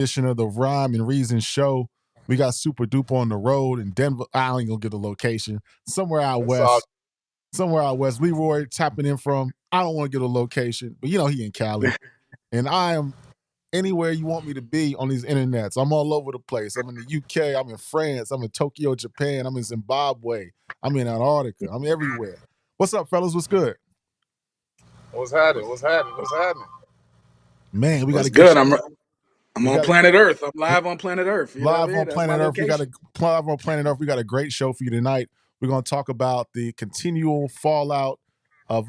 edition of the Rhyme and Reason show. We got Super Duper on the road in Denver. I ain't gonna get the location. Somewhere out That's all. west. Somewhere out west. Leroy tapping in from. I don't want to get a location, but he in Cali. And I am anywhere you want me to be on these internets. I'm all over the place. I'm in the UK. I'm in France. I'm in Tokyo, Japan. I'm in Zimbabwe. I'm in Antarctica. I'm everywhere. What's up, fellas? What's good? What's happening? What's happening? What's happening? Man, we got What's to get good? you. I'm We on got planet Earth. I'm live on planet Earth. You know what I live mean? on That's my planet Earth. location. Live on planet Earth. We got a great show for you tonight. We're going to talk about the continual fallout of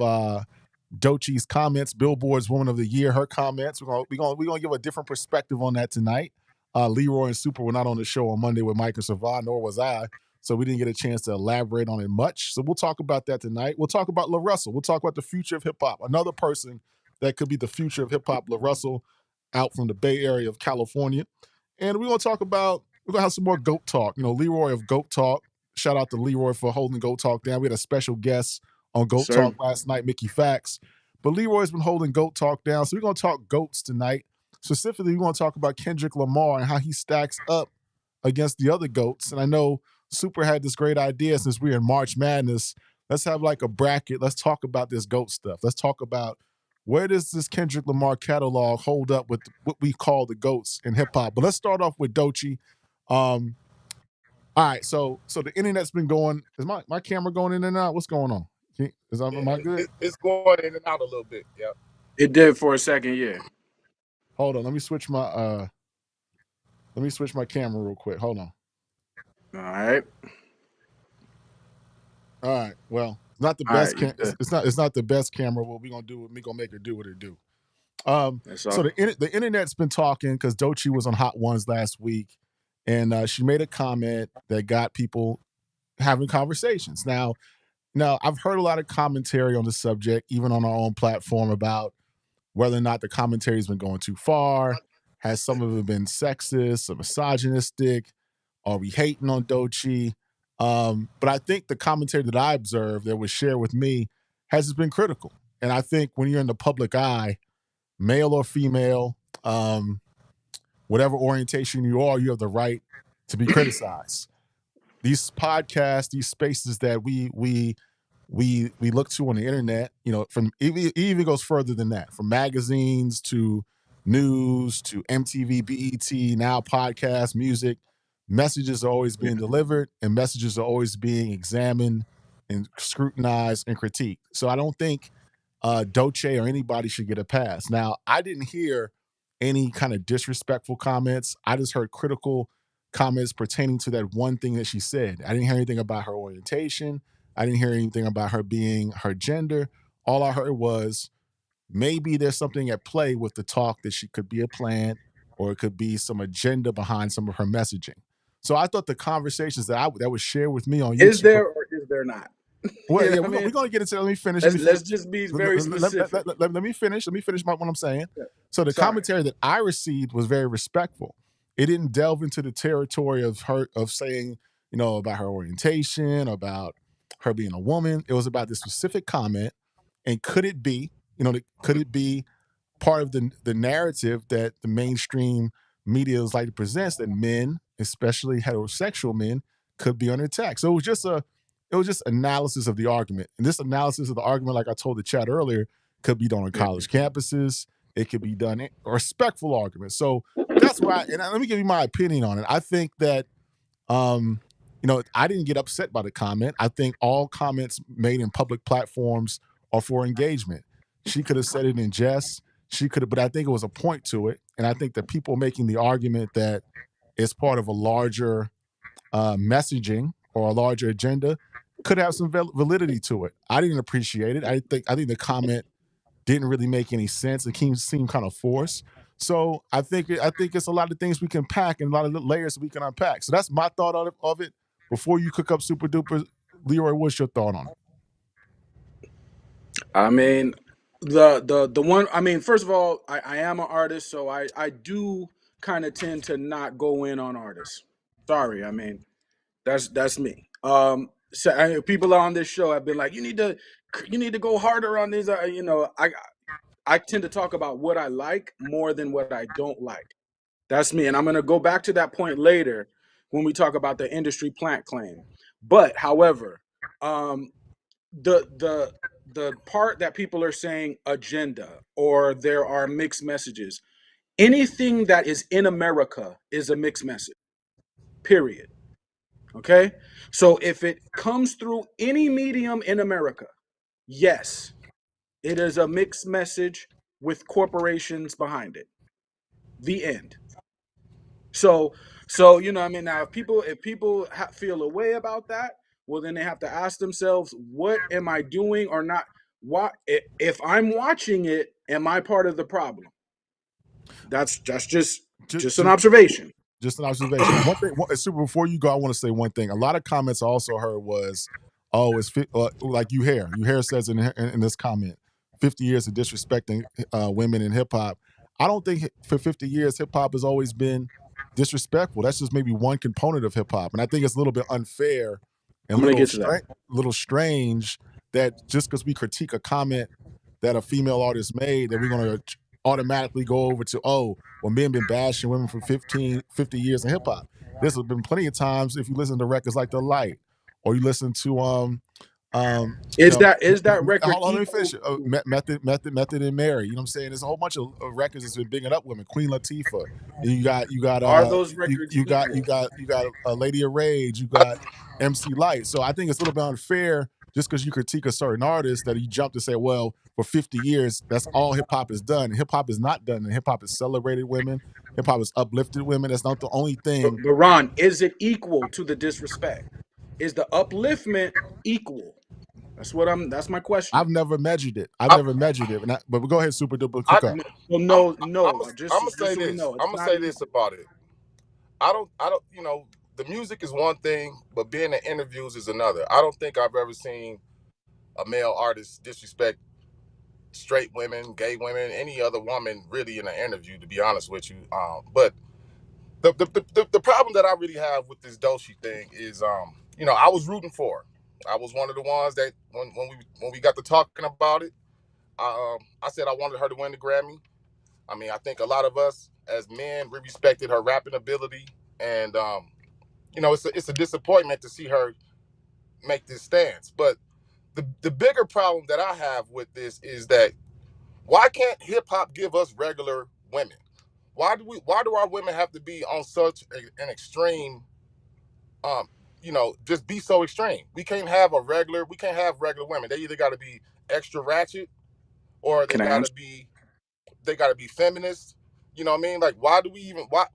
Doechii's comments, Billboard's Woman of the Year, her comments. We're gonna give a different perspective on that tonight. Leroy and Super were not on the show on Monday with Mike and Savon, nor was I, so we didn't get a chance to elaborate on it much. So we'll talk about that tonight. We'll talk about LaRusell. We'll talk about the future of hip hop. Another person that could be the future of hip hop, LaRusell, out from the Bay Area of California. And we're gonna have some more GOAT talk. Leroy of GOAT Talk. Shout out to Leroy for holding GOAT Talk down. We had a special guest on GOAT Sir. Talk last night, Mickey Fax. But Leroy's been holding GOAT Talk down. So we're gonna talk GOATs tonight. Specifically, we're gonna talk about Kendrick Lamar and how he stacks up against the other GOATs. And I know Super had this great idea since we're in March Madness. Let's have like a bracket. Let's talk about this GOAT stuff. Let's talk about where does this Kendrick Lamar catalog hold up with what we call the GOATs in hip hop. But let's start off with Doechii. All right, so the internet's been going. Is my camera going in and out? What's going on? Am I good? It's going in and out a little bit. Yeah. It did for a second, yeah. Hold on, let me switch my camera real quick. Hold on. All right. All right. Well, it's not the All best. right. It's not the best camera. What we gonna do? We gonna make her do what it do. That's So all. the internet's been talking because Doechii was on Hot Ones last week, and she made a comment that got people having conversations. Now, I've heard a lot of commentary on the subject, even on our own platform, about whether or not the commentary has been going too far. Has some of it been sexist or misogynistic? Are we hating on Doechii? But I think the commentary that I observed that was shared with me has been critical. And I think when you're in the public eye, male or female, whatever orientation you are, you have the right to be criticized. These podcasts, these spaces that we look to on the internet, from it even goes further than that, from magazines to news to MTV, BET, now podcasts, music. Messages are always being delivered, and messages are always being examined and scrutinized and critiqued. So I don't think Doechii or anybody should get a pass. Now, I didn't hear any kind of disrespectful comments. I just heard critical comments pertaining to that one thing that she said. I didn't hear anything about her orientation. I didn't hear anything about her gender. All I heard was maybe there's something at play with the talk that she could be a plant or it could be some agenda behind some of her messaging. So I thought the conversations that was shared with me on YouTube. Is there or is there not? Well, You yeah, know what I we're mean? going to get into it. Let me finish. Let's just be very specific. Let me finish. Let me finish what I'm saying. Yeah. So the Sorry. commentary that I received was very respectful. It didn't delve into the territory of saying, about her orientation, about her being a woman. It was about this specific comment. And could it be part of the narrative that the mainstream media is like to present, that men, especially heterosexual men, could be under attack? So it was just analysis of the argument. And this analysis of the argument, like I told the chat earlier, could be done on college campuses. It could be done a respectful argument. So that's why, and let me give you my opinion on it. I think that, I didn't get upset by the comment. I think all comments made in public platforms are for engagement. She could have said it in jest. She could have, but I think it was a point to it. And I think that people making the argument that it's part of a larger messaging or a larger agenda could have some validity to it. I didn't appreciate it. I think the comment didn't really make any sense. It seemed kind of forced. So I think it's a lot of things we can pack and a lot of layers we can unpack. So that's my thought of it. Before you cook up Super Duper, Leroy, what's your thought on it? I mean, the one, I mean, first of all, I am an artist, so I do kind of tend to not go in on artists. Sorry, I mean, that's me. So people on this show have been like, you need to go harder on this. I tend to talk about what I like more than what I don't like. That's me. And I'm going to go back to that point later when we talk about the industry plant claim. But however, um, the part that people are saying agenda or there are mixed messages, anything that is in America is a mixed message. Period. Okay? So if it comes through any medium in America, yes, it is a mixed message with corporations behind it. The end. So, you know, what I mean, now if people feel a way about that, well, then they have to ask themselves, what am I doing or not? What if I'm watching it? Am I part of the problem? That's just an Just, observation. just an observation. One thing, super. Before you go, I want to say one thing. A lot of comments I also heard was, "Oh, like you hair says in this comment, 50 years of disrespecting women in hip hop." I don't think for 50 years hip hop has always been disrespectful. That's just maybe one component of hip hop, and I think it's a little bit unfair and I'm gonna get to that. little strange that just because we critique a comment that a female artist made, that we're going to automatically go over to, oh, well, men been bashing women for 50 years in hip hop. There's been plenty of times if you listen to records like The Light, or you listen to you Is know, that record hold on, let me equal finish. to, Method and Mary. You know what I'm saying? There's a whole bunch of records that's been bigging up women. Queen Latifah. And are those records equal? you got Lady of Rage. You got MC Light. So I think it's a little bit unfair just because you critique a certain artist that you jump to say, well, for 50 years, that's all hip hop has done. Hip hop is not done. And hip hop has celebrated women. Hip hop has uplifted women. That's not the only thing. But Ron, is it equal to the disrespect? Is the upliftment equal? That's my question. I've never measured it. I, But go ahead, Super Duper, I, cook up. Well, I'm, no. I'm Just gonna say so we this. know, I'm it's gonna not say this equal. about it. I don't. The music is one thing, but being in interviews is another. I don't think I've ever seen a male artist disrespect straight women, gay women, any other woman really in an interview. To be honest with you, but the problem that I really have with this Doechii thing is, I was rooting for her. I was one of the ones that when we got to talking about it, I said I wanted her to win the Grammy. I mean, I think a lot of us as men, we respected her rapping ability, and it's a disappointment to see her make this stance. But the bigger problem that I have with this is that why can't hip hop give us regular women? Why do our women have to be on such an extreme, just be so extreme? We can't have regular women. They either got to be extra ratchet, or Can I answer? they got to be feminists. You know what I mean? Like,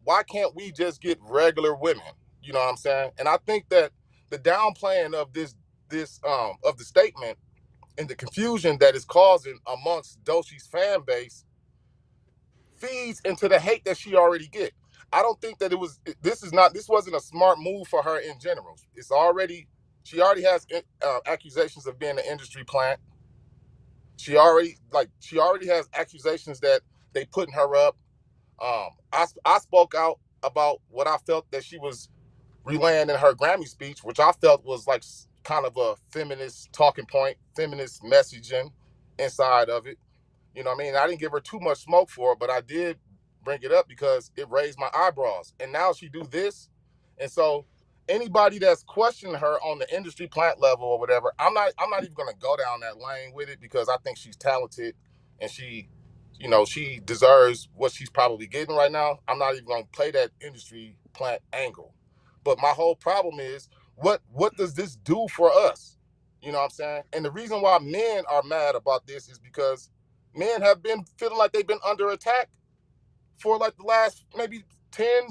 why can't we just get regular women? You know what I'm saying? And I think that the downplaying of this of the statement and the confusion that is causing amongst Doechii's fan base feeds into the hate that she already get. I don't think that this wasn't a smart move for her in general. She already has accusations of being an industry plant. She already has accusations that they putting her up. I spoke out about what I felt that she was relaying in her Grammy speech, which I felt was like kind of a feminist talking point, feminist messaging inside of it. You know what I mean? I didn't give her too much smoke for it, but I did bring it up because it raised my eyebrows. And now she do this. And so anybody that's questioning her on the industry plant level or whatever, I'm not even gonna go down that lane with it because I think she's talented and she deserves what she's probably getting right now. I'm not even gonna play that industry plant angle. But my whole problem is what does this do for us? You know what I'm saying? And the reason why men are mad about this is because men have been feeling like they've been under attack for like the last maybe 10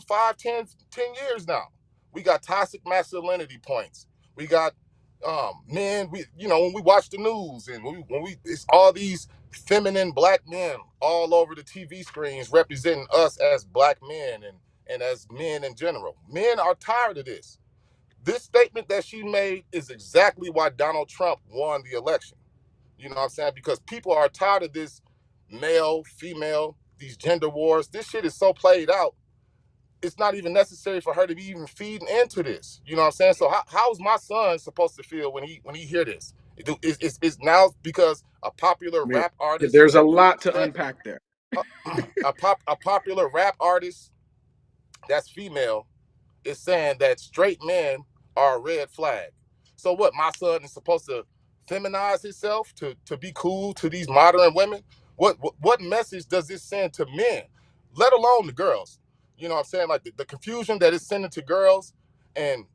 years now. We got toxic masculinity points. We got men, when we watch the news and it's all these feminine black men all over the TV screens representing us as black men and as men in general. Men are tired of this. This statement that she made is exactly why Donald Trump won the election. You know what I'm saying? Because people are tired of this male, female, these gender wars. This shit is so played out. It's not even necessary for her to be even feeding into this. You know what I'm saying? So how's my son supposed to feel when he hear this? It's now because a popular rap artist There's a lot to said unpack there. a popular rap artist that's female is saying that straight men are a red flag. So what? My son is supposed to feminize himself to be cool to these modern women? What message does this send to men, let alone the girls? You know what I'm saying? Like the confusion that it's sending to girls and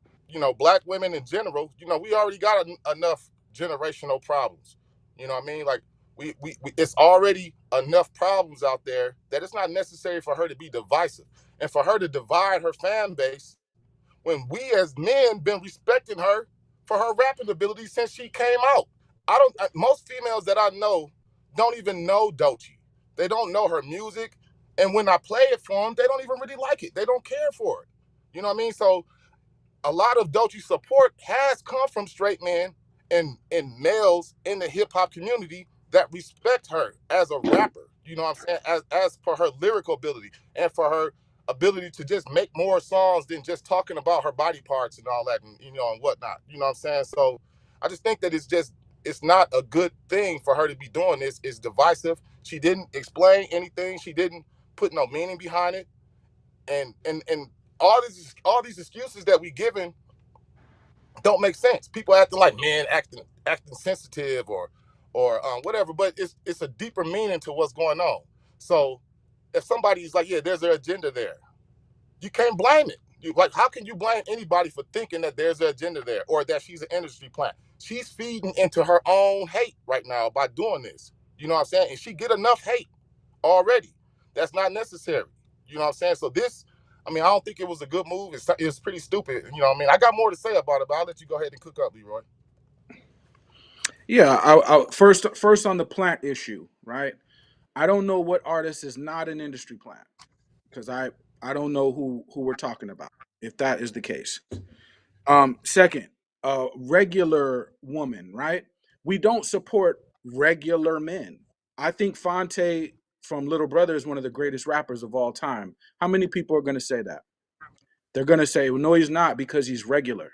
black women in general. We already got enough generational problems. You know what I mean? Like we it's already enough problems out there that it's not necessary for her to be divisive and for her to divide her fan base when we as men been respecting her for her rapping ability since she came out. Most females that I know don't even know Doechii. They don't know her music. And when I play it for them, they don't even really like it. They don't care for it. You know what I mean? So a lot of Doechii support has come from straight men and males in the hip hop community that respect her as a rapper. You know what I'm saying? As for her lyrical ability and for her ability to just make more songs than just talking about her body parts and all that and whatnot. You know what I'm saying? So I just think that it's not a good thing for her to be doing this. It's divisive. She didn't explain anything. She didn't put no meaning behind it. And all these excuses that we given don't make sense. People acting like men acting sensitive or whatever, but it's a deeper meaning to what's going on. So if somebody's like, yeah, there's their agenda there, you can't blame it. Like, how can you blame anybody for thinking that there's an agenda there or that she's an industry plant? She's feeding into her own hate right now by doing this. You know what I'm saying? And she get enough hate already. That's not necessary. You know what I'm saying? So I don't think it was a good move. It's pretty stupid. You know what I mean? I got more to say about it, but I'll let you go ahead and cook up, Leroy. Yeah, first on the plant issue, right? I don't know what artist is not an industry plant because I don't know who we're talking about if that is the case. Second, regular woman, right? We don't support regular men. I think Fonte from Little Brother is one of the greatest rappers of all time. How many people are going to say that? They're going to say, well, no, he's not because he's regular.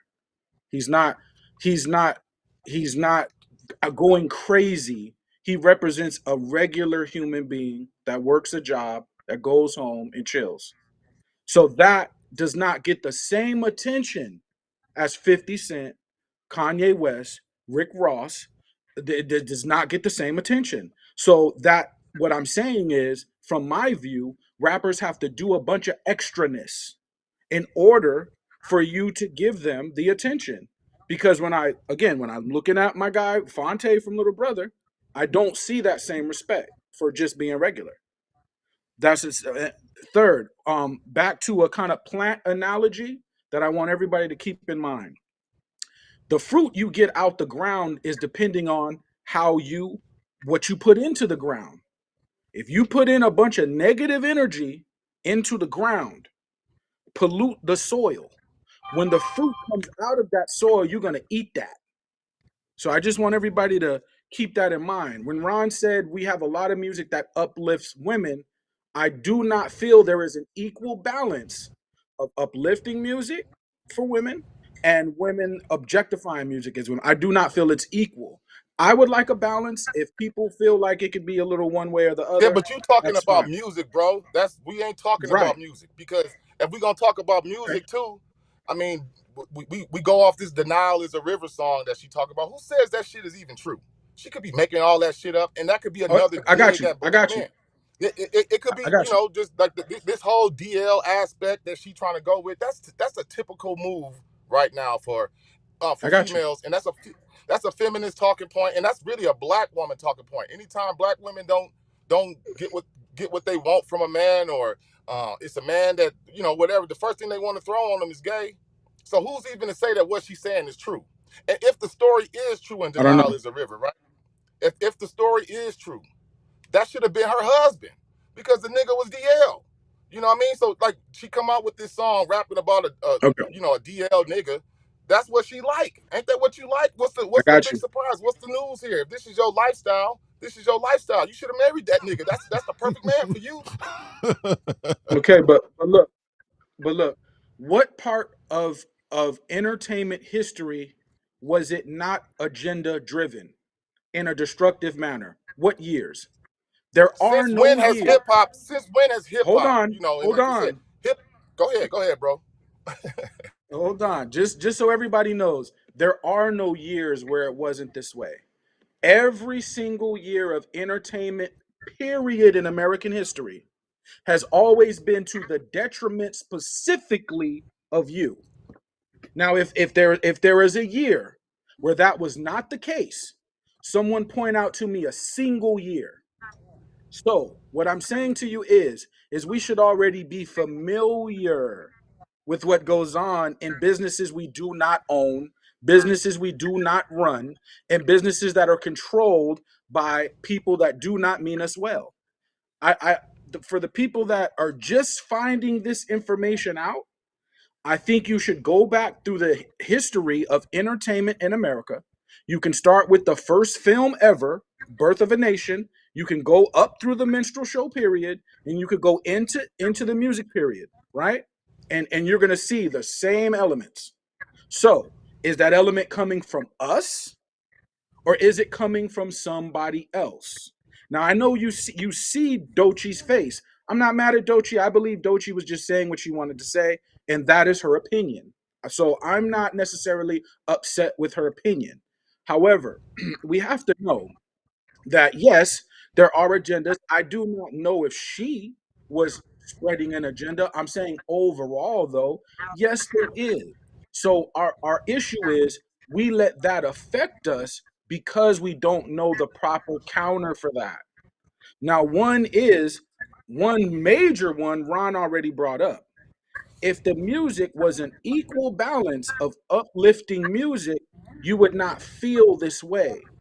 He's not. He's not. He's not going crazy. He represents a regular human being that works a job, that goes home and chills. So that does not get the same attention as 50 Cent, Kanye West, Rick Ross. It does not get the same attention. So that what I'm saying is, from my view, rappers have to do a bunch of extraness in order for you to give them the attention. Because when I'm looking at my guy Fonte from Little Brother, I don't see that same respect for just being regular. That's third. Back to a kind of plant analogy that I want everybody to keep in mind. The fruit you get out the ground is depending on what you put into the ground. If you put in a bunch of negative energy into the ground, pollute the soil. When the fruit comes out of that soil, you're going to eat that. So I just want everybody to keep that in mind. When Ron said we have a lot of music that uplifts women, I do not feel there is an equal balance of uplifting music for women and women objectifying music as women. I do not feel it's equal. I would like a balance. If people feel like it could be a little one way or the Yeah, other, but you talking that's about fine. music, bro. We ain't talking Right. about music because if we gonna talk about Okay. music too, I mean, we go off this "Denial Is a River" song that she talking about. Who says that shit is even true? She could be making all that shit up, and that could be Oh, another I got dig you. at I black got you. men. It could I be, got you. just like this whole DL aspect that she trying to go with. That's a typical move right now I for got you. females, and that's a feminist talking point, and that's really a black woman talking point. Anytime black women don't get what they want from a man, or it's a man that whatever, the first thing they want to throw on them is gay. So who's even to say that what she's saying is true? And if the story is true and I don't denial know. is a river, right? If the story is true, that should have been her husband because the nigga was DL. You know what I mean? So like she come out with this song rapping about Okay. a DL nigga. That's what she like. Ain't that what you like? What's the I what's the got big you. surprise? What's the news here? If this is your lifestyle, this is your lifestyle. You should have married that nigga. That's the perfect man for you. Okay, but look, what part of entertainment history was it not agenda driven in a destructive manner? What years? There are Since no when has years. hip hop? Since when has hip Hold hop? on, And hold like you said, on. hip. Go ahead, bro. Hold on, just so everybody knows, there are no years where it wasn't this way. Every single year of entertainment, period, in American history has always been to the detriment specifically of you. Now, if there is a year where that was not the case, someone point out to me a single year. So, what I'm saying to you is we should already be familiar with what goes on in businesses we do not own, businesses we do not run, and businesses that are controlled by people that do not mean us well. For the people that are just finding this information out, I think you should go back through the history of entertainment in America. You can start with the first film ever, Birth of a Nation. You can go up through the minstrel show period, and you could go into the music period, right? And you're going to see the same elements. So, is that element coming from us, or is it coming from somebody else? Now I know you see Doechii's face. I'm not mad at Doechii. I believe Doechii was just saying what she wanted to say, and that is her opinion. So I'm not necessarily upset with her opinion. However, we have to know that yes, there are agendas. I do not know if she was spreading an agenda. I'm saying overall, though, yes, there is. So our issue is we let that affect us because we don't know the proper counter for that. Now, one major one Ron already brought up. If the music was an equal balance of uplifting music, you would not feel this way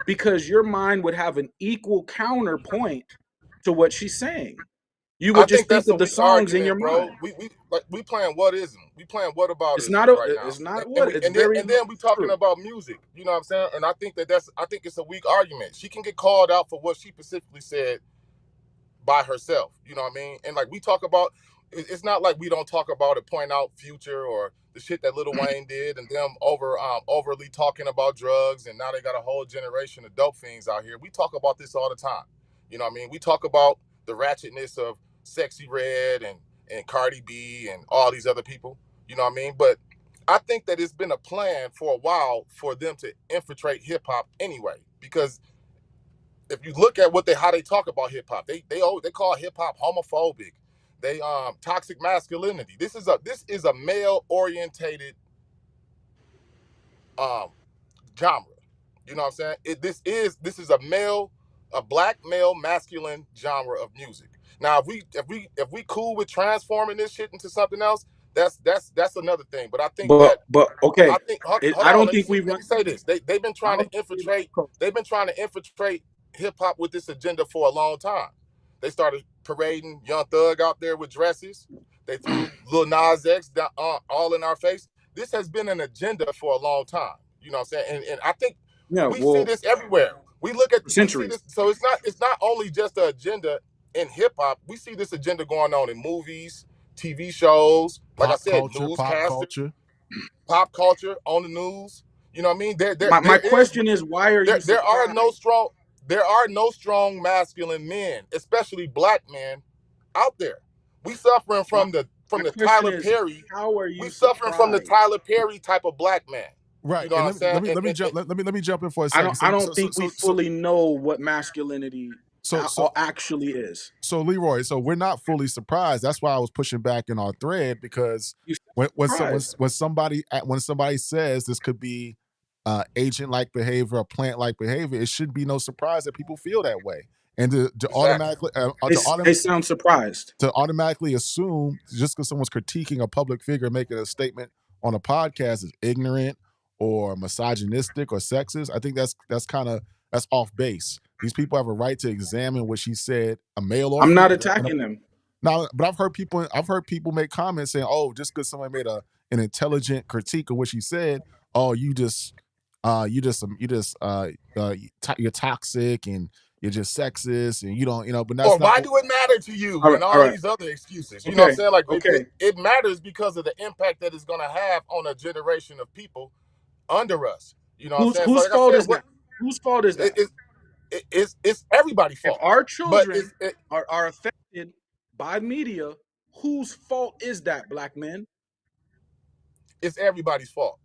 because your mind would have an equal counterpoint to what she's saying. You I would just think think that's a of the weak songs in your argument, bro. mind. We playing what ism. We playing what It's aboutism not a right now, it's not and what we it's very and then we much talking true. about music. You know what I'm saying? And I think I think it's a weak argument. She can get called out for what she specifically said by herself. You know what I mean? And like we talk about, it's not like we don't talk about it, point out Future or the shit that Lil Wayne did, and them overly talking about drugs, and now they got a whole generation of dope fiends out here. We talk about this all the time. You know what I mean? We talk about the ratchetness of Sexy Red and Cardi B and all these other people. You know what I mean? But I think that it's been a plan for a while for them to infiltrate hip hop anyway, because if you look at how they talk about hip hop, they call hip hop homophobic. They toxic masculinity. This is a male orientated um genre. You know what I'm saying? This is a black male masculine genre of music. Now if we cool with transforming this shit into something else, that's another thing. But I think that But okay, I think hold I on, don't let me think see, we let run. me say this. They've been I trying to don't think we run infiltrate across. they've been trying to infiltrate hip hop with this agenda for a long time. They started parading Young Thug out there with dresses. They threw Lil Nas X down, all in our face. This has been an agenda for a long time. You know what I'm saying? And I think Yeah, we see well, this everywhere. for We see this. centuries. So it's not only just the agenda in hip hop. We see this agenda going on in movies, TV shows, like I said, Pop newscasters, culture. pop culture on the news. You know what I mean? There there My there is question is, why are there you there are no surprised? strong there are no strong masculine men, especially black men out there. We suffering My from the my from the question Tyler is, Perry. how are We you suffering from the surprised? Tyler Perry type of black man. You Right. know what And I'm saying? let me jump in for a I second. don't I don't think we fully know what masculinity So so actually is. so Leroy, so we're not fully surprised. That's why I was pushing back in our thread because You when surprised? somebody says this could be agent like behavior or plant like behavior, it should be no surprise that people feel that way. And to Exactly. automatically They sound surprised. assume just because someone's critiquing a public figure making a statement on a podcast is ignorant or misogynistic or sexist, I think that's off base. These people have a right to examine what she said, a male or I'm not female. And attacking them. now, but I've heard people make comments saying, "Oh, just because somebody made an intelligent critique of what she said, oh, you're toxic and you're just sexist and you don't, but Or that's not why what." do it matter to you All and right, all all right. these other excuses? You know what I'm Okay, saying? Like okay. it matters because of the impact that it's gonna have on a generation of people under us. You know what I'm saying? So Whose like I fault said, is that? Whose fault is it, that? it, it's everybody's If fault. our But children are affected by media, Whose fault is that, black men? It's everybody's fault.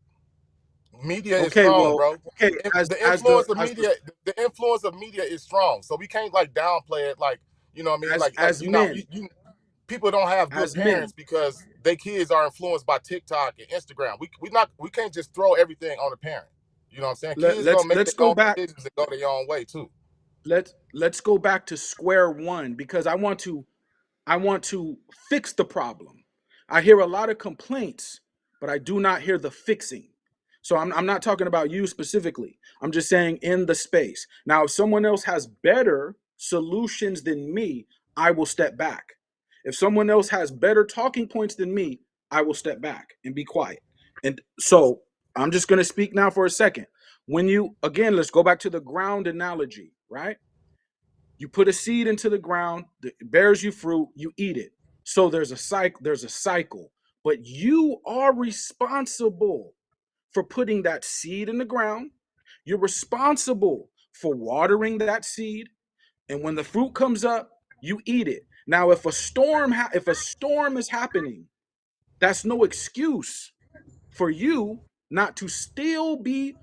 Media is Okay, strong, well, bro. okay, The influence of media, the influence of media is strong. So we can't like downplay it. Like, you know what I mean? Like as you not men, people don't have good as men, parents because their kids are influenced by TikTok and Instagram. We can't just throw everything on the parent. You know what I'm saying? Kids gonna make let's their go own back. decisions and go their own way too. Let's go back to square one because I want to fix the problem. I hear a lot of complaints, but I do not hear the fixing. So I'm not talking about you specifically. I'm just saying in the space. Now, if someone else has better solutions than me, I will step back. If someone else has better talking points than me, I will step back and be quiet. And so I'm just going to speak now for a second. When you, again, let's go back to the ground analogy, right? You put a seed into the ground, it bears you fruit, you eat it. So there's a cycle. But you are responsible for putting that seed in the ground. You're responsible for watering that seed, and when the fruit comes up, you eat it. Now, if a storm is happening, that's no excuse for you not to still be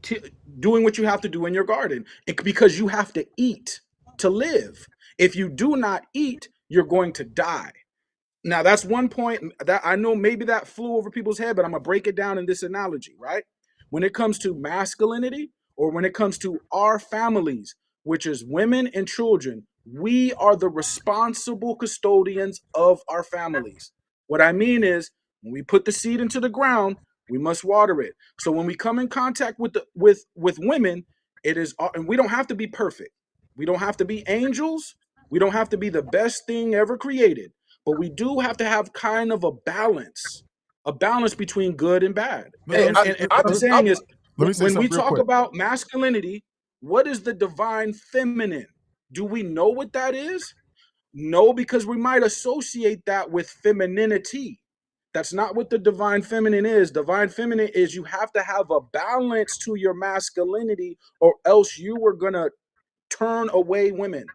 t- doing what you have to do in your garden because you have to eat to live. If you do not eat, you're going to die. Now, that's one point that I know maybe that flew over people's head, but I'm going to break it down in this analogy, right? When it comes to masculinity or when it comes to our families, which is women and children, we are the responsible custodians of our families. What I mean is, when we put the seed into the ground, we must water it. So when we come in contact with with women, it is, and we don't have to be perfect. We don't have to be angels. We don't have to be the best thing ever created, but we do have to have kind of a balance between good and bad. Let, Hey, let me And let, what I'm let- saying is, let me say when we something real talk quick. about masculinity, what is the divine feminine? Do we know what that is? No, because we might associate that with femininity. That's not what the divine feminine is. Divine feminine is you have to have a balance to your masculinity, or else you were going to turn away women.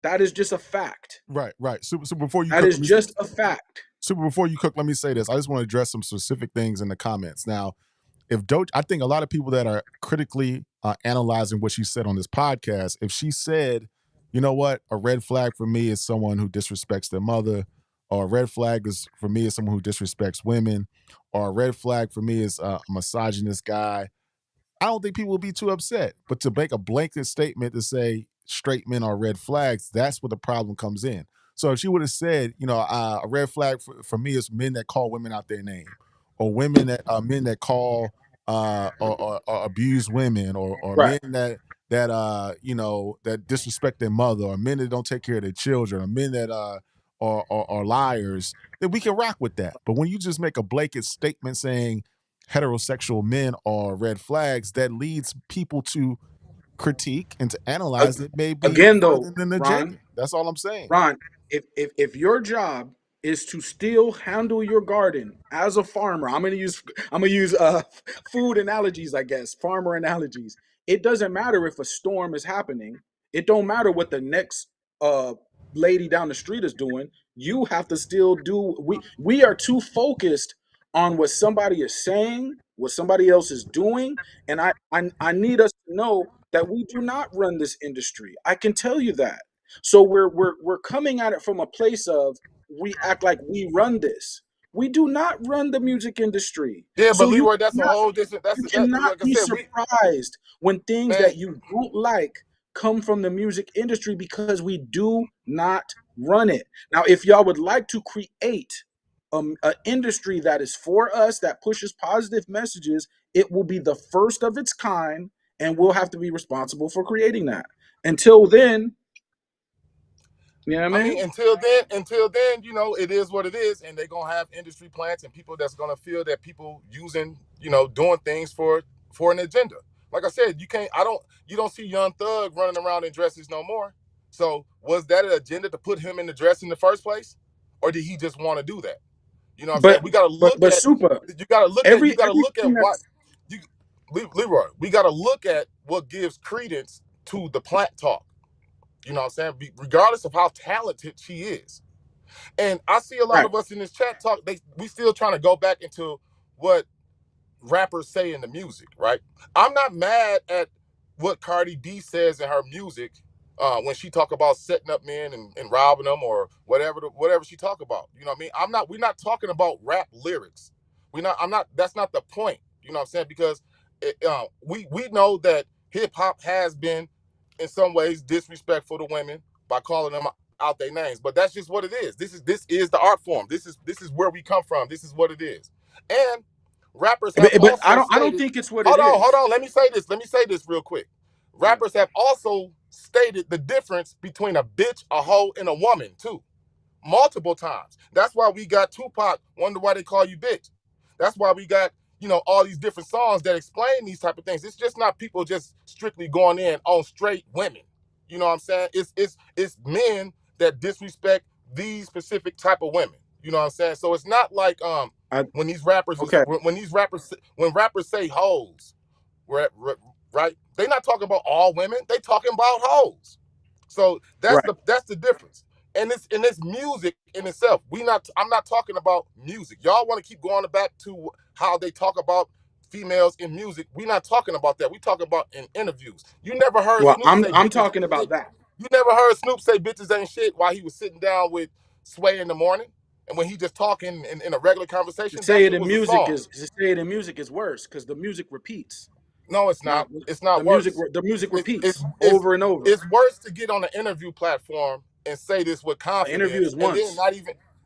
That is just a fact. Right, right. So before you That cook, is just a fact. before you cook, let me say this. I just want to address some specific things in the comments. Now, if Doechii, I think a lot of people that are critically analyzing what she said on this podcast, if she said, you know what, a red flag for me is someone who disrespects their mother, or a red flag is for me is someone who disrespects women, or a red flag for me is a misogynist guy, I don't think people will be too upset. But to make a blanket statement to say straight men are red flags, that's where the problem comes in. So if she would have said, you know, a red flag for me is men that call women out their name, or women that men that call or abuse women, or Right. men that you know, that disrespect their mother, or men that don't take care of their children, or men that are liars, then we can rock with that. But when you just make a blanket statement saying heterosexual men are red flags, that leads people to critique and to analyze it may be Again, though, further than the Ron, agenda. That's all I'm saying. Ron, if your job is to still handle your garden as a farmer, I'm gonna use food analogies, I guess, farmer analogies. It doesn't matter if a storm is happening. It don't matter what the next uh lady down the street is doing. You have to still do. We are too focused on what somebody is saying, what somebody else is doing, and I need us to know that we do not run this industry. I can tell you that. So we're coming at it from a place of we act like we run this. We do not run the music industry. Yeah, but So Leroy, that's a cannot, whole different. you That cannot like I be said, surprised when things man. that you don't like come from the music industry because we do not run it. Now, if y'all would like to create an industry that is for us, that pushes positive messages, it will be the first of its kind, and we'll have to be responsible for creating that. Until then, you know what I I mean, mean? until then, you know, it is what it is, and they're gonna have industry plants and people that's gonna feel that people using, you know, doing things for an agenda. Like I said, you don't see Young Thug running around in dresses no more. So was that an agenda to put him in the dress in the first place, or did he just want to do that? You know what I'm saying? But We gotta look but at, super you gotta look everything at what that's you, Leroy. We gotta look at what gives credence to the plant talk. You know what I'm saying? Regardless of how talented she is. And I see a lot Right. of us in this chat talk. We still trying to go back into what rappers say in the music, right? I'm not mad at what Cardi B says in her music when she talk about setting up men and robbing them or whatever she talk about. You know what I mean? We're not talking about rap lyrics. I'm not. That's not the point. You know what I'm saying? Because we know that hip hop has been in some ways disrespectful to women by calling them out their names. But that's just what it is. This is the art form. This is where we come from. This is what it is. And rappers have But also I don't stated, think it's what it hold on, is. let me say this real quick. Yeah. Rappers have also stated the difference between a bitch, a hoe, and a woman too, multiple times. That's why we got Tupac, Wonder Why They Call You Bitch. That's why we got, all these different songs that explain these type of things. It's just not people just strictly going in on straight women. You know what I'm saying? It's men that disrespect these specific type of women. You know what I'm saying? So it's not like I when these rappers okay. when rappers say hoes, right? They're not talking about all women. They talking about hoes. So that's Right. the difference. And it's music in itself. I'm not talking about music. Y'all want to keep going back to how they talk about females in music. We're not talking about that. We talking about in interviews. You never heard Well, Snoop say I'm bitches talking ain't about shit. that. You never heard Snoop say bitches ain't shit while he was sitting down with Sway in the morning. And when he just talking in a regular conversation, that shit was a song. To say it in music is worse because the music repeats. No, it's Now not. It's not worse. the music It's it's repeats it's over and over. it's worse to get on an interview platform and say this with An interview confidence is and then once.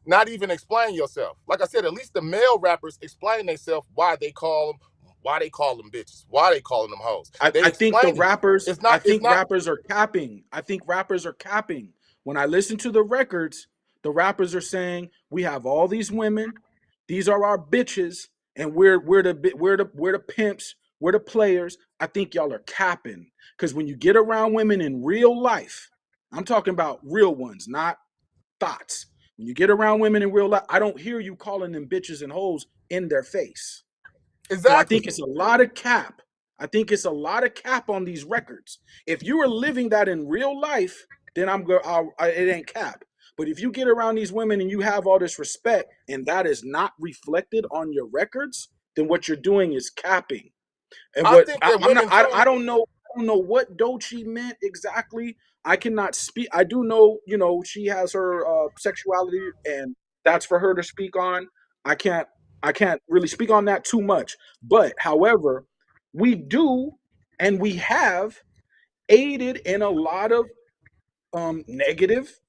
not even explain yourself. Like I said, at least the male rappers explain themselves why they call them bitches, why they calling them hoes. They explaining it. It's I not. It's think not. rappers are capping. I think rappers are capping. When I listen to the records, the rappers are saying we have all these women, these are our bitches, and we're the pimps, we're the players. I think y'all are capping because when you get around women in real life, I'm talking about real ones, not thoughts. When you get around women in real life, I don't hear you calling them bitches and hoes in their face. So I think Exactly. it's a lot of cap. I think it's a lot of cap on these records. If you are living that in real life, then it ain't cap. But if you get around these women and you have all this respect and that is not reflected on your records, then what you're doing is capping. And I what think that I'm not, women too. I don't know what Doechii meant exactly. I cannot speak. I do know, she has her sexuality, and that's for her to speak on. I can't, I can't really speak on that too much. But however, we do, and we have aided in a lot of negative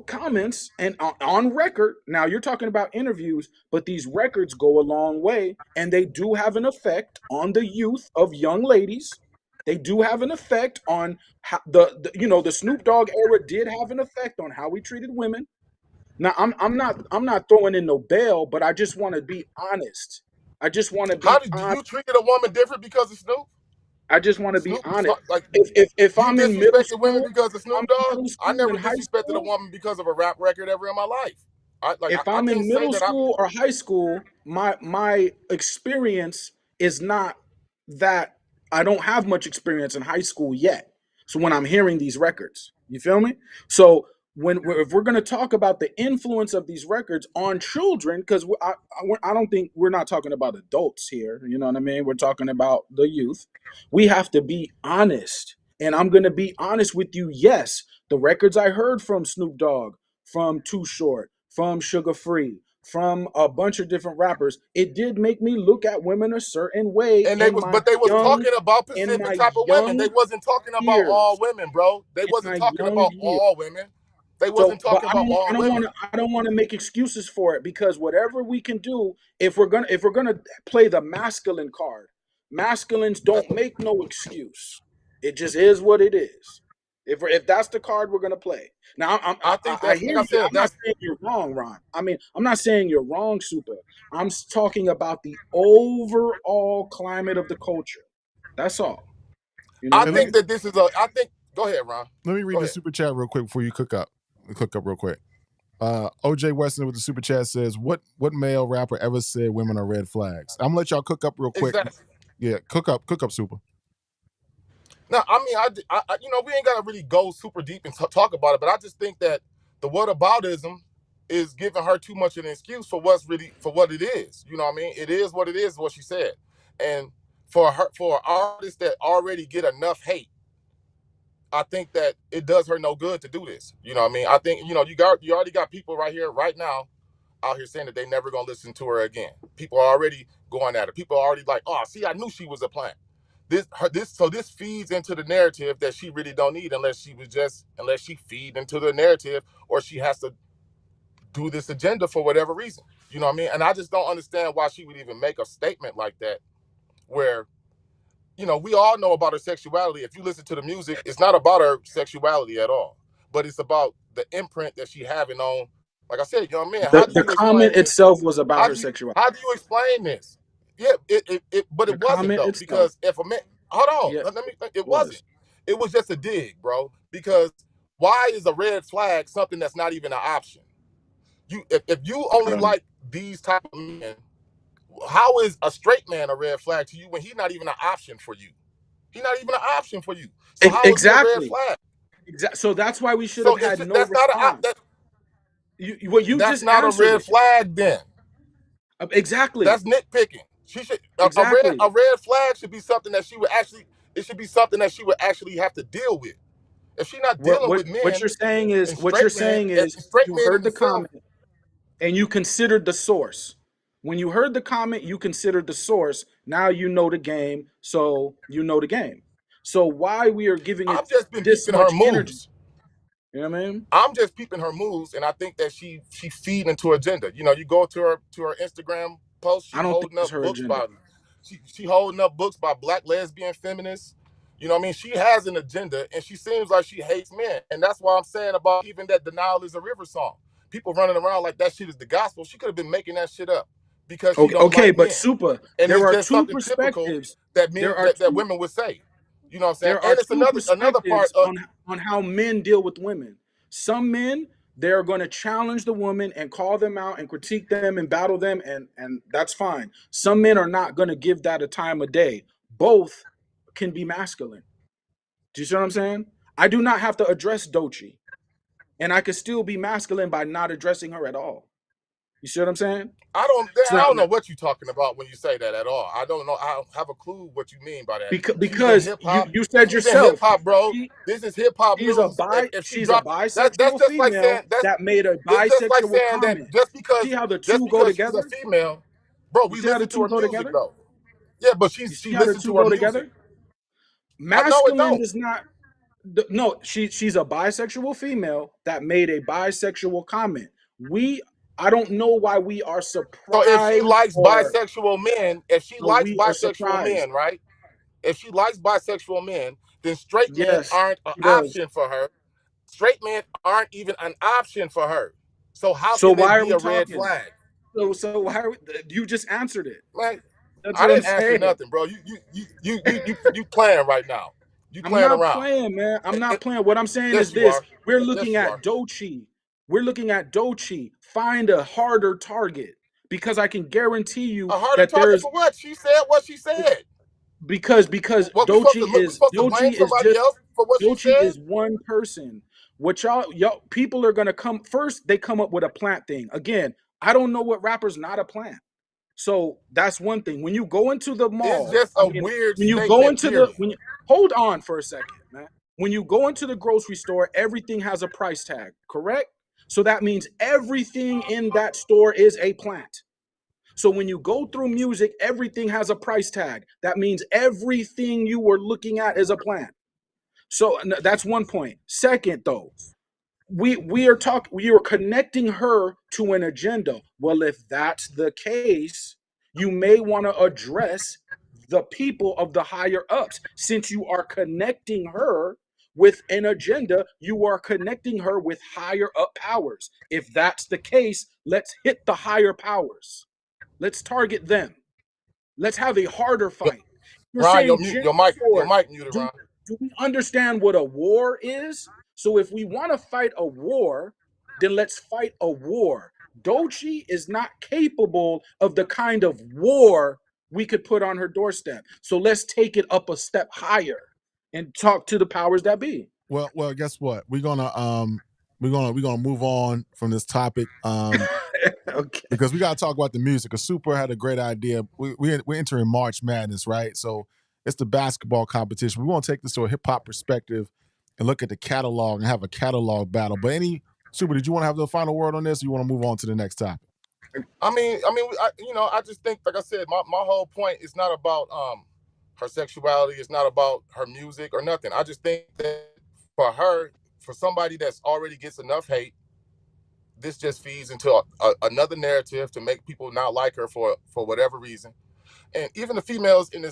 comments and on record. Now you're talking about interviews, but these records go a long way and they do have an effect on the youth of young ladies. They do have an effect on how the Snoop Dogg era did have an effect on how we treated women. Now I'm not throwing in no bail, but I just want to be honest. I just want to How be did honest. you treated a woman different because of Snoop? I just want to be Snoop, honest. like If you I'm in middle disrespected women school, because of if I'm Snoop in Dogg. middle I school never and high disrespected a school, woman because of a rap record ever in my life. if I I'm can't in say middle that I. school or high school, my experience is not that. I don't have much experience in high school yet. So when I'm hearing these records, you feel me? So if we're going to talk about the influence of these records on children, because I don't think we're not talking about adults here. You know what I mean? We're talking about the youth. We have to be honest, and I'm going to be honest with you. Yes, the records I heard from Snoop Dogg, from Too Short, from Sugar Free, from a bunch of different rappers, it did make me look at women a certain way And they was talking about in specific my type of women. They young wasn't talking about all years. women, bro. They In wasn't my talking young about years. all women. They So, wasn't but talking about all women. I don't want to make excuses for it because whatever we can do, if we're gonna play the masculine card, masculines don't make no excuse. It just is what it is. If that's the card we're gonna play. Now, I think I that's hear like I you. said. I'm not That's saying you're wrong, Ron. I mean, I'm not saying you're wrong, Super. I'm talking about the overall climate of the culture. That's all. You know I what I And let mean? me think that this is a. I think. Go ahead, Ron. read Go the ahead. super chat real quick before you cook up. Cook up real quick. OJ Weston with the super chat says, "What male rapper ever said women are red flags?" I'm gonna let y'all cook up real quick. Exactly. Yeah, cook up, super. No, I mean, we ain't gotta really go super deep and talk about it, but I just think that the whataboutism is giving her too much of an excuse for what it is. You know what I mean? It is what it is, what she said. And for artists that already get enough hate, I think that it does her no good to do this. You know what I mean? I think, you already got people right here, right now, out here saying that they never gonna listen to her again. People are already going at her. People are already like, oh, see, I knew she was a plant. This feeds into the narrative that she really don't need unless she feed into the narrative, or she has to do this agenda for whatever reason. You know what I mean? And I just don't understand why she would even make a statement like that, where, we all know about her sexuality. If you listen to the music, it's not about her sexuality at all, but it's about the imprint that she having on, like I said, young man. How do The you explain comment this? itself was about How her do you sexuality. how do you explain this? Yeah, but The it wasn't comment though, itself, because if a man, hold on, yeah, let me, it wasn't. was. It was just a dig, bro. Because why is a red flag something that's not even an option? If you I only don't know. like these type of men, how is a straight man a red flag to you when he's not even an option for you? He's not even an option for you. So how is he a red Exactly. flag? So that's why we should have So had no that's not response. What you that's just not a answered red it. flag then. Exactly. That's nitpicking. She should Exactly. a red flag should be something that she would actually it should be something that she would actually have to deal with. If she's not What dealing what with what men you're saying is and straight men you in heard the itself, comment and you considered the source. When you heard the comment, you considered the source. Now you know the game, so you know the game. So why we are giving it I've just been this peeping her much energy? moves. You know what I mean? I'm just peeping her moves, and I think that she feeding into agenda. You go to her Instagram post, I she don't think holding it's up her books agenda. by she holding up books by black lesbian feminists. You know what I mean? She has an agenda, and she seems like she hates men, and that's why I'm saying about even that "Denial Is a River" song. People running around like that shit is the gospel. She could have been making that shit up because she Okay, don't okay, like but men, super. and There it's are just two something typical perspectives. that There men are that two women would say. You know what I'm saying? there are And it's two another part perspectives of on how men deal with women. Some men, they're going to challenge the woman and call them out and critique them and battle them, and that's fine. Some men are not going to give that a time of day. Both can be masculine. Do you see what I'm saying? I do not have to address Doechii, and I could still be masculine by not addressing her at all. You see what I'm saying? I So don't know what you're talking about when you say that at all. I don't know. I don't have a clue what you mean by that. She's in because hip you hop. you said She's in hip yourself, hop, bro. she This is hip hop news. If she she's a dropped that's bisexual just like saying female that made a it's just like bisexual saying that comment. You see how the just two go because she's a together? female, bro. You We see how the listen to two her go music together? though. Yeah, but You see she how the listened two to her go music. together? No, it Masculine don't. does not no, she's a bisexual female that made a bisexual comment. We I don't know why we are So surprised or if she no, likes we are bisexual surprised. men, right? If she likes bisexual men, then straight men Yes, aren't an she does. option for her. Straight men aren't even an option for her. So how So can they why are be we a red talking? flag? So why are we, you just answered it. Man, That's I what I'm didn't answer saying. nothing, bro. You playing right now. You I'm playing not around. playing, man. I'm It- not it- playing. What I'm saying yes, is you this: are. we're looking Yes, you at are. Doechii. We're looking at Doechii. Find a harder target because I can guarantee you A harder that target there's for what? She said what she said. because What we supposed to look? We supposed to blame Doechii is somebody just else for what she Doechii said? is one person. What y'all people are gonna come first. They come up with a plant thing. Again, I don't know what rapper's not a plant. So that's one thing. When you go into the It's mall, just I a mean, weird when you go statement, into the period. when you hold on for a second, man. When you go into the grocery store, everything has a price tag, correct? So that means everything in that store is a plant. So when you go through music, everything has a price tag. That means everything you were looking at is a plant. So that's one point. Second, though, we are connecting her to an agenda. Well, if that's the case, you may want to address the people of the higher ups. Since you are connecting her with an agenda, you are connecting her with higher up powers. If that's the case, let's hit the higher powers. Let's target them. Let's have a harder fight. You're Ron, saying gender your war. mic muted, Do, Ron. do we understand what a war is? So if we want to fight a war, then let's fight a war. Doechii is not capable of the kind of war we could put on her doorstep. So let's take it up a step higher and talk to the powers that be. Well, guess what? we're gonna move on from this topic. Okay. Because we got to talk about the music. Because Super had a great idea. We're entering March Madness, right? So it's the basketball competition. We want to take this to a hip hop perspective and look at the catalog and have a catalog battle. But Super, did you want to have the final word on this, or you want to move on to the next topic? I just think, like I said, my whole point is not about her sexuality. It's not about her music or nothing. I just think that for her, for somebody that's already gets enough hate, this just feeds into another narrative to make people not like her for whatever reason. And even the females in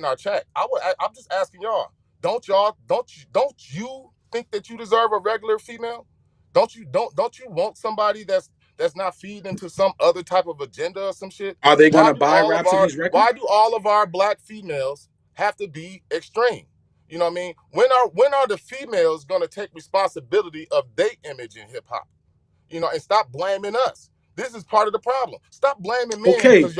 our chat, I'm just asking y'all, don't you think that you deserve a regular female? Don't you want somebody that's not feeding into some other type of agenda or some shit? Are they Why gonna do buy all of our Rhapsody's record? why do all of our black females have to be extreme? You know what I mean? When are the females gonna take responsibility of their image in hip hop? And stop blaming us. This is part of the problem. Stop blaming men Okay, because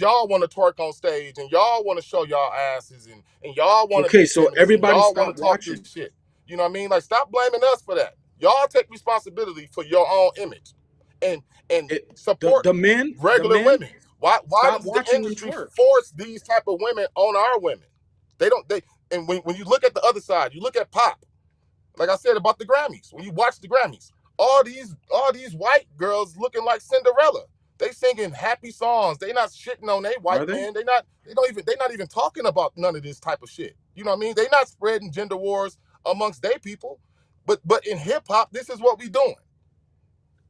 y'all want to twerk on stage and y'all want to show y'all asses and y'all want to okay. be So feminists and everybody y'all want stop to talk this watching. shit. You know what I mean? Like, stop blaming us for that. Y'all take responsibility for your own image and and It, support the regular men women. Why stop does the watching them industry twerk. force these type of women on our women? They and when you look at the other side, you look at pop, like I said about the Grammys. When you watch the Grammys, all these white girls looking like Cinderella. They singing happy songs. They not shitting on they Are white they? men. They not even talking about none of this type of shit. You know what I mean? They not spreading gender wars amongst their people. But in hip hop, this is what we doing.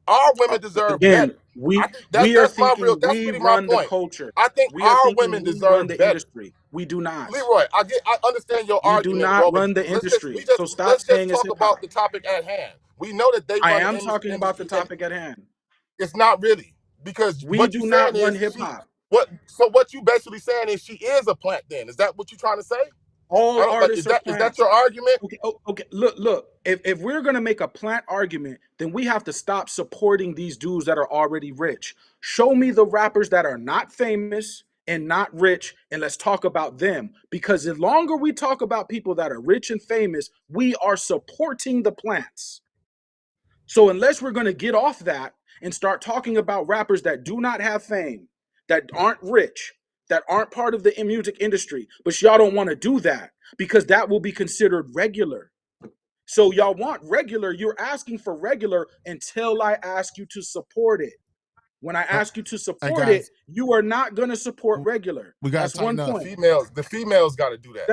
Our women deserve Again, better. I we think we are thinking that's we really my run the point. culture. I think We are our thinking women we run deserve the better. industry. We do not. Leroy, I understand your We do argument, not bro, but run the let's just we industry. just So stop let's just saying it's talk hip about hop. the topic at hand. We know that they I run am the talking about the industry, and topic at hand. it's not really, because We what you do not saying run is hip she hop. what so what you basically saying is she is a plant. Then is that what you're trying to say? I All don't like. Is artists are that plants. your argument? Okay, okay. Look. If we're gonna make a plant argument, then we have to stop supporting these dudes that are already rich. Show me the rappers that are not famous and not rich, and let's talk about them. Because the longer we talk about people that are rich and famous, we are supporting the plants. So unless we're gonna get off that and start talking about rappers that do not have fame, that aren't rich, that aren't part of the music industry, but y'all don't want to do that because that will be considered regular. So y'all want regular, you're asking for regular until I ask you to support it. When I Uh, ask you to hey support it, guys, you are not going to support regular. we got to That's tighten one The up. point. females got to do that.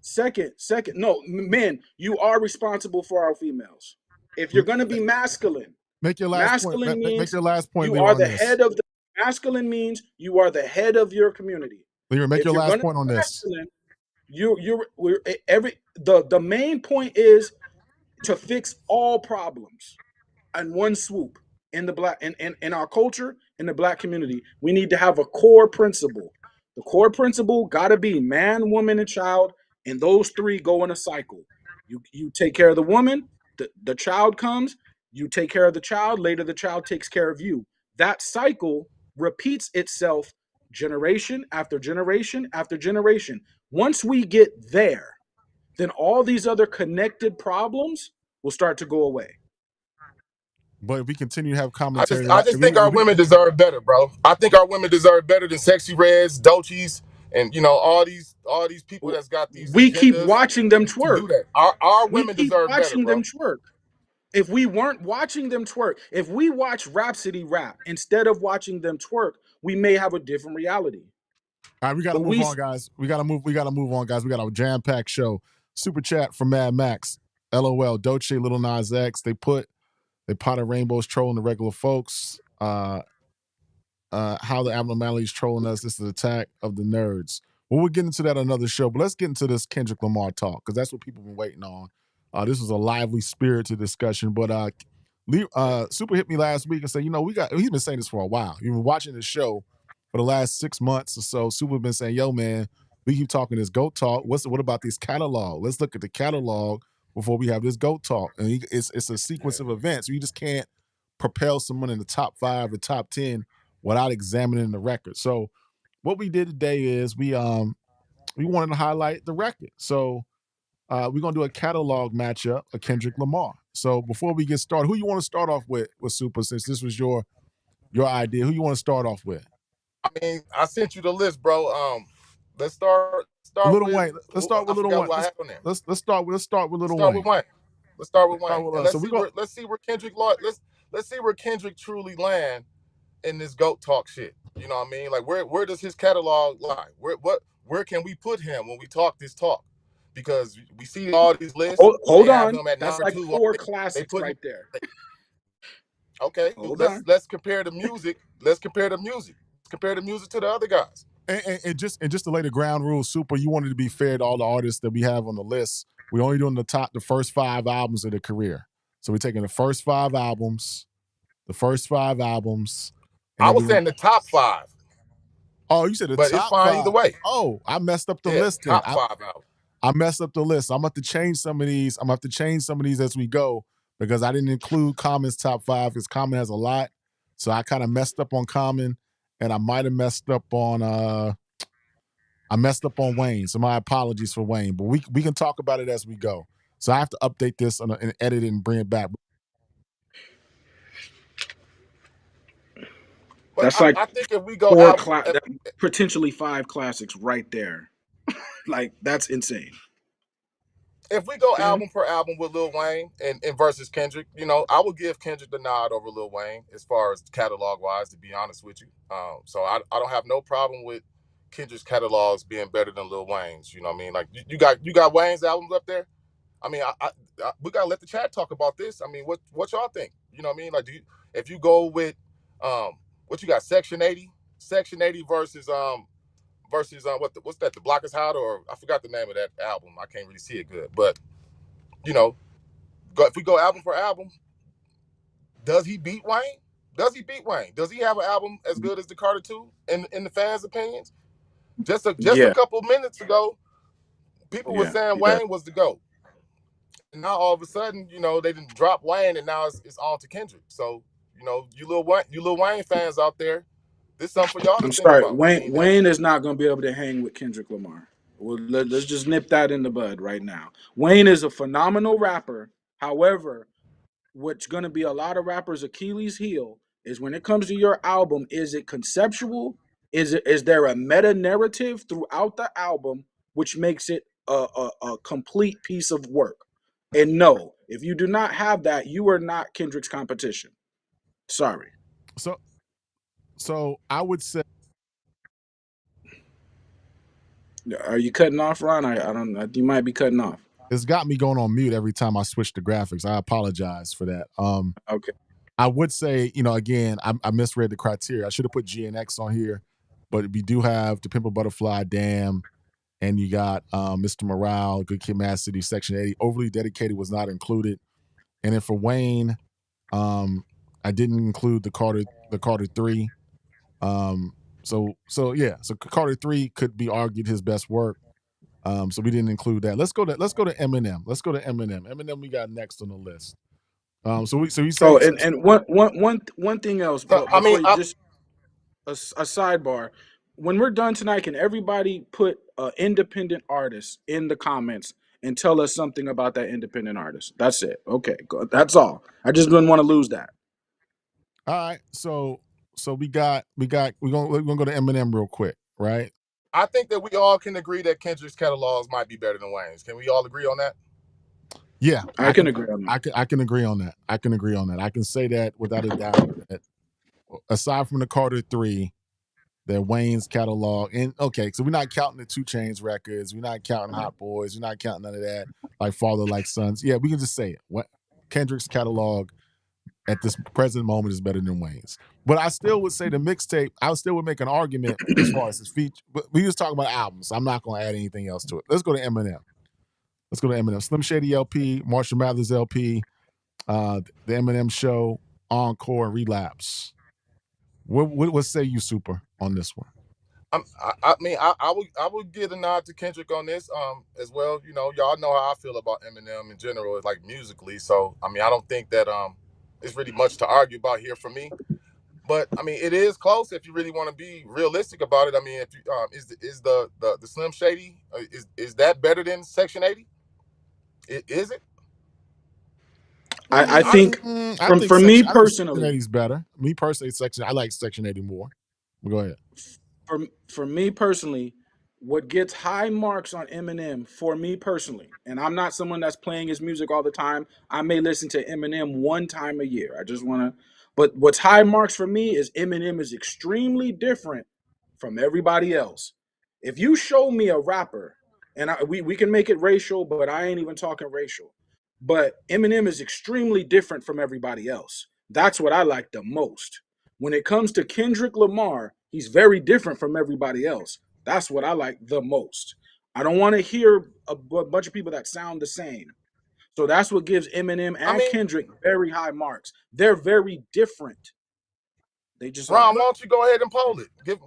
Second. No, men, you are responsible for our females. If you're going to be masculine, Make your last point. masculine Make means your last point, you Leroy, are on the this. head of the masculine means you are the head of your community. Leroy, make If your you're going last to point on be this. masculine, every the main point is to fix all problems in one swoop in the black in our culture in the black community. We need to have a core principle. The core principle got to be man, woman, and child, and those three go in a cycle. You take care of the woman, the child comes, you take care of the child, later the child takes care of you. That cycle repeats itself generation after generation after generation. Once we get there, then all these other connected problems will start to go away. But if we continue to have I commentary, just I just think our women deserve better, bro. I think our women deserve better than Sexy Reds, Doechis, and all these people that's got these We keep agendas watching them to twerk. do that. Our We women keep deserve better, watching them bro. twerk. If we weren't watching them twerk, if we watch Rhapsody rap instead of watching them twerk, we may have a different reality. all right, we got to But move we on, guys. We got to move. We got to move on, guys. We got a jam packed show. Super chat from Mad Max. LOL. Doechii, Little Nas X. They potted rainbows trolling the regular folks. How the abnormalities trolling us. This is an attack of the nerds. Well, we'll get into that on another show, but let's get into this Kendrick Lamar talk because that's what people have been waiting on. This was a lively, spirited discussion, but Super hit me last week and said, he's been saying this for a while. You've been watching this show for the last 6 months or so. Super been saying, yo, man, we keep talking this GOAT talk. What about this catalog? Let's look at the catalog before we have this GOAT talk. And it's a sequence of events. You just can't propel someone in the top 5 or top 10 without examining the record. So what we did today is we wanted to highlight the record. So we're gonna do a catalog matchup of Kendrick Lamar. So before we get started, who you want to start off with Super? Since this was your idea, who you want to start off with? I mean, I sent you the list, bro. Let's start Little with Wayne. Let's start I with Little forgot Wayne. what I had on there. Let's start with Let's Little start with Wayne. Wayne. Let's start with Let's start Wayne, with and us. So we go. let's see where Kendrick let's see where Kendrick truly land in this GOAT talk shit. You know what I mean? Like where does his catalog lie? Where can we put him when we talk this talk? Because we see all these lists and they Hold have on. him at That's number like two. four They classics putting right there. okay. Hold on. Let's compare the music. Let's compare the music. Let's compare the music to the other guys. And just to lay the ground rules, Super, you wanted to be fair to all the artists that we have on the list. We're only doing the first 5 albums of their career. So we're taking the first 5 albums, and I then was we're gonna. saying the top five, Oh, you said the but it's top fine either five. way. Oh, I messed up the Yeah, list then. top five albums. I messed up the list. I'm gonna have to change some of these. I'm gonna have to change some of these as we go because I didn't include Common's top 5 because Common has a lot. So I kind of messed up on Common, and I might have messed up on Wayne. So my apologies for Wayne, but we can talk about it as we go. So I have to update this and edit it and bring it back. But That's like I think if we go album, potentially 5 classics right there. Like that's insane. if we go Mhm. album per album with Lil Wayne and versus Kendrick, you know, I would give Kendrick the nod over Lil Wayne as far as catalog wise. To be honest with you, so I don't have no problem with Kendrick's catalogs being better than Lil Wayne's. You know what I mean? Like you got Wayne's albums up there. I mean, we gotta let the chat talk about this. I mean, what y'all think? You know what I mean? Like, if you go with what you got, Section 80 versus what's that? The Block is Hot, or I forgot the name of that album. I can't really see it good, but you know, if we go album for album, does he beat Wayne? Does he beat Wayne? Does he have an album as good as the Carter Two in the fans' opinions? Just a Yeah, couple minutes ago, people were yeah, saying yeah. Wayne was the GOAT. And now all of a sudden, you know, they didn't drop Wayne, and now it's on to Kendrick. So, you know, you Lil Wayne fans out there, this is something for y'all to I'm think sorry. about. I mean, Wayne is not going to be able to hang with Kendrick Lamar. Well, let's just nip that in the bud right now. Wayne is a phenomenal rapper. However, what's going to be a lot of rappers' Achilles' heel is when it comes to your album, is it conceptual? Is there a meta narrative throughout the album which makes it a complete piece of work? And no, if you do not have that, you are not Kendrick's competition. Sorry. So I would say Are you cutting off, Ron? I don't know. You might be cutting off. it's got me going on mute every time I switch the graphics. I apologize for that. Okay. I would say, again, I misread the criteria. I should have put GNX on here, but we do have the Pimp a Butterfly, Damn, and you got Mr. Morale, Good Kid, Mad City, Section 80. Overly Dedicated was not included. And then for Wayne, I didn't include the Carter 3. So Carter 3 could be argued his best work. So we didn't include that. Let's go to Eminem. Eminem we got next on the list. So we Oh, say and one thing else, so, but I mean, before you just a sidebar. When we're done tonight, can everybody put an independent artist in the comments and tell us something about that independent artist? That's it. Okay, that's all. I just didn't want to lose that. all right. So we're gonna go to Eminem real quick, right? I think that we all can agree that Kendrick's catalogs might be better than Wayne's. Can we all agree on that? Yeah, I can agree on that. I can agree on that. I can say that without a doubt. That aside from the Carter 3, that Wayne's catalog, and okay, so we're not counting the 2 Chainz records, we're not counting Hot Boys, we're not counting none of that, like Father Like Sons. Yeah, we can just say it. Kendrick's catalog at this present moment is better than Wayne's. But I still would say the mixtape, I still would make an argument as far as his feature. But we just talking about albums. So I'm not going to add anything else to it. Let's go to Eminem. Slim Shady LP, Marshall Mathers LP, the Eminem Show, Encore, and Relapse. What say you, Super, on this one? I mean, I would give a nod to Kendrick on this as well. You know, y'all know how I feel about Eminem in general, like musically. So I mean, I don't think that it's really much to argue about here for me. But I mean, it is close if you really want to be realistic about it. I mean, if you is the Slim Shady is that better than Section 80? Is it? I Honestly, think I think for me section. I think Section personally, 80 is better. Me personally, section. I like Section 80 more. Go ahead. for me personally, what gets high marks on Eminem for me personally, and I'm not someone that's playing his music all the time. I may listen to Eminem one time a year. I just want to, but what's high marks for me is Eminem is extremely different from everybody else. If you show me a rapper, and we can make it racial, but I ain't even talking racial. But Eminem is extremely different from everybody else. That's what I like the most. When it comes to Kendrick Lamar, he's very different from everybody else. That's what I like the most. I don't want to hear a bunch of people that sound the same. So that's what gives Eminem I and mean, Kendrick very high marks. They're very different. They just Ron, are. why don't you go ahead and poll it? Give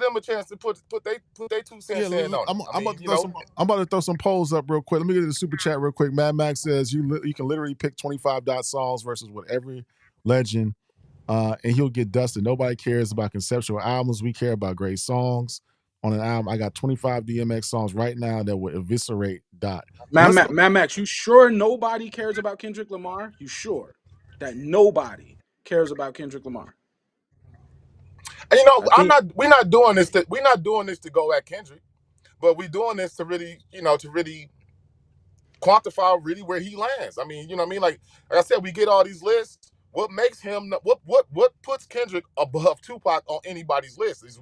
them a chance to put they 2 cents Yeah, in on it. I I'm about mean, to throw some. I'm about to throw some polls up real quick. Let me get to the super chat real quick. Mad Max says you can literally pick 25 dot songs versus what every legend, and he'll get dusted. Nobody cares about conceptual albums. We care about great songs on an album. I got 25 DMX songs right now that would eviscerate Dot. But let's go. Mad Max, you sure nobody cares about Kendrick Lamar? You sure that nobody cares about Kendrick Lamar? and you know, I think we're not doing this to go at Kendrick, but we're doing this to really, to really quantify really where he lands. I mean, you know what I mean? Like I said, we get all these lists. What makes him what puts Kendrick above Tupac on anybody's list is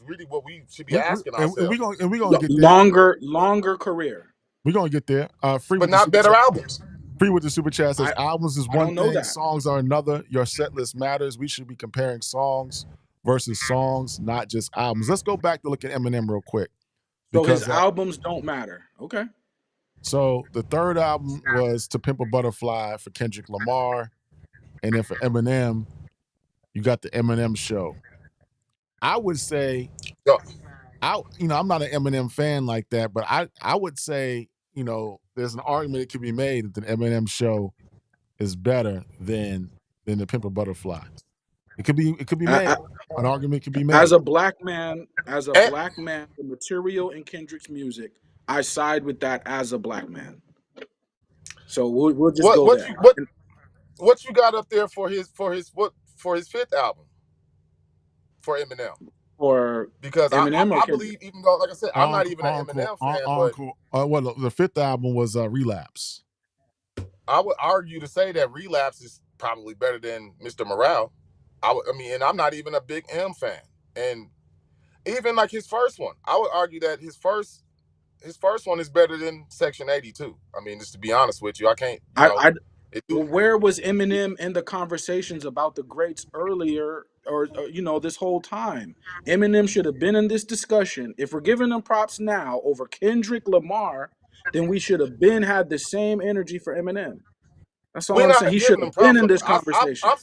really what we should be asking ourselves. We gonna get there. longer career, We're gonna get there. Free But with the not super better chat. albums. Free with the super chat says I albums is I one don't know thing, that. songs are another. Your set list matters. We should be comparing songs versus songs, not just albums. Let's go back to look at Eminem real quick So his because albums don't matter. Okay. so the third album was To Pimp a Butterfly for Kendrick Lamar, and then for Eminem, you got the Eminem Show. I would say Yo, I'm not an Eminem fan like that, but I would say there's an argument that could be made that the Eminem Show is better than the Pimp a Butterfly. It could be I, made. I, An argument could be as made. a black man, and the material in Kendrick's music, I side with that as a black man. So we'll just what go what there. you what what you got up there for his fifth album for Eminem? For Because Eminem or I Kendrick? believe, even though, like I said, I'm not Uncle, even an Uncle, Eminem fan, but Uncle. Well, the fifth album was Relapse. I would argue to say that Relapse is probably better than Mr. Morale. I mean, and I'm not even a big M fan, and even like his first one, I would argue that his first one is better than Section 82. I mean, just to be honest with you, I can't, I it do. Well, where was Eminem in the conversations about the greats earlier, or this whole time? Eminem should have been in this discussion. If we're giving him props now over Kendrick Lamar, then we should have been had the same energy for Eminem. That's all We're I'm saying. not He should giving him have been props. in this I'm conversation.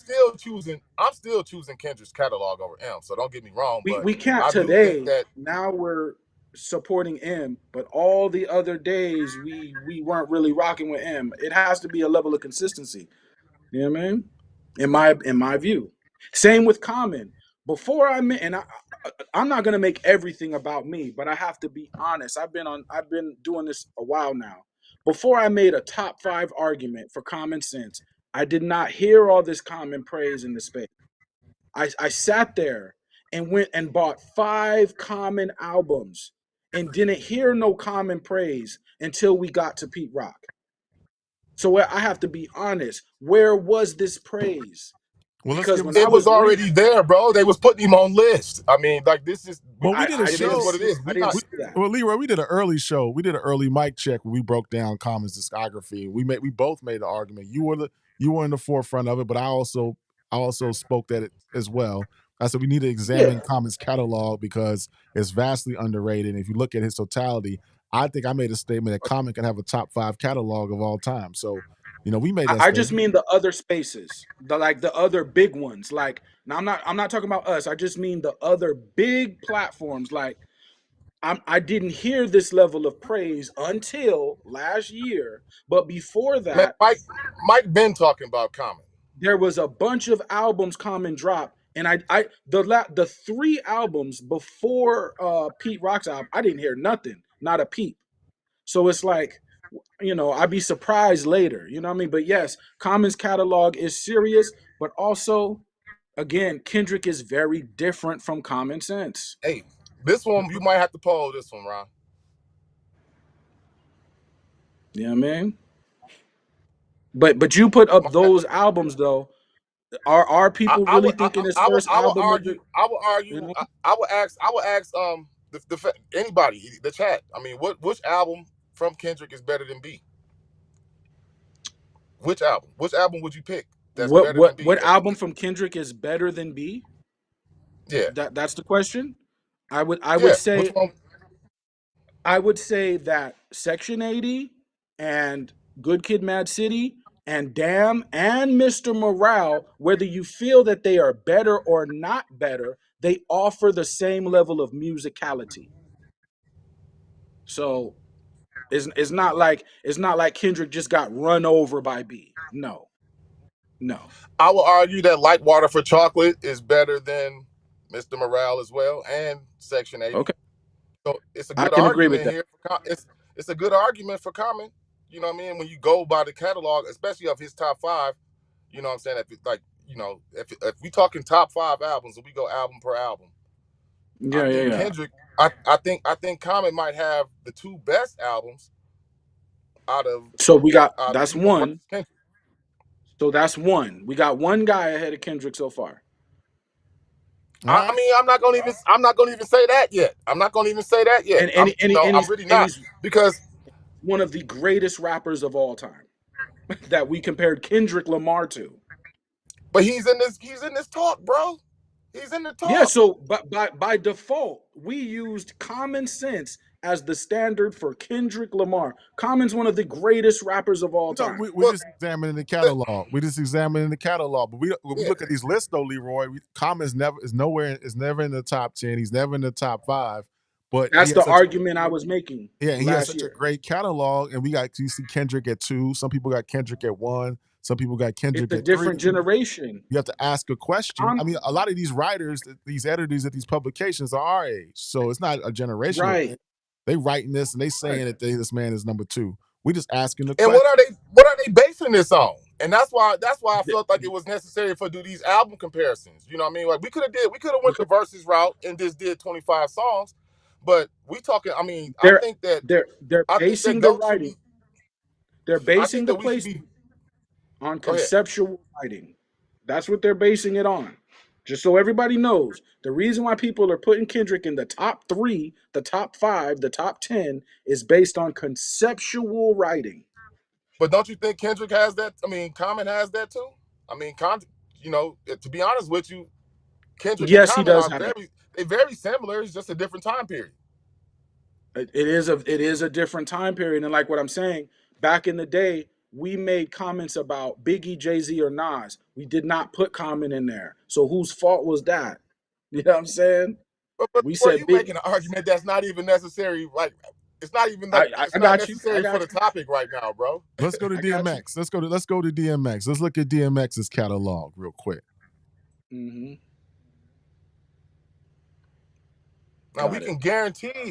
still choosing Kendrick's catalog over M. So don't get me wrong, We but we can't I do think today. that Now we're supporting M, but all the other days we weren't really rocking with M. It has to be a level of consistency. You know what I mean? In my view. Same with Common. Before I met, and I'm not gonna make everything about me, but I have to be honest. I've been doing this a while now. Before I made a top five argument for Common Sense, I did not hear all this Common praise in the space. I sat there and went and bought five Common albums and didn't hear no Common praise until we got to Pete Rock. So I have to be honest. Where was this praise? Well, let's Because give him when I it some. was was already there, bro. They was putting him on list. I mean, like this is Well, we did a I it is didn't show. what it see is. I We didn't not We, see that. well, Leroy, we did an early show. We did an early mic check where we broke down Common's discography. We both made the argument. You were in the forefront of it, but I also spoke that it as well. I said we need to examine Yeah, Common's catalog because it's vastly underrated. And if you look at his totality, I think I made a statement that Common can have a top five catalog of all time. So, we made that I just statement. mean the other spaces, the other big ones. Like now, I'm not talking about us. I just mean the other big platforms. Like I didn't hear this level of praise until last year, but before man. that, Mike been talking about Common. there was a bunch of albums Common dropped, and the three albums before Pete Rock's album, I didn't hear nothing, not a peep. So it's like I'd be surprised later. You know what I mean? But yes, Common's catalog is serious, but also, again, Kendrick is very different from Common Sense. Hey, this one you might have to poll this one, Ron. You know what I mean? But you put up Might have to- those albums though. Are people really thinking his first I would album is argue. I would you argue. know? I would ask. Anybody the chat. I mean, which album from Kendrick is better than B? Which album? Which album would you pick that's What better than what B? what album from Kendrick is better than B? Yeah, That's the question. I would yeah. Which say one? that Section 80 and Good Kid Mad City and Damn and Mr. Morale, whether you feel that they are better or not better, they offer the same level of musicality. So it's not like Kendrick just got run over by B. No. No. I would argue that Light Water for Chocolate is better than Mr. Morale as well, and Section 80. Okay. So it's a I good can agree with argument that. here. It's a good argument for Common. You know what I mean? When you go by the catalog, especially of his top five, you know what I'm saying? If it's like, if we talking top five albums and we go album per album, I Yeah, yeah, think yeah. Kendrick, I think Common might have the two best albums out of So we got that's even one. versus Kendrick. So that's one. We got one guy ahead of Kendrick so far. All I right. mean, I'm not gonna even say that yet. I'm not gonna even say that yet. And and, and, he- and I'm he's really and not, he's because one of the greatest rappers of all time that we compared Kendrick Lamar to. but he's in this talk, bro. He's in the Yeah, talk. so by default, we used Common Sense as the standard for Kendrick Lamar. Common's one of the greatest rappers of all No, time. we're Well, just examining the uh, catalog. We just examining the catalog. But when we yeah, look at these lists, though, Leroy, Common is never in the top 10. He's never in the top five. But he That's has the such argument I was making he has last such a year. great catalog, and you see Kendrick at two. Some people got Kendrick at one. Some people got It's Kendrick a at different three. generation. You have to ask a question. I I'm mean, a lot of these writers, these editors at these publications are our age, so it's not a generational thing. right. They writing this and they Right. saying that this man is number two. We just asking the and question. what are they basing this on? And that's why I felt like it was necessary for do these album comparisons. You know what I mean? Like we could have went the Because verses route and just did 25 songs, but we talking. I mean, they're they're basing the writing. They're I basing think the that we should be. placement on Go ahead. conceptual writing. That's what they're basing it on. Just so everybody knows, the reason why people are putting Kendrick in the top three, the top five, the top 10 is based on conceptual writing. But don't you think Kendrick has that? I mean, Common has that too. I mean, to be honest with you, Kendrick and Yes, he Common does are have that. very similar. It's just a different time period. It is a different time period. And like what I'm saying, back in the day, we made comments about Biggie, Jay-Z, or Nas. We did not put Common in there. So whose fault was that? You know what I'm saying? But We boy, said you Big making an argument that's not even necessary. Like, it's not even like I it's not got you. I necessary for got the you. topic right now, bro. Let's go to I got you. DMX. Let's go to DMX. Let's look at DMX's catalog real quick. Mm-hmm. Now Got it.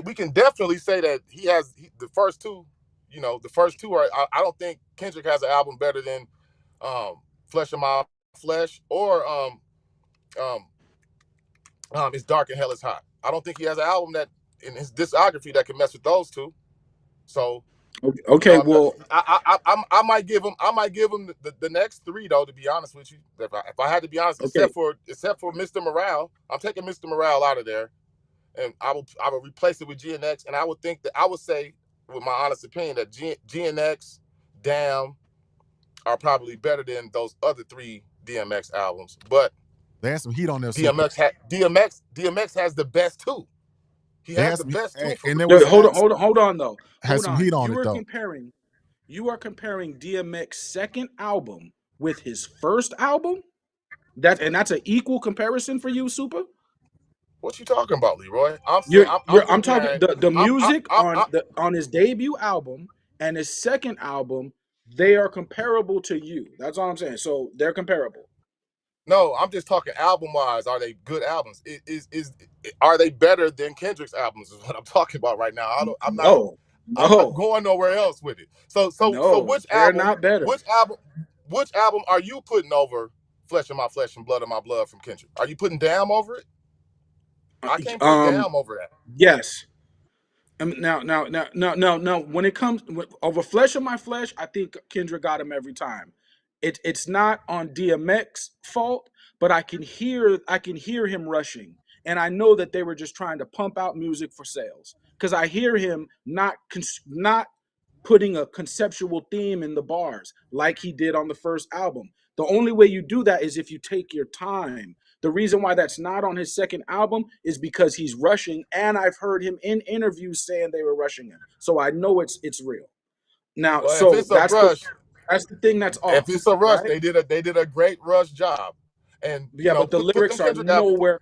we can definitely say that the first two. The first two are. I don't think Kendrick has an album better than Flesh of My Flesh or um, It's Dark and Hell is Hot. I don't think he has an album that in his discography that can mess with those two. So Okay, well, I might give him the next three though. To be honest with you, if I had to be honest, okay. except for Mr. Morale, I'm taking Mr. Morale out of there, and I will replace it with GNX, and I would say, with my honest opinion, that GNX, Damn, are probably better than those other three DMX albums. But They had some heat on their super. DMX has the best two. He They has had the some, best two for and real. there No, was hold on, hold on, hold on though. had Hold some on. heat on it though. You are comparing DMX second album with his first album? That's an equal comparison for you, Super? What you talking about, Leroy? I'm saying You're I'm I'm talking comparing. the music I'm on his debut album and his second album, they are comparable to you. That's all I'm saying. So they're comparable. No, I'm just talking album wise. Are they good albums? Are they better than Kendrick's albums? Is what I'm talking about right now. I'm not. No. I'm not No, going nowhere else with it. So no, they're not better. which album, which album are you putting over Flesh of My Flesh and Blood of My Blood from Kendrick? Are you putting Damn over it? Uh, I can't put Um, Damn over that. yes. Now, when it comes over Flesh of My Flesh, I think Kendrick got him every time. It's not on DMX fault, but I can hear him rushing, and I know that they were just trying to pump out music for sales because I hear him not putting a conceptual theme in the bars like he did on the first album. The only way you do that is if you take your time. The reason why that's not on his second album is because he's rushing, and I've heard him in interviews saying they were rushing him. So I know it's real. Now, Well, if so it's a rush, that's the thing that's if off, it's a rush, right? they did a great rush job, and Yeah, but the put them lyrics are Kendrick album, nowhere.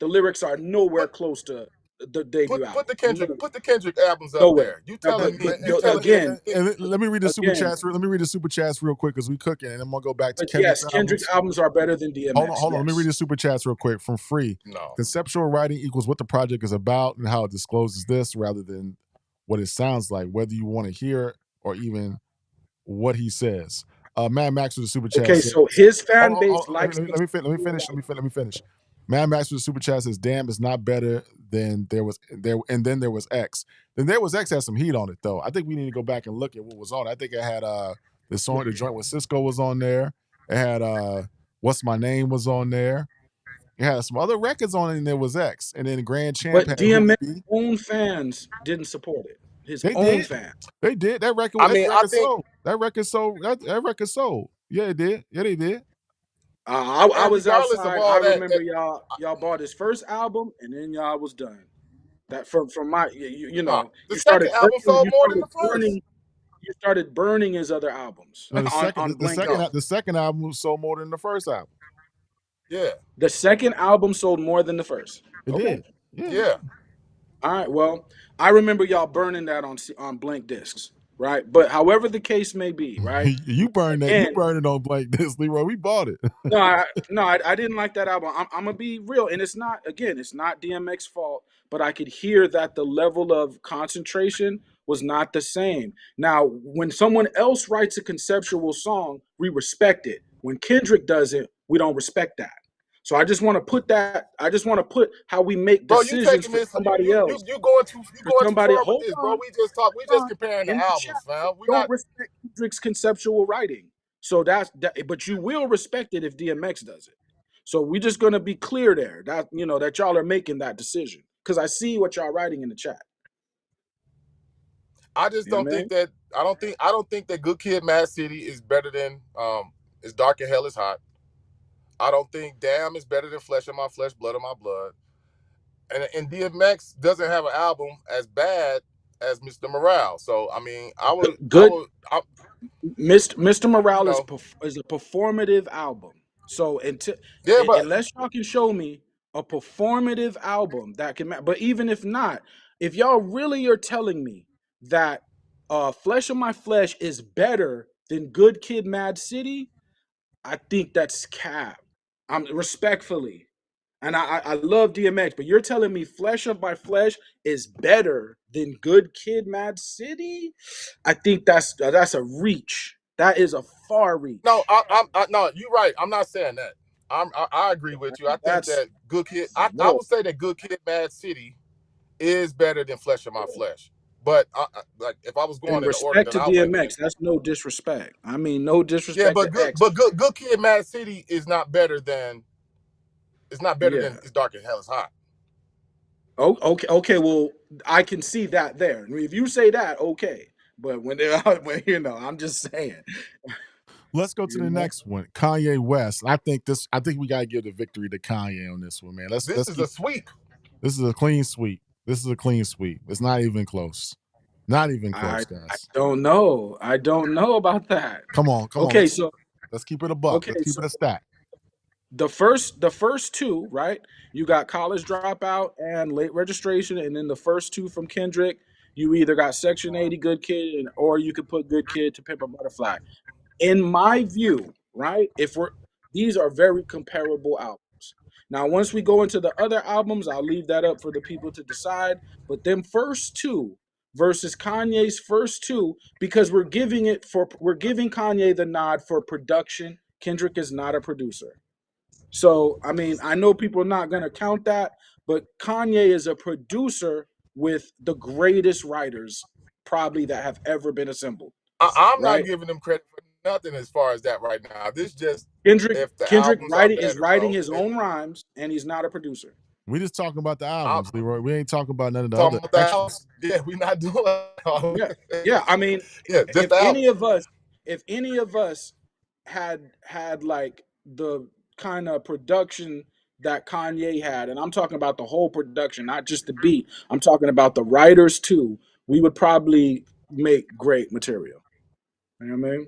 The lyrics are nowhere put close to the debut album. Nowhere. Put the Kendrick albums up Nowhere. there. You Now, telling me you telling me again, And let me read the super again, chats. Let me read the super chats real quick because we cooking, and I'm gonna go back to but Kendrick's yes, Kendrick's albums. albums are better than DMX. Hold on. Let me read Yes. the super chats real quick from Free. no? Conceptual writing equals what the project is about and how it discloses this rather than what it sounds like, whether you want to hear or even what he says. Mad Max with the super chat Okay, says, so his fan hold base on, likes let me finish. Mad Max with the super chat says, "Damn is not better than and then there was X. Then there was X had some heat on it though. I think we need to go back and look at what was on it. I think it had the joint with Cisco was on there. It had What's My Name was on there. It had some other records on it, and there was X. And then Grand Champ But had Who We DMX Be. own fans didn't support it. His They own did. fans. They did. I That mean, I record think, sold. That record sold. Yeah, it did. Yeah, they did. I and was regardless of outside. I all that, remember y'all bought his first album, and then y'all was done. That from my the second album sold more than the first. you started burning his other albums No, on Blink Disc. No, the second album sold more than the first album. yeah, The second album sold more than the first. It Okay. did. Yeah, it yeah. did. All right. Well, I remember y'all burning that on Blink Discs, right? But however the case may be, right? You burned that. You Again, burned it on Blake this, Leroy. We bought it. no, I didn't like that album. I'm gonna be real, and it's not DMX fault, but I could hear that the level of concentration was not the same. Now, when someone else writes a conceptual song, we respect it. When Kendrick does it, we don't respect that. So I just want to put that. I just want to put how we make Bro, you decisions taking for this somebody else. you For going too somebody, far with hold this, bro. on, We hold just on. comparing the In the chat, albums, fam. We don't not. respect Kendrick's conceptual writing. So that's that, but you will respect it if DMX does it. So we're just gonna be clear there that that y'all are making that decision because I see what y'all writing in the chat. I just You know don't what I think mean? that I don't think that Good Kid, Mad City is better than It's Dark and Hell is Hot. I don't think Damn is better than Flesh of My Flesh, Blood of My Blood. And DMX doesn't have an album as bad as Mr. Morale. So I mean, Good. Mr. you Morale know, is a performative album. So yeah, but unless y'all can show me a performative album that can, but even if not, if y'all really are telling me that Flesh of My Flesh is better than Good Kid, Mad City, I think that's cap. I'm respectfully, and I love DMX, but you're telling me Flesh of My Flesh is better than Good Kid, Mad City? I think that's a reach. That is a far no, reach. no, you're right. I'm not saying that. I agree with you. I think That's that Good Kid. I whoa. would say that Good Kid, Mad City is better than Flesh of My Flesh. But like if I was In going in the order respect that to I went DMX, in, that's no disrespect. I mean, no yeah, disrespect to X. Good Kid, Mad City is not better than Yeah. It's Dark and Hell is Hot. Oh, okay. Okay. Well, I can see that there. If you say that, okay. But when they when I'm just saying. Let's go to You the know, next one. Kanye West. I think we gotta give the victory to Kanye on this one, man. This Let's is a keep sweep. this is a clean sweep. This is a clean sweep. It's not even close. Not even close, I guys. don't know. I don't know about that. Come on. Okay, so Let's keep it a buck. okay, Let's keep so it a stat. the first two, right? You got College Dropout and Late Registration, and then the first two from Kendrick, you either got Section 80 Good Kid or you could put Good Kid to Pimp a Butterfly. In my view, right? If we're These are very comparable albums. Now, once we go into the other albums, I'll leave that up for the people to decide. But them first two, versus Kanye's first two because we're giving Kanye the nod for production. Kendrick is not a producer. So, I mean, I know people are not going to count that, but Kanye is a producer with the greatest writers probably that have ever been assembled, I'm not right? giving them credit for nothing as far as that right now. This just if the Kendrick albums are writing is better, writing bro. his own rhymes, and he's not a producer. We just talking about the I'm albums, Leroy. We ain't talking about none of the other talking about the extras. albums. Yeah, we're not doing. Yeah, yeah. I mean, Yeah, just if the any album. of us, if any of us had like the kind of production that Kanye had, and I'm talking about the whole production, not just the beat. I'm talking about the writers too. We would probably make great material. You know what I mean?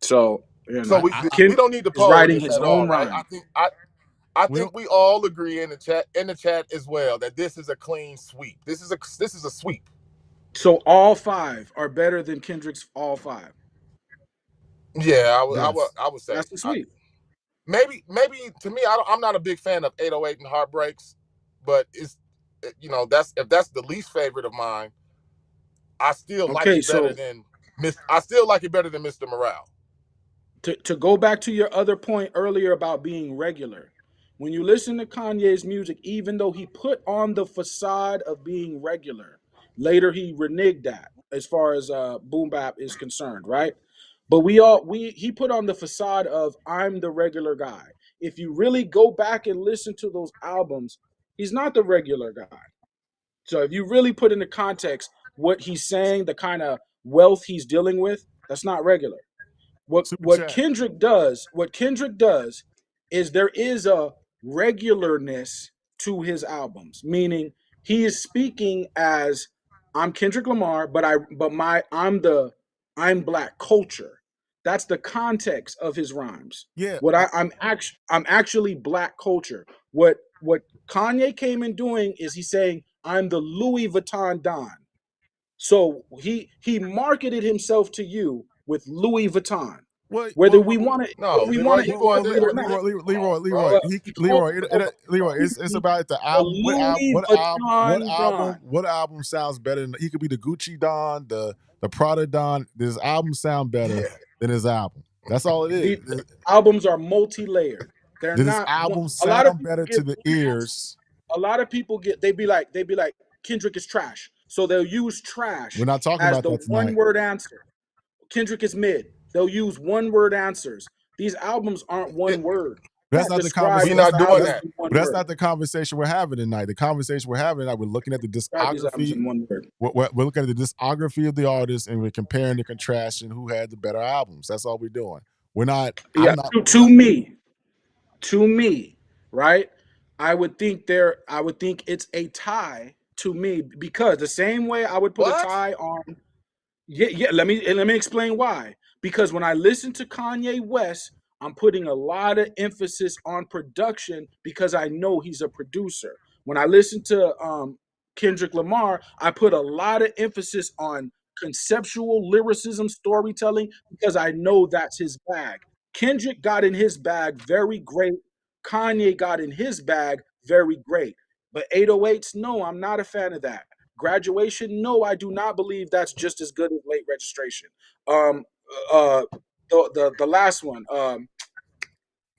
So So we I we Kendrick don't need to is poll writing this his at all, own right? rhyme. I we think don't. we all agree in the chat as well that this is a clean sweep. This is a sweep. So all five are better than Kendrick's all five. Yeah, Yes. I would say That's the sweep. maybe to me I'm not a big fan of 808 and Heartbreaks, but that's if that's the least favorite of mine. I still like Okay, it better so than I still like it better than Mr. Morale. to go back to your other point earlier about being regular, when you listen to Kanye's music, even though he put on the facade of being regular, later he reneged that as far as boom bap is concerned, right? But we he put on the facade of I'm the regular guy. If you really go back and listen to those albums, he's not the regular guy. So if you really put into context what he's saying, the kind of wealth he's dealing with, that's not regular. What Super what chat. Kendrick does is there is a regularness to his albums, meaning he is speaking as I'm Kendrick Lamar, I'm black culture. That's the context of his rhymes. Yeah. I'm actually black culture. What Kanye came in doing is he's saying I'm the Louis Vuitton Don. So he marketed himself to you with Louis Vuitton. Well, Whether well, we want to No, whether we Leroy, want to you well, accept going well, to it or Leroy, not, come on, bro. he called himself Leroy. It's about the the album. Louis Vuitton Don. What album sounds better? He could be the Gucci Don, the Prada Don. This album sound better Yeah. than his album. That's all it is. The albums are multi-layered. They're Did his not one. album A lot of sound people better get to the lost. ears? A lot of people get they be like Kendrick is trash. So they'll use We're trash not talking as about the that one tonight. word answer. Kendrick is mid. They'll use one word answers. These albums aren't It, one word. But You that's can't not the describe we conversation. these not doing albums that. in one That's word. not the conversation we're having tonight. The conversation we're having tonight, we're looking at the Describe these albums discography. in one word. We're looking at the discography of the artists, and we're comparing and contrasting who had the better albums. That's all we're doing. We're not. Yeah, I'm not. to me, right? I would think it's a tie to me because the same way I would put a What? tie on. Yeah, yeah. Let me explain why. Because when I listen to Kanye West, I'm putting a lot of emphasis on production because I know he's a producer. When I listen to Kendrick Lamar, I put a lot of emphasis on conceptual lyricism, storytelling because I know that's his bag. Kendrick got in his bag very great. Kanye got in his bag very great. But 808s, no, I'm not a fan of that. Graduation, no, I do not believe that's just as good as late registration. Um, uh, the last one,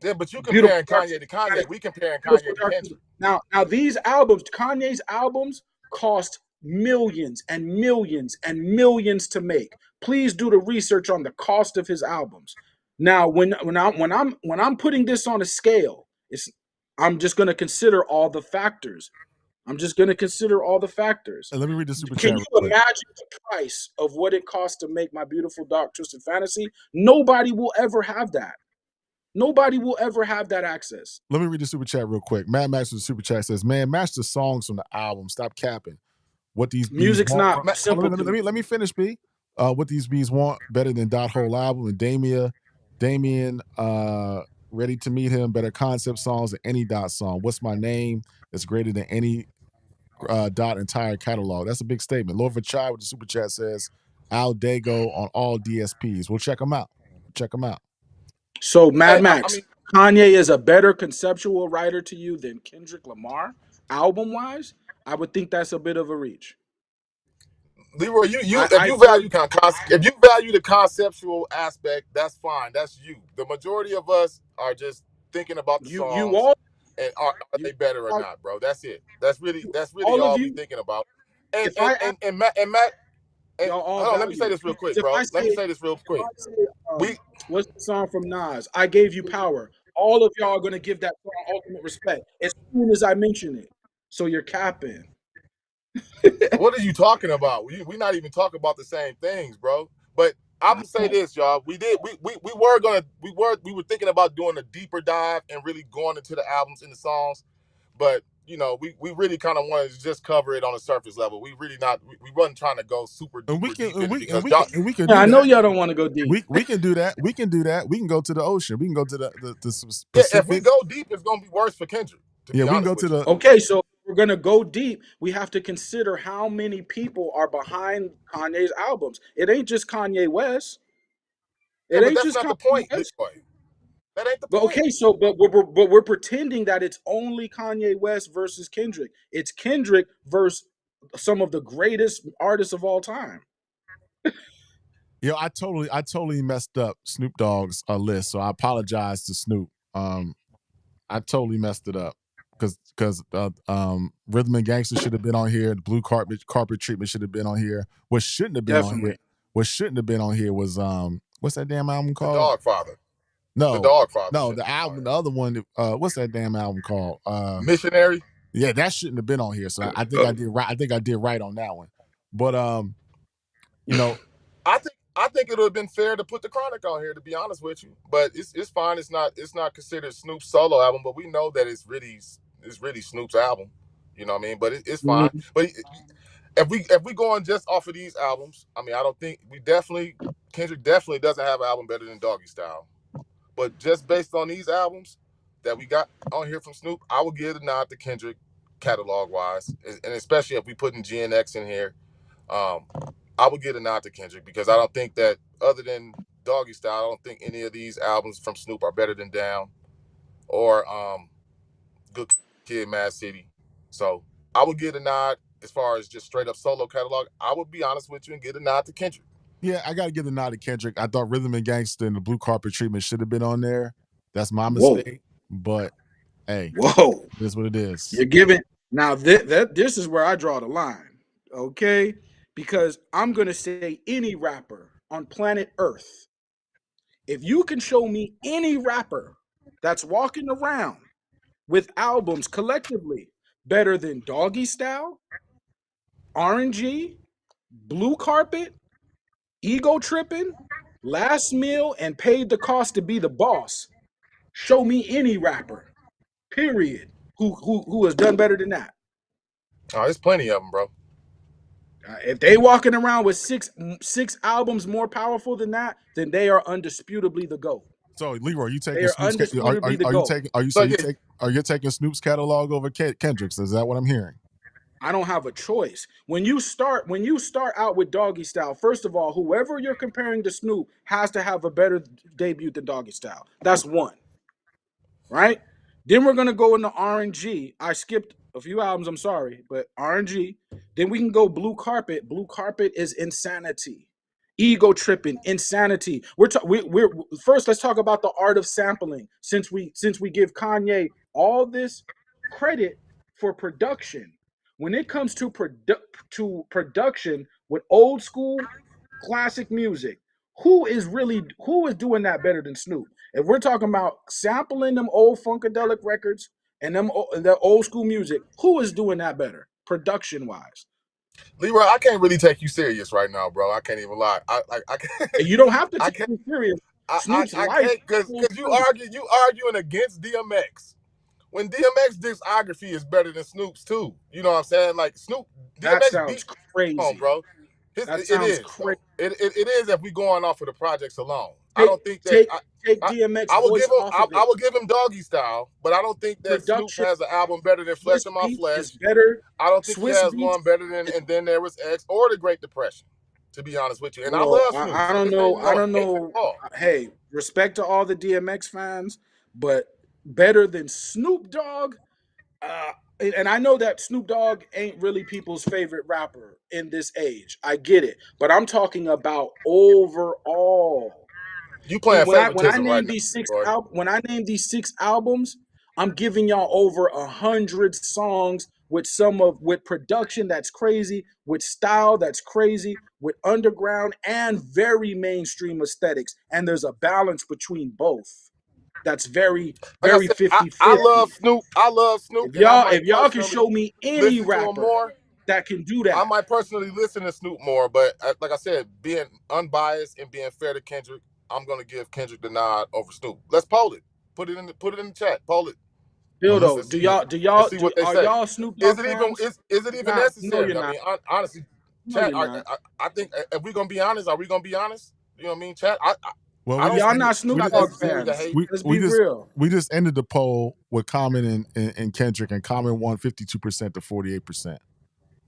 Yeah, but you beautiful comparing dark Kanye to twisted Kanye. fantasy. We comparing Beautiful Kanye to dark twisted. Kendrick. Now these albums, Kanye's albums, cost millions and millions and millions to make. Please do the research on the cost of his albums. Now, when I'm putting this on a scale, I'm just going to consider all the factors. I'm just going to consider all the factors. Let me read the super Can chat real you quick. imagine the price of what it costs to make my beautiful dark twisted fantasy? Nobody will ever have that. Nobody will ever have that access. Let me read the super chat real quick. Mad Max with the super chat says, "Man, match the songs from the album. Stop capping. What these bees Music's want? not Hold on, simple to me. let me finish, B. What these bees want better than Dot whole album and Damien, ready to meet him. Better concept songs than any Dot song. What's my name? That's greater than any Dot entire catalog. That's a big statement. Lord for Chai with the super chat says, Al Dago on all DSPs. We'll check them out. Check them out. So, Mad Hey, I Max, mean, Kanye is a better conceptual writer to you than Kendrick Lamar, album wise. I would think that's a bit of a reach. Leroy, if I you heard value if you value the conceptual aspect, that's fine. That's you. The majority of us are just thinking about the you songs all and are you they better or all, not, bro. That's it. That's really all of all we you. thinking about. And If and I ask and and Matt and Matt and y'all all hold on, let me say value, this real because quick, bro. Let me say this real if I quick. say We what's the song from Nas? I gave you power. All of y'all are gonna give that song ultimate respect as soon as I mention it. So you're capping. what are you talking about? We not even talking about the same things, bro. But I'm I gonna say don't. this, y'all. We were thinking about doing a deeper dive and really going into the albums and the songs, but we really kind of wanted to just cover it on a surface level. We really not we wasn't trying to go super And we duper can deep and in it we and because we y'all can and we can Yeah, do I know that. y'all don't want to go deep. We can do that. We can do that. We can go to the ocean. We can go to the yeah, if we Pacific. go deep, it's gonna be worse for Kendrick, to Yeah, be we can honest go to with you. the Okay, so if we're gonna go deep, we have to consider how many people are behind Kanye's albums. It ain't just Kanye West. Yeah, It but ain't that's just not the Kanye point, West. Leroy. That ain't the But point. okay, so but we're pretending that it's only Kanye West versus Kendrick. It's Kendrick versus some of the greatest artists of all time. I totally messed up Snoop Dogg's list, so I apologize to Snoop. I totally messed it up because Rhythm and Gangster should have been on here. The Blue Carpet Treatment should have been on here. What shouldn't have been on here? Definitely. What shouldn't have been on here was what's that damn album The called? Dog Father. The No, Dog Father no, shouldn't the have been on album, the other one. What's that damn album called? here. Missionary. Yeah, that shouldn't have been on here. So I think I Uh, did right. I think I did right on that one. But you know, I think it would have been fair to put the Chronic on here, to be honest with you. But it's fine. It's not considered Snoop's solo album, but we know that it's really Snoop's album. You know what I mean? But it's fine. mhm. But if we going just off of these albums, I mean, I don't think Kendrick definitely doesn't have an album better than Doggy Style. But just based on these albums that we got on here from Snoop, I would give the nod to Kendrick catalog wise, and especially if we putting GNX in here. Um, I would get a nod to Kendrick because I don't think that other than Doggy Style, I don't think any of these albums from Snoop are better than Down or Good Kid, Mad City. So I would get a nod as far as just straight up solo catalog. I would be honest with you and get a nod to Kendrick. yeah, I got to give the nod to Kendrick. I thought Rhythm and Gangster and the Blue Carpet Treatment should have been on there. That's my Whoa, mistake. But hey, whoa! it is what it is. You're giving now this is where I draw the line, okay? Because I'm gonna say any rapper on planet Earth, if you can show me any rapper that's walking around with albums collectively better than Doggy Style, RNG, Blue Carpet, Ego Tripping, Last Meal, and Paid the Cost to Be the Boss, show me any rapper, period, who has done better than that. Oh, there's plenty of them, bro. If they walking around with six albums more powerful than that, then they are undisputably the GOAT. So Leroy, you They taking are Snoop's? undisputably the Are you GOAT. taking? Are you so So you yeah, take? Are you taking Snoop's catalog over Kendrick's? Is that what I'm hearing? I don't have a choice. When you start out with Doggy Style, first of all, whoever you're comparing to Snoop has to have a better debut than Doggy Style. That's one, right? Then we're gonna go into RNG. I skipped a few albums. I'm sorry, but RNG. Then we can go Blue Carpet. Blue Carpet is insanity. Ego tripping, insanity. We're first. Let's talk about the art of sampling. Since we give Kanye all this credit for production, when it comes to production with old school classic music, who is doing that better than Snoop? If we're talking about sampling them old funkadelic records and the old school music, who is doing that better production wise? Leroy, I can't really take you serious right now, bro. I can't even lie. I can't. And you don't have to I take can't. me serious. I, I, Snoop's I life. can't because you arguing against DMX. When DMX discography is better than Snoop's too. You know what I'm saying? Like Snoop, That DMX sounds beat. Come on, crazy. bro. That It sounds is crazy. though. It is if we going off of the projects alone. I Take don't think that take take I, DMX I will give voice him off of I it. will give him Doggy Style, but I don't think that Snoop Production. has an album better than Flesh Swiss of My Beats is Flesh. better. I don't think he Swiss has Beats one better than is And Then There Was X or The Great Depression. To be honest with you, and I well. love Snoop, I so don't this ain't know. I no don't hate at know. all. Hey, respect to all the DMX fans, but better than Snoop Dogg. and I know that Snoop Dogg ain't really people's favorite rapper in this age. I get it, but I'm talking about overall. You He, playing when I favoritism right name now, these six Troy. when I name these six albums, I'm giving y'all over 100 songs with with production that's crazy, with style that's crazy, with underground and very mainstream aesthetics, and there's a balance between both. That's very Like I very said, 50-50. I love Snoop. I love Snoop, and I might If y'all can show personally me any listen to him rapper more. that can do I that, might personally listen to Snoop more, but like I said, being unbiased and being fair to Kendrick, I'm gonna give Kendrick the nod over Snoop. Let's poll it. Put it in the chat. Poll it. well, let's Dildo, Let's see. Let's see what they are say. y'all Snoop Dogg fans? Is it even Nah, no, necessary? you're I not. mean, honestly, No, chat. you're not. I think if we're gonna be honest, are we gonna be honest? You know what I mean, chat. well, I we don't just Y'all think ended not it's we Snoop not just Dogg necessary to fans. hate. Let's be real. we just ended the poll with Common and Kendrick, and Common won 52% to 48%.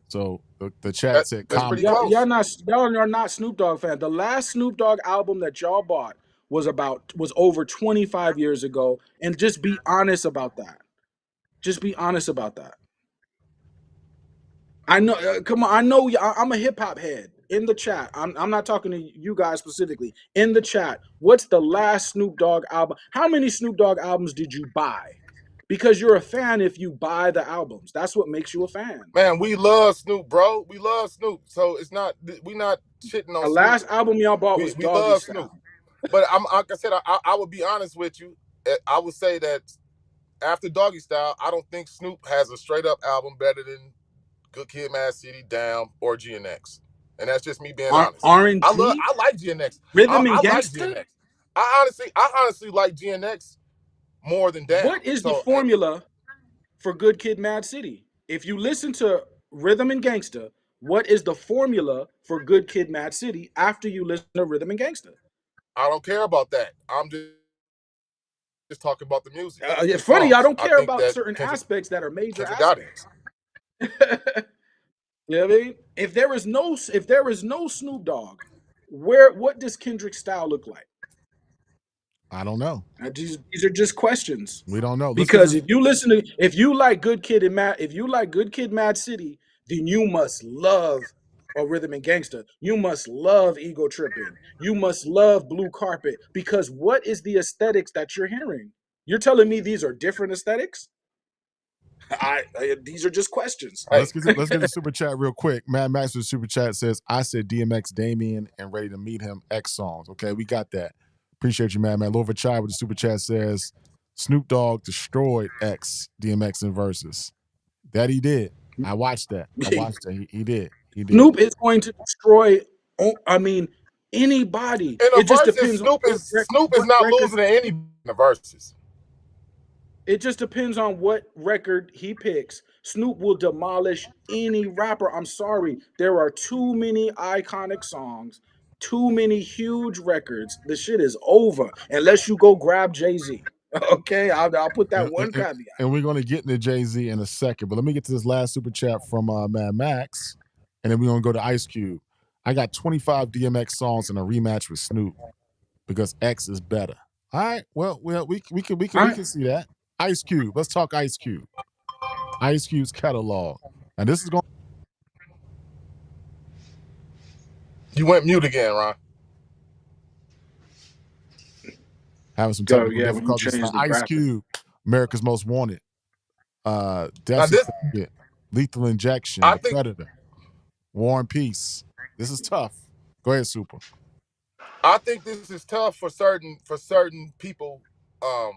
So the chat said That's Common. pretty close. Y'all are not Snoop Dogg fans. The last Snoop Dogg album that y'all bought was over 25 years ago, and just be honest about that. Just be honest about that. I know. Come on, I know. I'm a hip hop head. In the chat, I'm not talking to you guys specifically. In the chat, what's the last Snoop Dogg album? How many Snoop Dogg albums did you buy? Because you're a fan if you buy the albums. That's what makes you a fan. Man, we love Snoop, bro. We love Snoop. So it's not we not shitting on The Snoop. last album y'all bought was We Doggy love Snoop. Style. But I'm like I said, I would be honest with you. I would say that after Doggy Style, I don't think Snoop has a straight up album better than Good Kid, Mad City, Damn, or GNX. And that's just me being honest. R&B, I like GNX. Rhythm and I like Gangster. GNX. I honestly like GNX more than Damn. What is the So formula for Good Kid, Mad City? If you listen to Rhythm and Gangster, what is the formula for Good Kid, Mad City after you listen to Rhythm and Gangster? I don't care about that. I'm just talking about the music It's and funny, I songs. don't I care think about that certain aspects that are major Kendrick got it. aspects. You know what I mean? If there is no Snoop Dogg, what does Kendrick's style look like? I don't know. These are just questions. We don't know. Let's get Because this. if you like Good Kid and Mad, if you like Good Kid, Mad City, then you must love a Rhythm and Gangster. You must love Ego Tripping. You must love Blue Carpet. Because what is the aesthetics that you're hearing? You're telling me these are different aesthetics? These are just questions. Hey, Let's get the super chat real quick. Mad Max with the super chat says, "I said DMX Damien and ready to meet him X songs." Okay, we got that. Appreciate you, man. Lova Chai with the super chat says, "Snoop Dogg destroyed X DMX in verses." That he did. I watched that. He did. He did. Snoop is going to destroy. I mean, anybody. in the It just verses, depends on Snoop is what not record. losing to any in the verses. It just depends on what record he picks. Snoop will demolish any rapper. I'm sorry. There are too many iconic songs, too many huge records. The shit is over unless you go grab Jay-Z. Okay, I'll put that And, one and, caveat. and we're going to get into Jay-Z in a second, but let me get to this last super chat from Mad Max, and then we're going to go to Ice Cube. I got 25 DMX songs in a rematch with Snoop because X is better. All right, well, All we right. can see that. Ice Cube. Let's talk Ice Cube. Ice Cube's catalog, and this is going You went mute again, Ron. having some Go, technical yeah, when you difficulties. Now, change the Ice graphic. Cube, America's Most Wanted, Death Now this, Certificate, Lethal Injection, I The think, Predator, War and Peace. This is tough. Go ahead, Super. this is tough for certain people, um,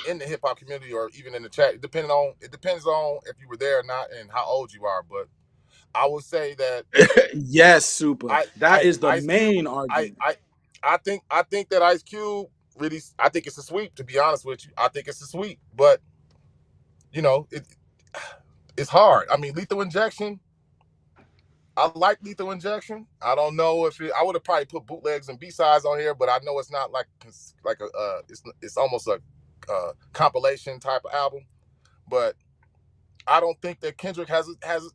in the hip hop community or even in the chat. It depends on if you were there or not and how old you are. But I would say that Yes, super. That is the Ice Cube, main argument. I think that Ice Cube really, I think it's a sweep. To be honest with you, I think it's a sweep. But you know, it's hard. I mean, Lethal Injection. I like Lethal Injection. I don't know if I would have probably put bootlegs and B sides on here, but I know it's not like a it's almost a compilation type of album. But I don't think that Kendrick has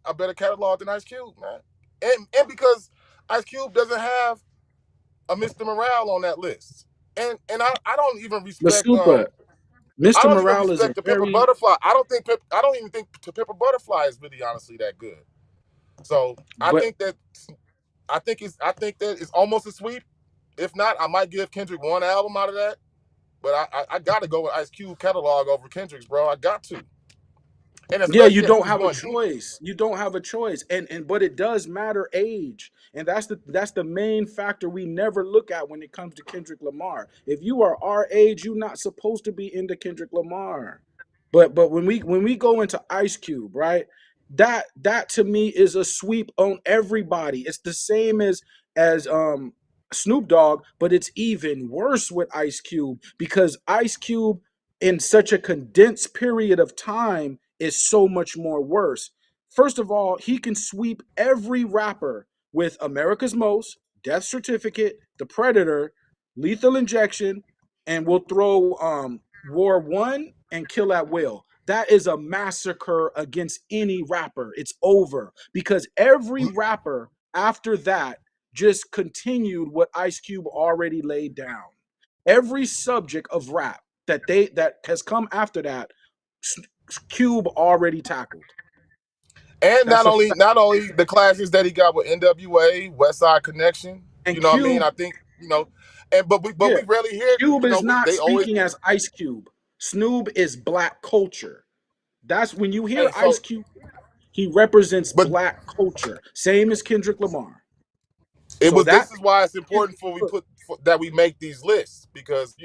a better catalog than Ice Cube, man. And because Ice Cube doesn't have a Mr. Morale on that list, and I don't even The respect super. I Mr. don't even Morale is a respect the Pimper very Butterfly. I don't even think the Pimper Butterfly is really honestly that good. So but I think that it's almost a sweep. If not, I might give Kendrick one album out of that. But I got to go with Ice Cube catalog over Kendrick's, bro. I got to, and yeah, especially you that he don't was have a going deep. choice. You don't have a choice. And but it does matter age. And that's the main factor we never look at when it comes to Kendrick Lamar. If you are our age, you're not supposed to be into Kendrick Lamar. But when we go into Ice Cube, right? That to me is a sweep on everybody. It's the same as Snoop Dogg, but it's even worse with Ice Cube because Ice Cube in such a condensed period of time is so much more worse. First of all, he can sweep every rapper with America's Most, Death Certificate, The Predator, Lethal Injection, and we'll throw War One and Kill at Will. That is a massacre against any rapper. It's over because every rapper after that just continued what Ice Cube already laid down. Every subject of rap that has come after that, Cube already tackled. And That's a fact. not only the clashes that he got with NWA, West Side Connection. And You know what I mean? Cube, I think and but yeah, we rarely hear. Cube is not They always speaking as Ice Cube. Snoop is black culture. That's when you hear hey Ice so Cube, he represents but black culture. Same as Kendrick Lamar. it So was that this is why it's important that we make these lists because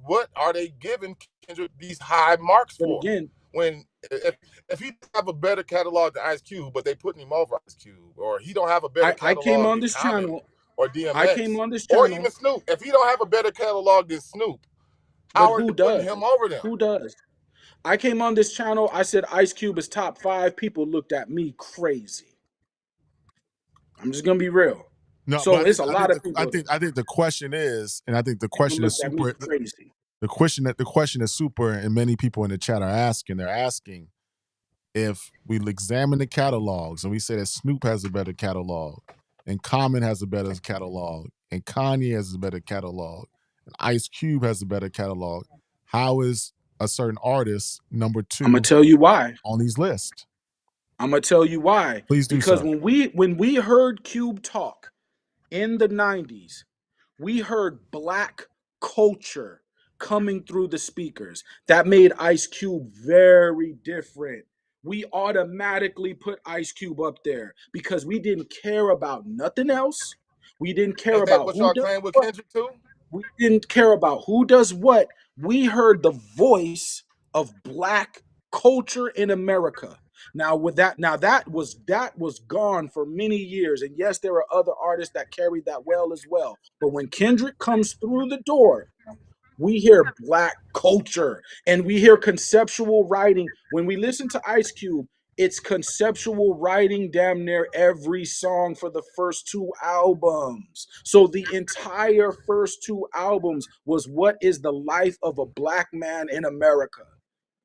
what are they giving Kendrick these high marks but for again, when if he have a better catalog than Ice Cube but they putting him over Ice Cube or he don't have a better I came catalog on than this Common channel. or I came DMX on this or channel, even Snoop if he don't have a better catalog than Snoop but how are who they putting does? him over them? Who does? I came on this channel. I said Ice Cube is top five. People looked at me crazy. I'm just gonna be real. No, but So it's a lot of people. I think the question is, and I think the People question is looked at me super. crazy. The question is super, and many people in the chat are asking. They're asking if we examine the catalogs and we say that Snoop has a better catalog, and Common has a better catalog, and Kanye has a better catalog, and Ice Cube has a better catalog. How is a certain artist number I'm gonna two tell you why. on these lists? I'm gonna tell you why. Please do, Because sir. when we heard Cube talk in the 90s, we heard black culture coming through the speakers. That made Ice Cube very different. We automatically put Ice Cube up there because we didn't care about nothing else. We didn't care Ain't that about what who y'all does claim with what. Kendrick too? We didn't care about who does what. We heard the voice of black culture in America. Now that was gone for many years. And yes, there are other artists that carried that well as well. But when Kendrick comes through the door, we hear black culture and we hear conceptual writing. When we listen to Ice Cube, it's conceptual writing damn near every song for the first two albums. So the entire first two albums was what is the life of a black man in America.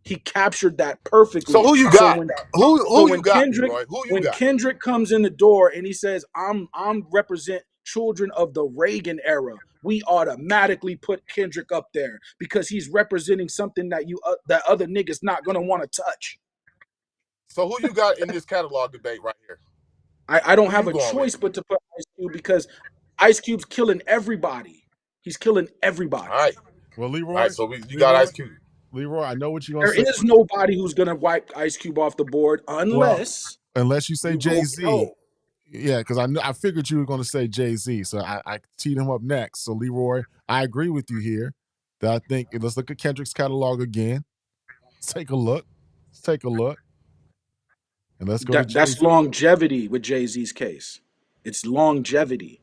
He captured that So perfectly. who you So got? when so Who you when got, Kendrick Leroy? Who you when got? Kendrick comes in the door and he says, I'm represent children of the Reagan era, we automatically put Kendrick up there because he's representing something that other niggas not gonna want to touch. So who you got in this catalog debate right here? I don't Who have you a going with? choice but to put Ice Cube because Ice Cube's killing everybody. He's killing All everybody. right, Well, all right. Leroy, So you got Leroy, Ice Cube. Leroy, I know what you're gonna There say. is nobody who's gonna wipe Ice Cube off the board Well, unless unless you say you Jay go Z, no. yeah, because I figured you were going to say Jay Z, so I teed him up next. So Leroy, I agree with you here. That I think let's look at Kendrick's catalog again. Let's take a look. Let's take a look, and let's go to Jay That's Z. longevity with Jay Z's case. It's longevity.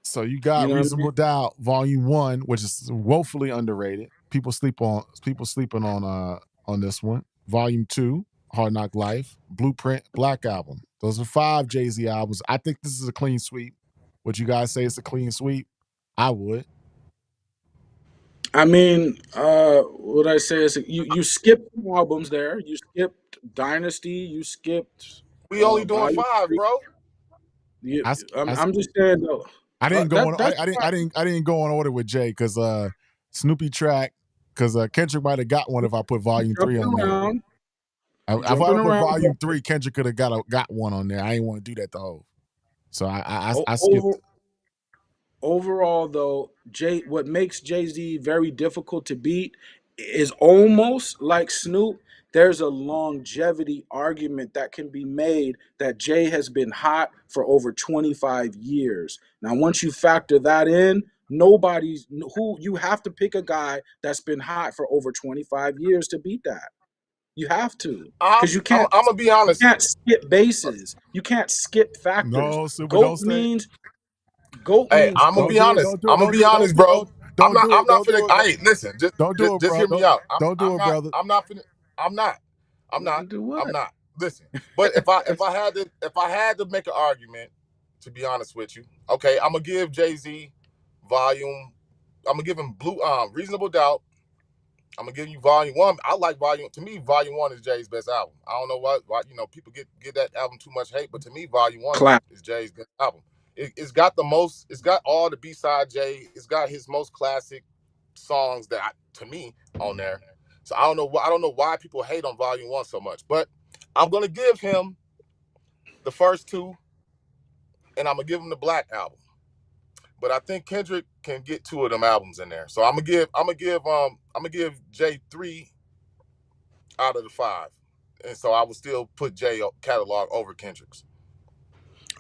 So you You got know what I mean? Reasonable Doubt Volume One, which is woefully underrated. People sleeping on this one. Volume Two, Hard Knock Life, Blueprint, Black Album. Those are 5 Jay Z albums. I think this is a clean sweep. Would you guys say it's a clean sweep? I would. I mean, what I say is you skipped some albums there. You skipped Dynasty. You skipped We only doing Volume 5, 3. bro. You, I, I'm just saying though. I didn't go on. That's I didn't go on order with Jay because Snoopy track. because Kendrick might have got one if I put Volume 3 Jumping on there. around. You If I jumping would put around. Volume 3, Kendrick could have got one on there. I ain't want to do that though. So I Over skipped. overall though, what makes Jay-Z very difficult to beat is almost like Snoop. There's a longevity argument that can be made that Jay has been hot for over 25 years. Now, once you factor that in, nobody's who you have to pick a guy that's been hot for over 25 years to beat that. You have to. I'm, Because you I'm, can't I'm gonna be you honest. can't skip bases. You can't skip factors. No, Super, GOAT don't say. means GOAT Hey, means I'm gonna Don't be GOAT. do it. honest. Don't do it. I'm gonna Don't be do it. Don't honest, do it. bro. Don't don't do I'm it. not Don't finna. do it, bro. Hey, listen. Just, Don't do just, it, just bro. hear me out. Don't do it, brother. I'm not finna. I'm not. I'm not. Do I'm what? not. Listen. But if I had to make an argument, to be honest with you, okay, I'm gonna give Jay Z volume. I'm gonna give him Reasonable Doubt. I'm gonna give you Volume One. I like Volume. To me, Volume One is Jay's best album. I don't know why people get that album too much hate, but to me, Volume One is, Clap. is Jay's best album. It's got the most. It's got all the B-side Jay. It's got his most classic songs to me, on there. So I don't know why people hate on Volume One so much, but I'm gonna give him the first two, and I'm gonna give him the Black album. But I think Kendrick can get two of them albums in there. So I'm gonna give Jay 3 out of the 5. And so I would still put Jay catalog over Kendrick's.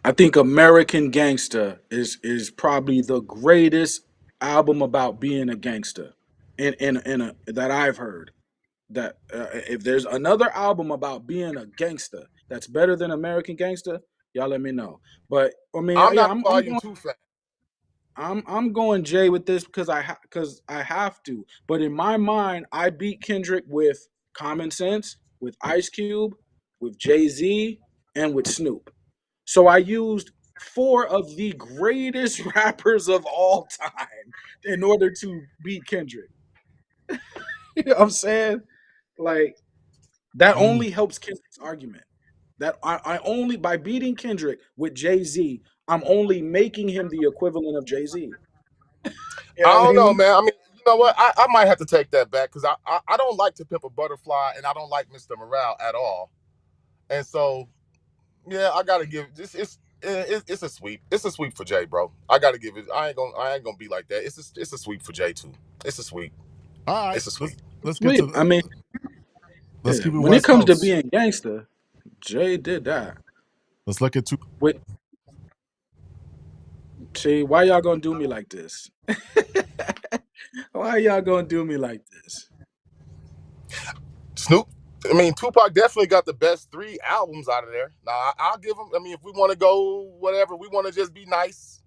I think American Gangster is probably the greatest album about being a gangster in a that I've heard. That if there's another album about being a gangster that's better than American Gangster, y'all let me know. But I mean, I'm yeah, not I'm a I'm volume going two fan. I'm going Jay with this because I have to. But in my mind, I beat Kendrick with Common Sense, with Ice Cube, with Jay Z, and with Snoop. So I used four of the greatest rappers of all time in order to beat Kendrick. You know what I'm saying? Like that Mm. only helps Kendrick's argument. That I only by beating Kendrick with Jay Z, I'm only making him the equivalent of Jay Z. You I know what I don't know, mean? man. I mean, you know what? I might have to take that back because I don't like To Pimp a Butterfly and I don't like Mr. Morale at all. And so, yeah, I gotta give this. It's a sweep. It's a sweep for Jay, bro. I gotta give it. I ain't gonna be like that. It's a sweep for Jay too. It's a sweep. All right, It's a let's sweep. let's get Sweet. to I mean, let's yeah. keep it When it West comes to Coast. being gangster, Jay did that. Let's look at two. Wait, see, why y'all gonna do me like this? Why y'all gonna do me like this? Snoop. I mean, Tupac definitely got the best 3 albums out of there. Now, I'll give him. I mean, if we want to go whatever, we want to just be nice.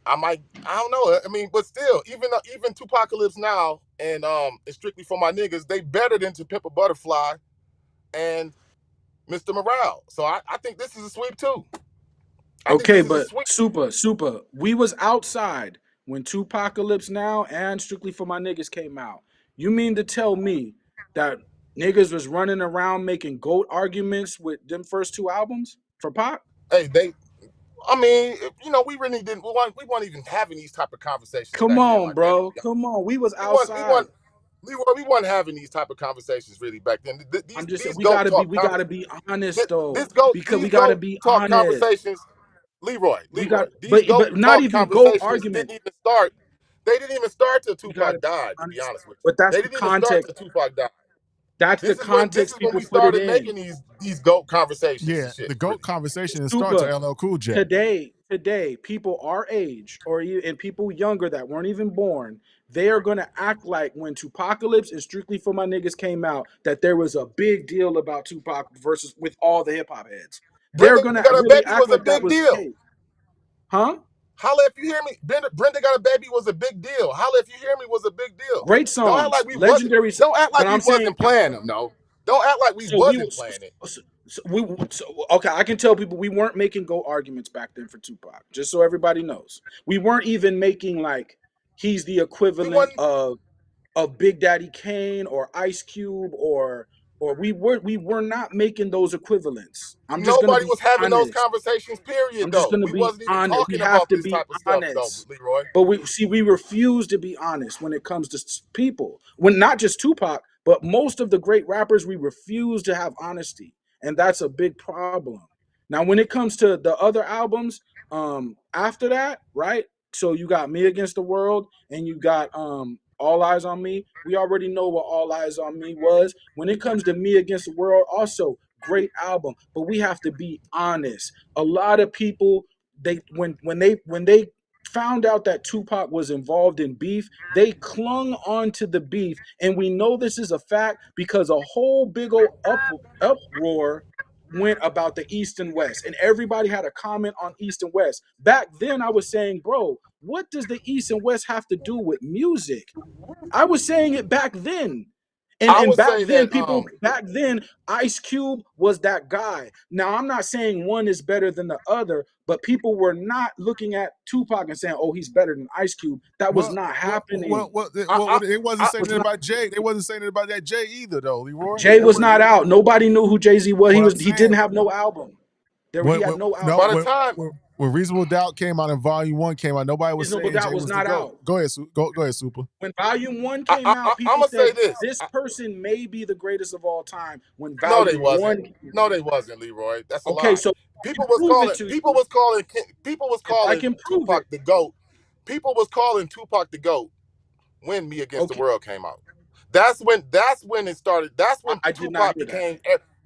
I might. I don't know. I mean, but still, even Tupacalypse Now and Strictly for My Niggas, they better than To Pimp a Butterfly and Mr. Morale. So I think this is a sweep too. I think Okay, this is a but sweep. super. We was outside when Tupacalypse Now and Strictly for My Niggas came out. You mean to tell me that niggas was running around making goat arguments with them first two albums for Pac? Hey, they. I mean, we really didn't. We weren't even having these type of conversations Come back then on, like that. bro. Come on. We was We weren't. We weren't. outside. We weren't having these type of conversations really back then. I'm These just saying these goat talk we gotta be honest this though. goat Because we these gotta goat be talk honest. conversations. Leroy, We Leroy. got These goat but not talk even goat conversations didn't arguments. even start. They didn't even start till We gotta Tupac be died. To be honest. honest with you, But that's they the didn't even start context. till Tupac died. That's the This is context when people we put it started in. making these goat conversations and Yeah, shit. the GOAT Really. conversation it starts Super. at LL Cool J. Today, people our age and people younger that weren't even born, they are gonna act like when Tupacalypse and Strictly for My Niggas came out, that there was a big deal about Tupac versus with all the hip hop heads. They're Brenda gonna Got a really Baby act was a like that big was the deal. case, huh? Holla if you hear me. Brenda Got a Baby was a big deal. Holla if you hear me was a big deal. Great Don't act like songs, we wasn't. legendary. Don't act But like we I'm saying wasn't playing them. No. Don't act like we so we wasn't was playing it. okay. I can tell people we weren't making go arguments back then for Tupac. Just so everybody knows, we weren't even making like he's the We equivalent wasn't. of Big Daddy Kane or Ice Cube or or we were not making those equivalents. I'm just gonna Nobody be was having those honest. conversations, period, I'm just though. gonna We be wasn't even honest. We talking have about to this be type of stuff, though, honest. Leroy. But we refuse to be honest when it comes to people. When not just Tupac, but most of the great rappers, we refuse to have honesty, and that's a big problem. Now, when it comes to the other albums, after that, right? So you got Me Against the World, and you got All Eyes on Me. We already know what All Eyes on Me was. When it comes to Me Against the World, also great album, but we have to be honest. A lot of people, they when they found out that Tupac was involved in beef, they clung on to the beef, and we know this is a fact because a whole big old uproar went about the East and West, and everybody had a comment on East and West. Back then, I was saying, bro, what does the East and West have to do with music? I was saying it back then. And I and would back say then, that people back then, Ice Cube was that guy. Now I'm not saying one is better than the other, but people were not looking at Tupac and saying, "Oh, he's better than Ice Cube." That was Well, not well, well, happening. well, I, I, they wasn't I saying Was it not. about Jay. They wasn't saying it about that Jay either, though, Leroy. Jay That was was not out. Nobody knew who Jay Z was. what I'm He saying. didn't have no album. He When, had when, no no, by the album. time when Reasonable Doubt came out and Volume One came out, nobody was Reasonable saying Doubt Jay was was the not GOAT. out. Go ahead, go ahead, Super. When Volume One I, came I, out, I'm people gonna say said this. this person may be the greatest of all time. When No, they Volume wasn't. One came No, out. they wasn't, Leroy. That's a Okay, lie. so I People can was prove it calling. to People you was calling. People was if I calling can prove Tupac it. the GOAT. People was calling Tupac the GOAT when Me Against the Okay, World came out. That's when it started. That's when I did not Tupac hear that. became.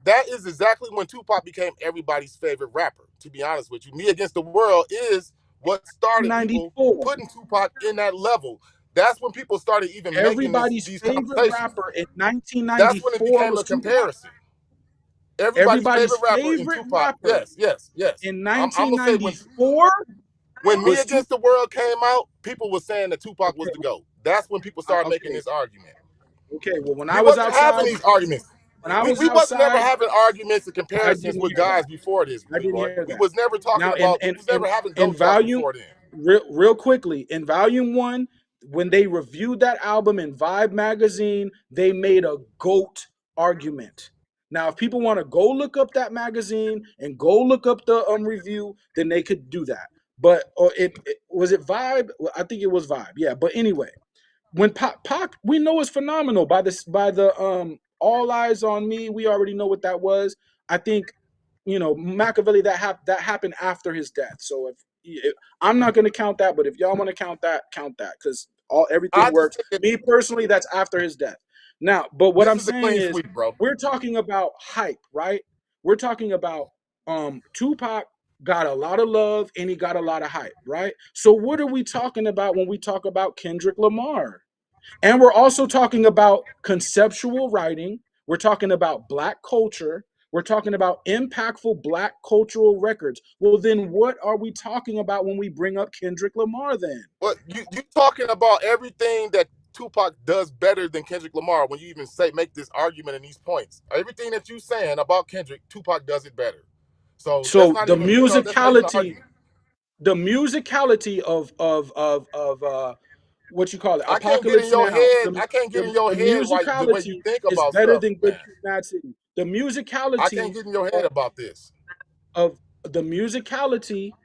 That is exactly when Tupac became everybody's favorite rapper. To be honest with you, Me Against the World is what started people 94. putting Tupac in that level. That's when people started even making Everybody's these favorite conversations. rapper in That's when it 1994 became was a Tupac. comparison. Everybody's Everybody's favorite rapper in favorite Tupac. rapper Yes, yes, yes. in I'm gonna say1994 when Me was Tupac. Against the World came out, people were saying that Tupac was Okay, the GOAT. That's when people started making okay, this argument. okay. Well, when We I was wasn't having outside, these arguments. when I was We wasn't ever outside, having arguments and I comparisons didn't with hear that. guys before this, I didn't Leroy. hear We that. was never talking Now, about. We was never having in GOAT talk volume, before then. real quickly, in volume one, when they reviewed that album in Vibe magazine, they made a GOAT argument. Now, if people want to go look up that magazine and go look up the review, then they could do that. But or it was it Vibe? Well, I think it was Vibe. Yeah. But anyway, when Pac, we know is phenomenal by the All Eyes on Me. We already know what that was. I think Machiavelli that happened after his death. So if I'm not going to count that, but if y'all want to count that because all I everything just works. think that Me personally, that's after his death. Now, but what this I'm is a saying clean is sweep, bro. we're talking about hype, right? We're talking about Tupac got a lot of love and he got a lot of hype, right? So what are we talking about when we talk about Kendrick Lamar? And we're also talking about conceptual writing. We're talking about Black culture. We're talking about impactful Black cultural records. Well, then what are we talking about when we bring up Kendrick Lamar then? But you talking about everything that Tupac does better than Kendrick Lamar when you even say make this argument and these points. Everything that you saying about Kendrick, Tupac does it better. So that's So not even that's not even an argument. the musicality of what you call it, I can't get in Apocalypse your Now. head. I can't get in your The head right the way you musicality think is about better stuff, than Good man. Kid, Mad City. I can't get in your head about this. Of the musicality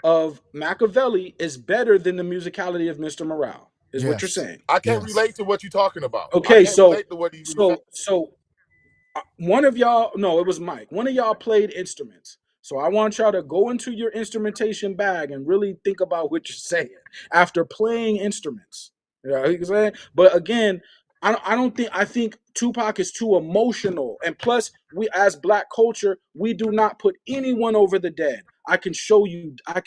of Machiavelli is better than the musicality of Mr. Morale, is what you're Yes, saying. I can't yes. relate to what you're talking about. I Okay, can't relate to what he's really saying. so one of y'all, no, it was Mike. One of y'all played instruments. So I want y'all to go into your instrumentation bag and really think about what you're saying after playing instruments. You know what I'm saying? But again, I don't think I think Tupac is too emotional. And plus, we as Black culture, we do not put anyone over the dead. I can show you, I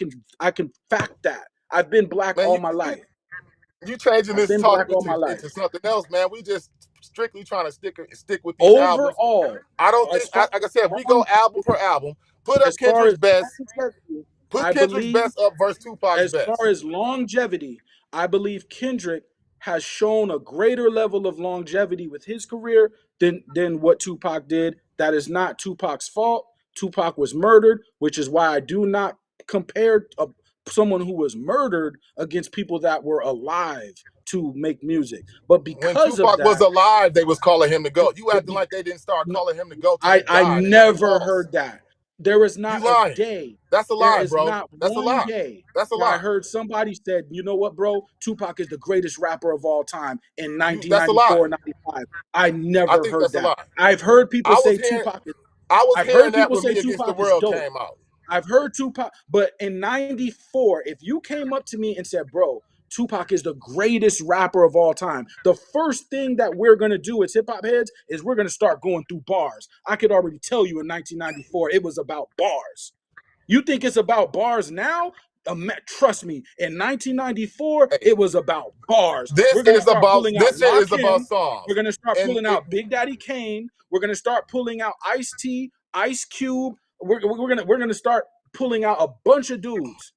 can fact that. I've been Black Man, all my you life. you changing I've this been talk Black all my life. into something else, man. We just strictly trying to stick with these albums. Overall, I don't as think, far like I said, if we go long album per album, put up as far Kendrick's as best, longevity, put I Kendrick's believe best up versus Tupac's as far best. as longevity, I believe Kendrick has shown a greater level of longevity with his career than what Tupac did. That is not Tupac's fault. Tupac was murdered, which is why I do not compare someone who was murdered against people that were alive. to make music. But When because of Tupac was that, alive, they was calling him the GOAT. You acting like they didn't start calling him the GOAT till he I died, and that's never false. heard that. There is You not a lying. day. That's a There lie, is bro. not That's a one lie. day That's a that I lie. heard somebody said, you know what, bro? Tupac is the greatest rapper of all time in That's a lie. 1994, 95. I I never think heard that's a that. lie. I've heard people I was say hearing Tupac is I was I've hearing heard that people when say Me Against the Tupac is World dope. came out. I've heard Tupac, but in 94, if you came up to me and said, bro, Tupac is the greatest rapper of all time, the first thing that we're going to do as hip hop heads is we're going to start going through bars. I could already tell you in 1994, it was about bars. You think it's about bars now? Trust me, in 1994, Hey, it was about bars. We're this going to is start about pulling out this shit is about Rakim. We're songs. going to start And pulling out Big Daddy Kane. We're going to start pulling out Ice-T, Ice Cube. We're gonna start pulling out a bunch of dudes.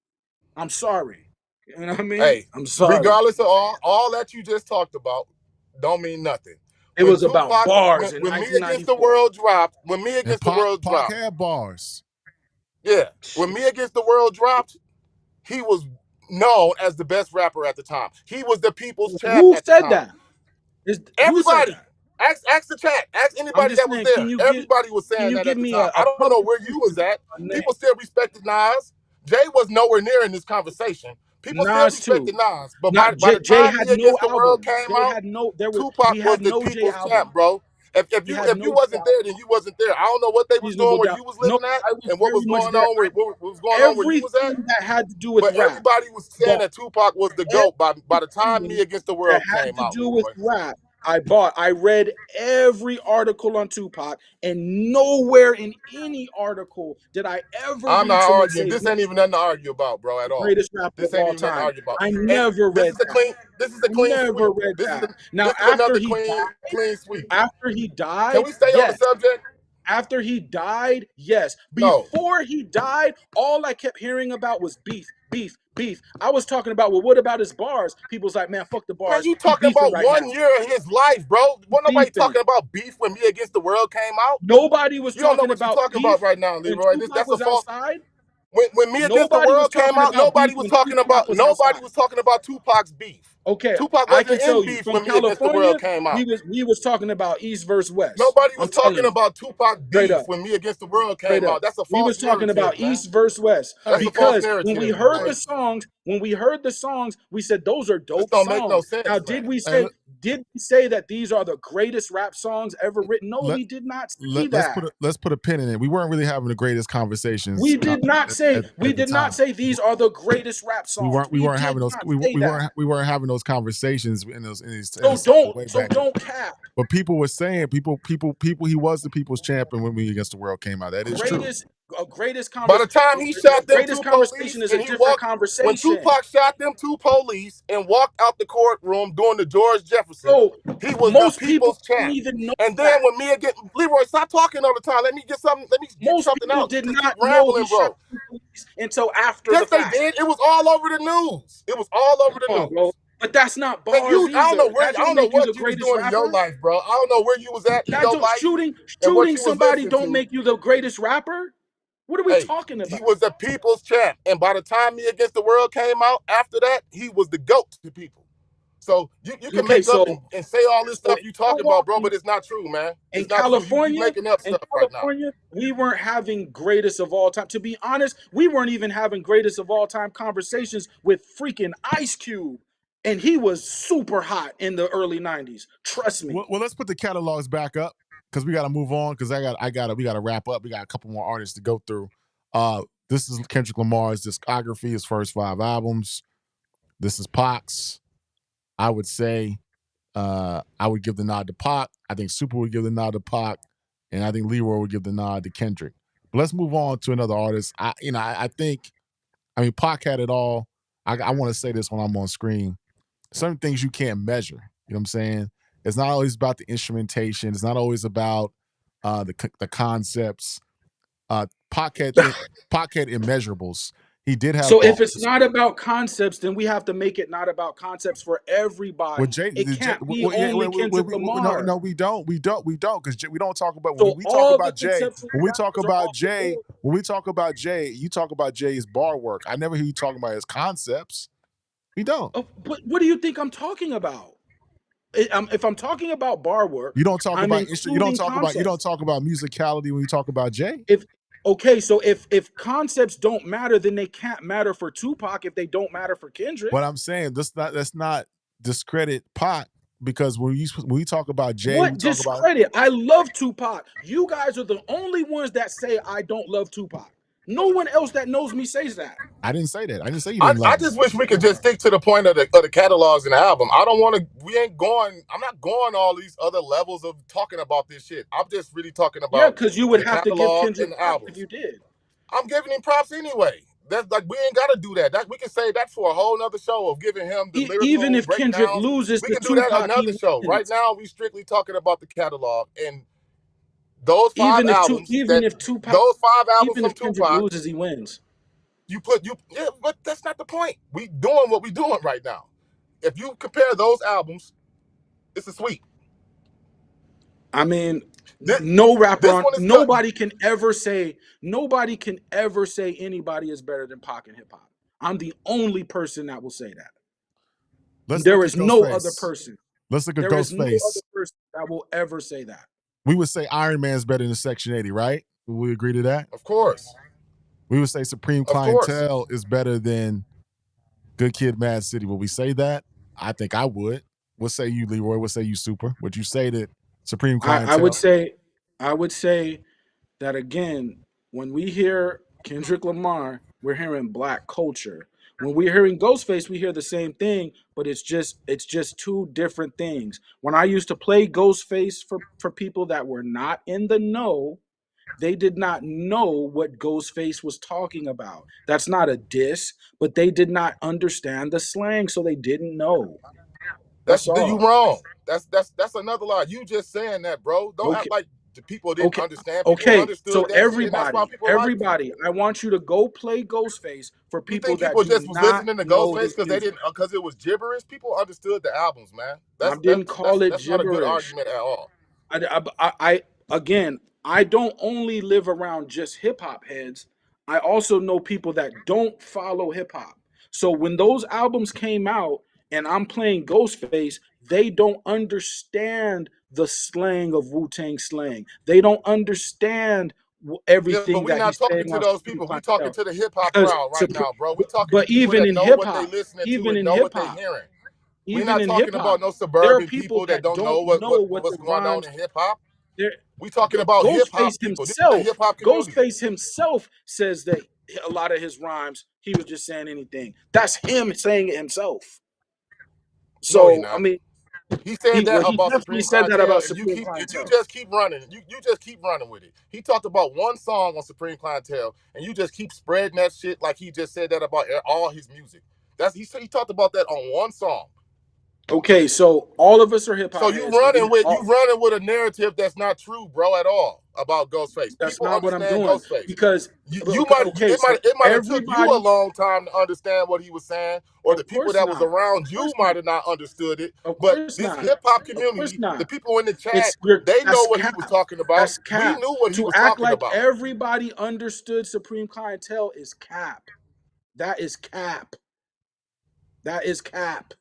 I'm sorry. You know what I mean? hey, I'm sorry. regardless of all that you just talked about, don't mean nothing. It When was about Tupac, bars in when Me Against the 1994. World dropped, when Me And Against the Pac, World Pac dropped, had bars. yeah, when Me Against the World dropped, he was known as the best rapper at the time. He was the people's champ Who at the said time. that? Who said Everybody, that? ask the chat, ask I'm anybody just that was saying, there. Everybody was can saying you that give at the me time. I a don't know where you was at. name? People still respected Nas. Jay was nowhere near in this conversation. People still Nas respected too. Nas, but Not by the Jay time Me had no Against the World album. came Jay out, had no there was Tupac we was had the no Jay people's album. champ, bro. If We you had if no you Jay wasn't album. there, then you wasn't there. I don't know what they was doing Reasonable where doubt. you was No, living at I was and what very was much going there. on what was going on where you was at. Everything that had to do with But rap. everybody was saying Bought that Tupac was the GOAT by the time Me everything Against the that World had came to out, do with Leroy. rap. I bought. I read every article on Tupac, and nowhere in any article did I ever I'm read not someone arguing. say This this ain't even nothing to argue about, bro, the at all. greatest rapper of This ain't all even nothing to time. argue about. I And never this read is a that. I clean never sweep. read This is that. Now, this is another clean sweep. after he Can died, we stay on the yes. subject? After he died, yes. No. Before he died, all I kept hearing about was beef, beef, beef. I was talking about, well, what about his bars? People's like, man, fuck the Man, bars. you He talking beefing about right now. 1 year of his life, bro. He Wasn't nobody beefing. talking about beef when Me Against the World came out. Nobody was You don't know talking what you're about talking about beef right now, when Leroy. Tupac That's a was false. outside. When Me Against the Nobody was World came talking out, about beef when Tupac was nobody outside. was talking about Tupac's beef. Okay, Tupac I wasn't can in tell you beef from when Me Against the World California, came we out. was talking about East versus West. Nobody I'm was telling talking you, about Tupac straight beef up. when Me Against the World Straight came up. out. That's a We false was talking about narrative, man. East versus West That's Hey, a false because narrative, man. when we heard the songs, we said those are This dope don't make no songs. Now, sense, man. hey, did we say that these are the greatest rap songs ever written? No, let, we did not say let's that. put a pin in it. We weren't really having the greatest conversations We did not say at the time. these are the greatest rap We songs. weren't we We weren't did having those not say that. we weren't having those conversations in So these sessions way back then. don't cap. But people were saying people he was the people's champion when We Against the World came out. That is true. Greatest greatest By the conversation. time he shot them Greatest two conversation police is a and he different walked, when conversation. Tupac shot them two police and walked out the courtroom doing the George Jefferson, So he was the most people people's don't champ. even know And then that. when me again, Leroy, stop talking all the time. Let me get something. Let me get Most something people out. did You keep not know he rambling, shot bro. two police until after the Yes, they fact. did. It was all over the news. It was all over the Come on, bro. news. But that's not Man, bars I don't know either. where, I That don't don't know make you the what you was greatest doing in your rapper. life, bro. I don't know where you was at in That your don't life and what shooting you was somebody listening don't to. make you the greatest rapper. What are we Hey, talking he about? was the people's champ. And by the time Me Against the World came out, after that, he was the GOAT to people. So you can Okay, make up so and say all this stuff you talking about, bro, Milwaukee, but it's not true, man. in It's not true. You California, making up in stuff right now. We weren't having greatest of all time. To be honest, we weren't even having greatest of all time conversations with freaking Ice Cube. And he was super hot in the early 90s. Trust me. Well, let's put the catalogs back up because we got to move on because we got to wrap up. We got a couple more artists to go through. This is Kendrick Lamar's discography, his first 5 albums. This is Pac's. I would say I would give the nod to Pac. I think Super would give the nod to Pac, and I think Leroy would give the nod to Kendrick. But let's move on to another artist. I think Pac had it all. I want to say this when I'm on screen. Certain things you can't measure. You know what I'm saying? It's not always about the instrumentation. It's not always about the concepts. Pac had immeasurables. He did have So if it's bars. not about concepts, then we have to make it not about concepts for Well, everybody. It can't be yeah, only Kendrick Lamar. no, we don't, because we don't talk about So we talk all the about Jay. conceptual rappers are off the board. When we talk about Jay, you talk about Jay's bar work. I never hear you talking about his concepts. We don't. But what do you think I'm talking about? If I'm talking about bar work, You don't talk I'm about including you don't concepts. talk about musicality when you talk about Jay. If Okay, so if concepts don't matter, then they can't matter for Tupac if they don't matter for Kendrick. But I'm saying that's not discredit Pac because when we talk about Jay, we What talk about. discredit? I love Tupac. You guys are the only ones that say I don't love Tupac. No one else that knows me says that. I didn't say that. I didn't say you I, didn't love I him. just wish we could just stick to the point of the catalogs and the album. I don't want to. We ain't going. I'm not going all these other levels of talking about this shit. I'm just really talking Yeah, about because you would the have to give catalog and Kendrick the props if albums. you did. I'm giving him props anyway. That's like we ain't got to do that. That we can save that for a whole nother show of giving him the Even lyrical if Kendrick breakdowns. loses We to can do that Tupac, he another show. Right wins. now, we strictly talking about the catalog and those five albums. Those five albums Even from if Kendrick Tupac. loses, he wins. Yeah, but that's not the point. We doing what we doing right now. If you compare those albums, it's a sweep. I mean, This no rapper this on one is cut. nobody can ever say anybody is better than Pac in hip hop. I'm the only person that will say that. Let's There look at is no other Ghostface. person. Let's look at There is no other Ghostface. person that will ever say that. We would say Iron Man's better than Section 80, right? Would we agree to that? Of course, We would say Supreme of course. Clientele is better than Good Kid, Mad City. Would we say that? I think I would. What say you, Leroy? What say you, Super? Would you say that Supreme I would Clientele? say I would say that again, when we hear Kendrick Lamar, we're hearing black culture. When we're hearing Ghostface, we hear the same thing, but it's just two different things. When I used to play Ghostface for people that were not in the know, they did not know what Ghostface was talking about. That's not a diss, but they did not understand the slang, so they didn't know. That's That's you all. wrong. That's another lie. You just saying that, bro. Don't act Okay. like the people didn't Okay. understand. People Okay. understood So that shit, and that's why people liked him. I want you to go play Ghostface for You people think that people do just was not listening to know Ghostface his because they music. didn't because it was gibberish? People understood the albums, man. I didn't call it That's not a good gibberish. argument at all. I again, I don't only live around just hip hop heads. I also know people that don't follow hip hop. So when those albums came out and I'm playing Ghostface, they don't understand the slang of Wu Tang slang. They don't understand Yeah, but everything we that not he's talking saying to on those Supreme people. We talking Clientele. to the hip hop Because, crowd right now, bro. We talking to but people that know what they listening to even and in know hip what they hop, hearing. We even not in hip talking hop, about no there are suburban people people that that don't don't know know what what's the going on rhymes. in hip hop. There, We talking about hip hop Ghostface people. This is the hip hop community. Himself says that a lot of his rhymes, he was just saying anything. That's him saying it himself. No, he So I not. mean, He said that he about definitely Supreme said that Clientele, about and Supreme you Clientele. just keep running. You just keep running with it. He talked about one song on Supreme Clientele, and you just keep spreading that shit like he just said that about all his music. He talked about that on one song. Okay, so all of us are hip So hop heads, and you running with a narrative that's not true, bro, at all about Ghostface. that's People not what I'm understand doing Ghostface. because You might okay, so it might have took you a everybody, long time to understand what he was saying, or the of people course that was not, around of you course might not, have not understood it. of But course this not, hip hop of course community, the not. people in the chat, It's your they know That's what he cap. was talking about. That's We cap. knew what he To was act talking like about. everybody understood Supreme Clientele is cap. That is cap. That is cap.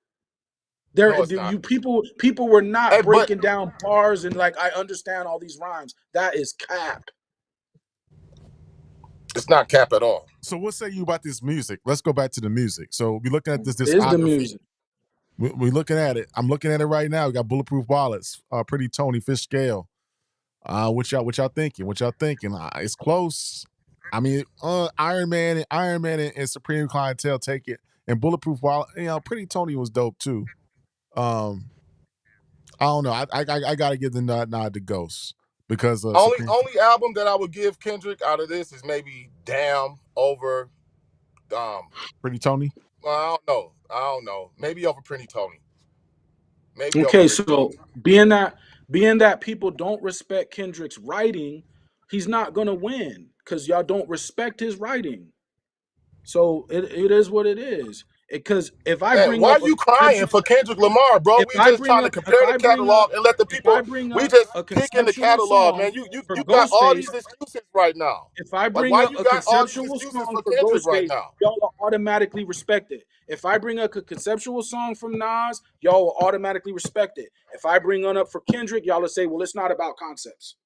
No, it's not. You people were not Hey, but breaking down bars and like I understand all these rhymes. That is cap. it's not cap at all. So what say you about this music? Let's go back to the music. So we looking at this Is the discography. music. We looking at it. I'm looking at it right now. We got Bulletproof Wallets, Pretty Tony, Fish Scale. What y'all thinking? What y'all thinking? It's close. I mean, Iron Man and Supreme Clientele take it, and Bulletproof Wallet. Pretty Tony was dope too. Um, I don't know. I gotta give the nod to Ghost because Supreme. Only album that I would give Kendrick out of this is maybe Damn over Pretty Tony. well, I don't know. Maybe over Pretty Tony. Maybe over Okay, Pretty so Tony. being that people don't respect Kendrick's writing, he's not gonna win because y'all don't respect his writing. So it is what it is. because if I Man, bring why up are you crying for Kendrick Lamar, bro? if We I just bring trying to up compare the catalog and let the if I people. bring We up just a picking the conceptual catalog, man. song You for got all Ghostface, these excuses right now. if I Like, bring why up you a got all these conceptual excuses song for for Kendrick right Ghostface, now? y'all will automatically respect it. If I bring up a conceptual song from Nas, y'all will automatically respect it. If I bring one up for Kendrick, y'all will say, well, it's not about concepts.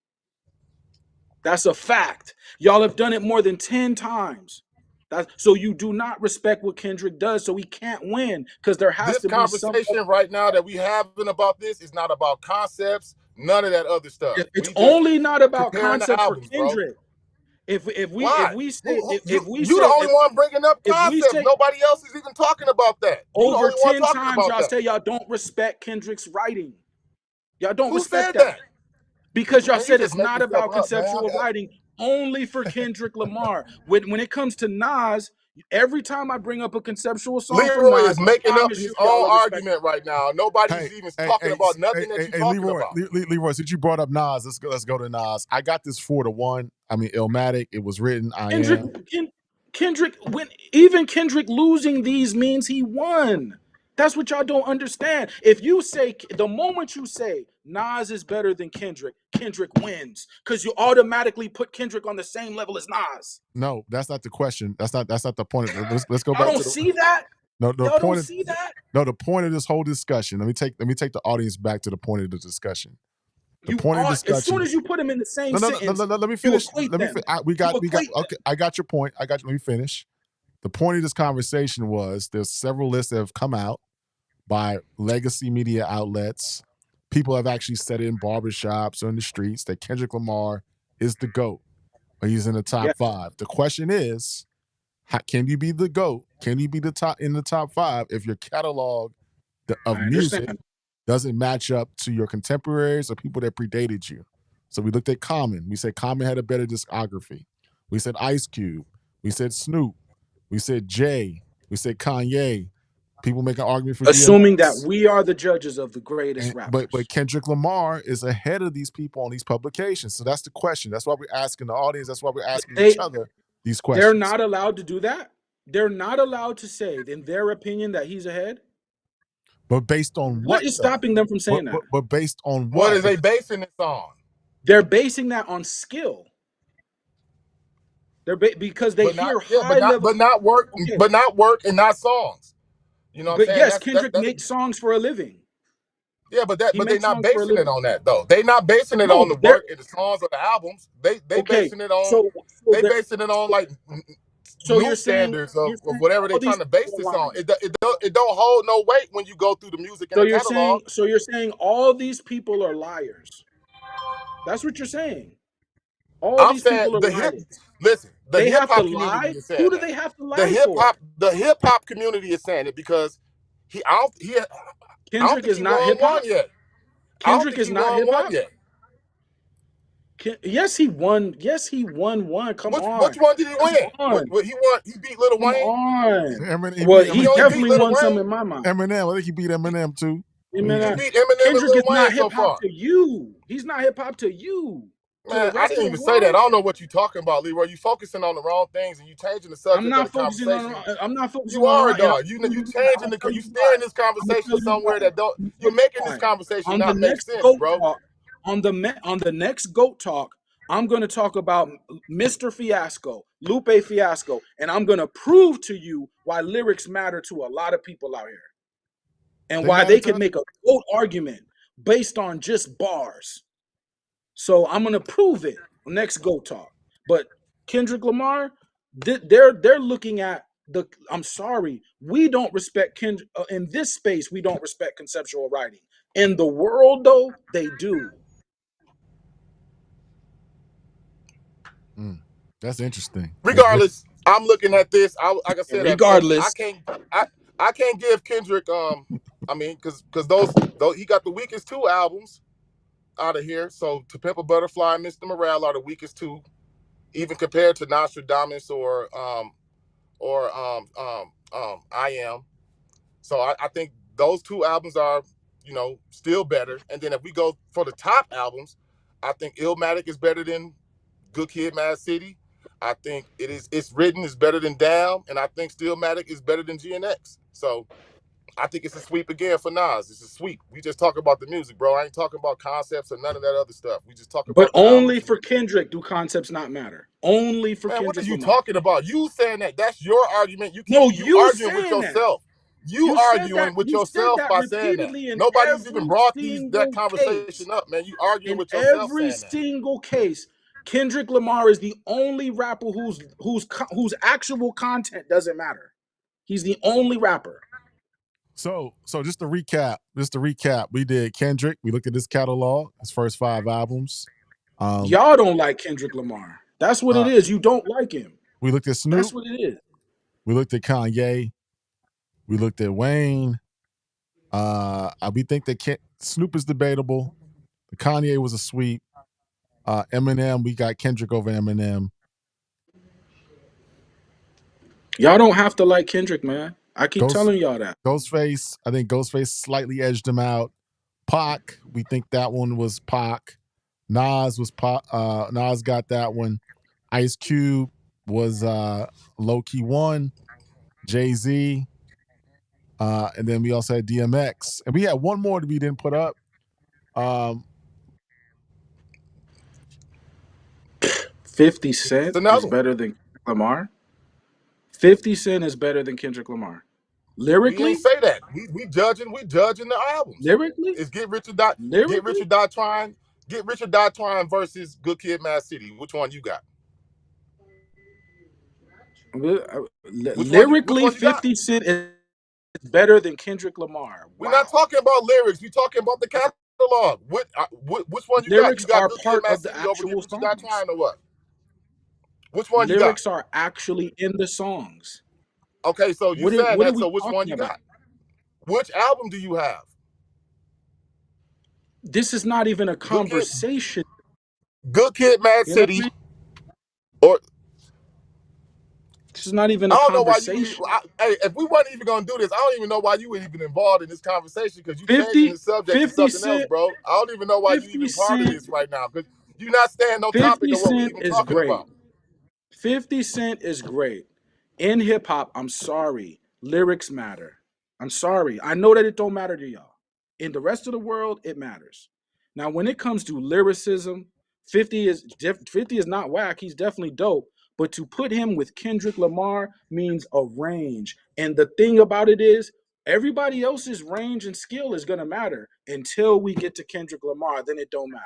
That's a fact. Y'all have done it more than 10 times. So you do not respect what Kendrick does, so he can't win because there has This to be some. conversation right now that we having about this is not about concepts, none of that other stuff. It's We just only not about comparing the concepts for albums, bro. Kendrick. If Why? we say Who if we you the say only one bringing up if we concepts. say Nobody else is even talking about that. You the over only one 10 talking times about y'all that. say y'all don't respect Kendrick's writing. Y'all don't Who respect said that. that? Because y'all Man, you said just it's making not stuff about up, man. conceptual writing, only for Kendrick Lamar. When it comes to Nas, every time I bring up a conceptual song from Leroy Nas, is making I up promise his you y'all own will respect it. argument right now. Nobody's Hey, even hey, talking hey, about hey, nothing that hey, you're hey, talking Leroy, about. Leroy, since you brought up Nas, let's go to Nas. I got this 4-1. I mean, Illmatic. It was written. I Kendrick, am. Kendrick, when even Kendrick losing these means he won. That's what y'all don't understand. If you say the moment you say Nas is better than Kendrick, Kendrick wins because you automatically put Kendrick on the same level as Nas. No, that's not the question. That's not the point. Let's go Y'all back don't to the see that. no the Y'all don't point of see that. no the point of this whole discussion. Let me take the audience back to the point of the discussion. The You point of are as soon discussion. as you put them in the same No, no, no, no, sentence, no, let me you finish. equate Let me. them. We got. Equate them. Okay, I got your point. Let me finish. The point of this conversation was there's several lists that have come out by legacy media outlets. People have actually said it in barbershops or in the streets that Kendrick Lamar is the GOAT, or he's in the top Yes, five. The question is, can you be the GOAT? Can you be the top in the top five if your catalog of I music understand. doesn't match up to your contemporaries or people that predated you? So we looked at Common. We said Common had a better discography. We said Ice Cube. We said Snoop. We said Jay. We said Kanye. People make an argument for Assuming that DMX. we are the judges of the greatest But rappers. Kendrick Lamar is ahead of these people on these publications. So that's the question. That's why we're asking the audience. That's why we're asking each They other these they're questions. not allowed to do that. They're not allowed to say, in their opinion, that he's ahead. But based on What what is though? stopping them from saying that? But based on What what? is they basing this on? They're basing that on skill. Because they But not, hear yeah, high level. Okay, but not work and not songs. You know what I'm but saying? yes, Kendrick makes songs for a living. Yeah, He but they makes not songs for a basing it living. on that though. They not basing it on No, the they're work and the songs or the albums. They okay. basing it on So they they're basing it on like so new standards you're of saying whatever they all these trying to base people this are on. lying. It don't hold no weight when you go through the music and the catalog. So you're saying all these people are liars. That's what you're saying. All I'm these saying people are liars. the They hip have to hop community lie. is Who saying do that. they have to lie for? The hip hop community is saying it because I don't Kendrick think is he not won hip one hop. yet. I don't Kendrick think is he not won hip one hop. yet. Yes, he won. Yes, he won one. Come Which on. one did he Come win? on. What he won? He beat Lil Come Wayne. on. Eminem, Well, he He only beat definitely Lil won some Wayne. in my mind. Eminem. I think he beat Eminem too. He Eminem, beat Eminem and Kendrick Lil is Wayne not hip so hop far. to you. He's not hip hop to you. To the Man, I rest of didn't the even say that. I world, don't know what you're talking about, Leroy. You focusing on the wrong things and you changing the I'm subject of the not focusing conversation. on. I'm not You focusing on the are, right. And dog. You changing I'm gonna tell you you why. steering this I'm gonna conversation tell you somewhere why. that don't. I'm gonna tell You're you making this why. conversation On the not make next sense, goat bro. talk, on the next goat talk, I'm gonna talk about Mr. Fiasco, Lupe Fiasco, and I'm gonna prove to you why lyrics matter to a lot of people out here, and They why matter they to could us. make a goat argument based on just bars. So I'm gonna prove it next Go Talk. But Kendrick Lamar, they're looking at the. I'm sorry, we don't respect Kendrick in this space. We don't respect conceptual writing. In the world, though, they do. Mm, that's interesting. Regardless, I'm looking at this. Like I said, Regardless, I can't give Kendrick. I mean, because those he got the weakest two albums out of here. So To Pimp a Butterfly and Mr. Morale are the weakest two, even compared to Nostradamus or I Am. So I think those two albums are, still better. And then if we go for the top albums, I think Illmatic is better than Good Kid, Mad City. I think it's written is better than Damn, and I think Stillmatic is better than GNX. So I think it's a sweep again for Nas. It's a sweep. We just talk about the music, bro. I ain't talking about concepts or none of that other stuff. We just talk But about the only albums. for Kendrick do concepts not matter. Only for Man, what are Kendrick you Lamar. talking about? You saying that? That's your argument. No, You you arguing with saying that. yourself. You You said that. arguing with You said yourself that by saying that. repeatedly in Nobody's even every brought that single case. conversation up, man. You arguing In with yourself every saying that. single case, Kendrick Lamar is the only rapper whose actual content doesn't matter. He's the only rapper. So just to recap, we did Kendrick. We looked at his catalog, his first 5 albums. Y'all don't like Kendrick Lamar. That's what it is. You don't like him. We looked at That's Snoop. what it is. We looked at Kanye. We looked at Wayne. We think that Snoop is debatable. The Kanye was a sweep. Eminem, we got Kendrick over Eminem. Y'all don't have to like Kendrick, man. I keep telling y'all that. Ghostface, I think Ghostface slightly edged him out. Pac, we think that one was Pac. Nas was Pac. Nas got that one. Ice Cube was low key one. Jay-Z. And then we also had DMX. And we had one more that we didn't put up. 50 Cent is one. better than Kendrick Lamar. 50 Cent is better than Kendrick Lamar. We Lyrically? ain't say that. We judging the albums. Lyrically? It's Get Rich or Lyrically? Die Trying. Get Rich or Die Trying versus Good Kid, Mad City. Which one you got? Lyrically, 50 Cent is better than Kendrick Lamar. We're Wow. not talking about lyrics. We're talking about the catalog. Which one you got? Lyrics You got are Good Kid, part Mad of the City over Get actual Rich or Die songs. Trying or what? Which one you got? Lyrics are actually in the songs. Okay, so you said that. So which one you got? Which album do you have? This is not even a conversation. Good Kid, Mad City, I mean? or this is not even a I don't know why conversation. hey, if we weren't even gonna do this, I don't even know why you were even involved in this conversation because you 50, changing the subject to 50 something else, Cent, bro. I don't even know why you 50 even part of Cent, this right now because you're not staying on 50 topic of what we Cent even is talking great. about. 50 Cent is great. In hip hop, I'm sorry, lyrics matter. I'm sorry. I know that it don't matter to y'all. In the rest of the world, it matters. Now, when it comes to lyricism, 50 is not whack. He's definitely dope. But to put him with Kendrick Lamar means a range. And the thing about it is, everybody else's range and skill is gonna matter until we get to Kendrick Lamar. Then it don't matter.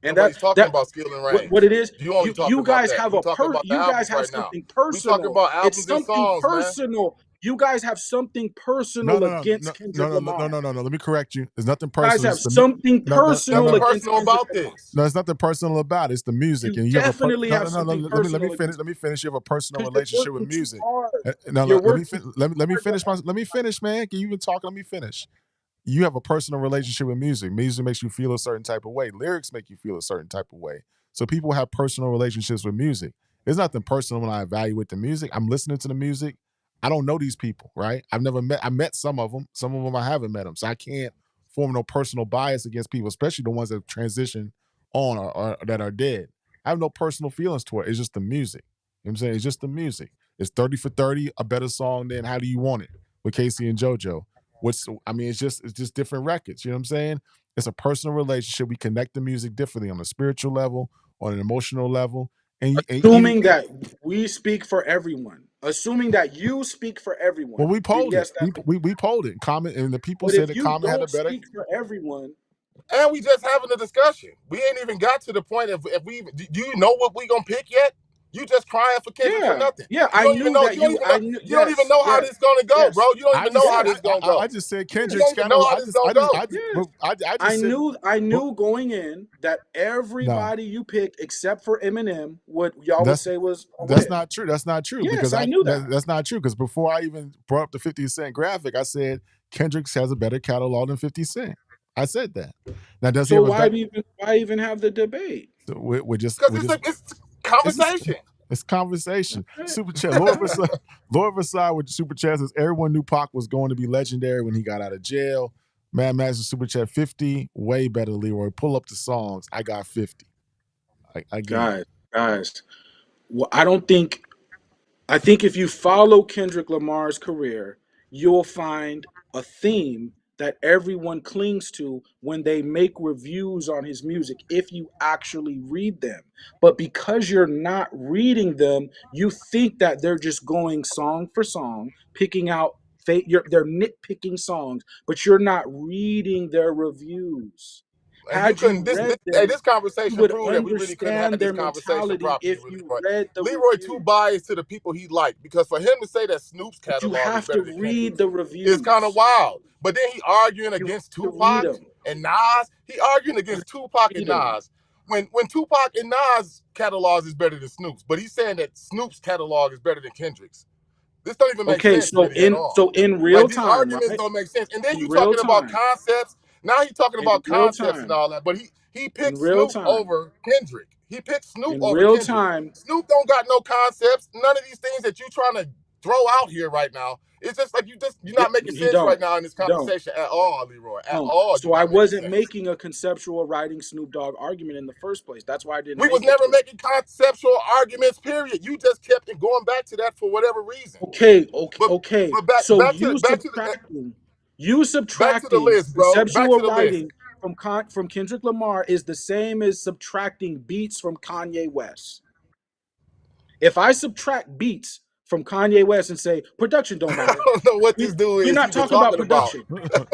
And Nobody's talking about skill and range. what it is, You only talking you about guys that. have We talking about the you guys albums have right now. something We talking personal. about It's albums and something songs, man. personal. You guys have something personal against Kendrick Lamar. No. Let me correct you. There's nothing You guys personal. have something personal Nothing against personal Kendrick about Lamar. this. No, it's nothing personal about it. It's the music, You and you have definitely have something let me personal finish. against Let me finish. You have a personal because you're relationship with working too music. hard. No, You're let me working too let me hard. finish. Let me finish, man. Can you even talk? Let me finish. You have a personal relationship with music. Music makes you feel a certain type of way. Lyrics make you feel a certain type of way. So people have personal relationships with music. There's nothing personal when I evaluate the music. I'm listening to the music. I don't know these people, right? I met some of them. Some of them I haven't met them. So I can't form no personal bias against people, especially the ones that transition on or that are dead. I have no personal feelings toward it. It's just the music. You know what I'm saying? It's just the music. It's 30 for 30, a better song than How Do You Want It with Casey and JoJo. It's just different records. You know what I'm saying? It's a personal relationship. We connect the music differently on a spiritual level, on an emotional level, and even Assuming that we speak for everyone. Assuming that you speak for everyone. well, we Then polled it. yes, that's We polled it. Comment and the people but said if that you Comment had a don't better. speak for everyone, And we just having a discussion. We ain't even got to the point of if we do you know what we gonna pick yet? You just crying for Kendrick for nothing. I knew that You don't even know. I knew. You don't even know how this gonna go, bro. Yes. You don't even know how this gonna go. I just said You Kendrick's don't even know catalog. how this gonna go. I I just said. knew going in that No, everybody you picked except for Eminem, what y'all would that's say was a that's win. not true. That's not true Yes, because I knew that. that's not true because before I even brought up the 50 Cent graphic, I said Kendrick's has a better catalog than 50 Cent. I said that. Now, does he So have a better? why even have the debate? Because it's conversation. It's conversation. Right. Super chat. Lord Versailles with the super chat says everyone knew Pac was going to be legendary when he got out of jail. Mad Max with super chat 50, way better, Leroy. Pull up the songs. I got 50. Again. Guys, Guys, well, I think if you follow Kendrick Lamar's career, you'll find a theme that everyone clings to when they make reviews on his music if you actually read them. But because you're not reading them, you think that they're just going song for song, picking out they're nitpicking songs, but you're not reading their reviews. And you Had you couldn't. read Hey, them, this you conversation would proved that we really couldn't have understand this their conversation mentality properly if with you Leroy. read the Leroy review. too biased to the people he liked, because for him to say that Snoop's But you catalog is have to better than read Kendrick's the is kind of reviews. wild. But then he arguing You against have to read Tupac them. and Nas. He arguing You against have Tupac to and read them. Nas when Tupac and Nas catalogs is better than Snoop's. But he's saying that Snoop's catalog is better than Kendrick's. This don't even make Okay, sense really at all. so in real Like, these time, arguments right? don't make sense. And then In you real talking about time, concepts. Now he's talking in about real concepts and time, all that. But he in picked real Snoop time, over Kendrick. He picked Snoop in over real Kendrick. time. Snoop don't got no concepts. None of these things that you trying to throw out here right now. It's just like you're not making He sense right don't. now in this He don't. conversation at all, Leroy. At No. all, you're So I not making wasn't sense. making a conceptual writing Snoop Dogg argument in the first place. That's why I didn't We was make it never to it. making conceptual arguments, period. You just kept going back to that for whatever reason. Okay, okay, But okay. but back So back to you back to the subtracting list, bro. Back conceptual to the list. writing from Kendrick Lamar is the same as subtracting beats from Kanye West. If I subtract beats from Kanye West and say production don't I matter, don't know what we this dude we're is not even talking about talking about. production.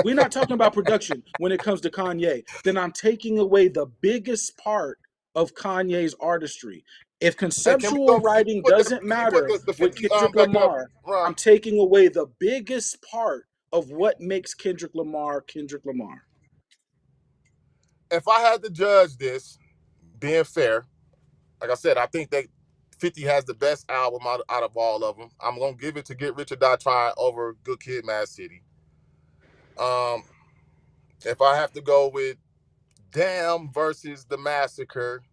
We're not talking about production when it comes to Kanye. Then I'm taking away the biggest part of Kanye's artistry. If Hey, conceptual writing doesn't can you put matter the with 50 Kendrick back up, Lamar, Ron? I'm taking away the biggest part of what makes Kendrick Lamar Kendrick Lamar. If I had to judge this, being fair, like I said, I think that 50 has the best album out of all of them. I'm gonna give it to Get Rich or Die Trying over Good Kid, Mad City. Um, if I have to go with Damn versus The Massacre,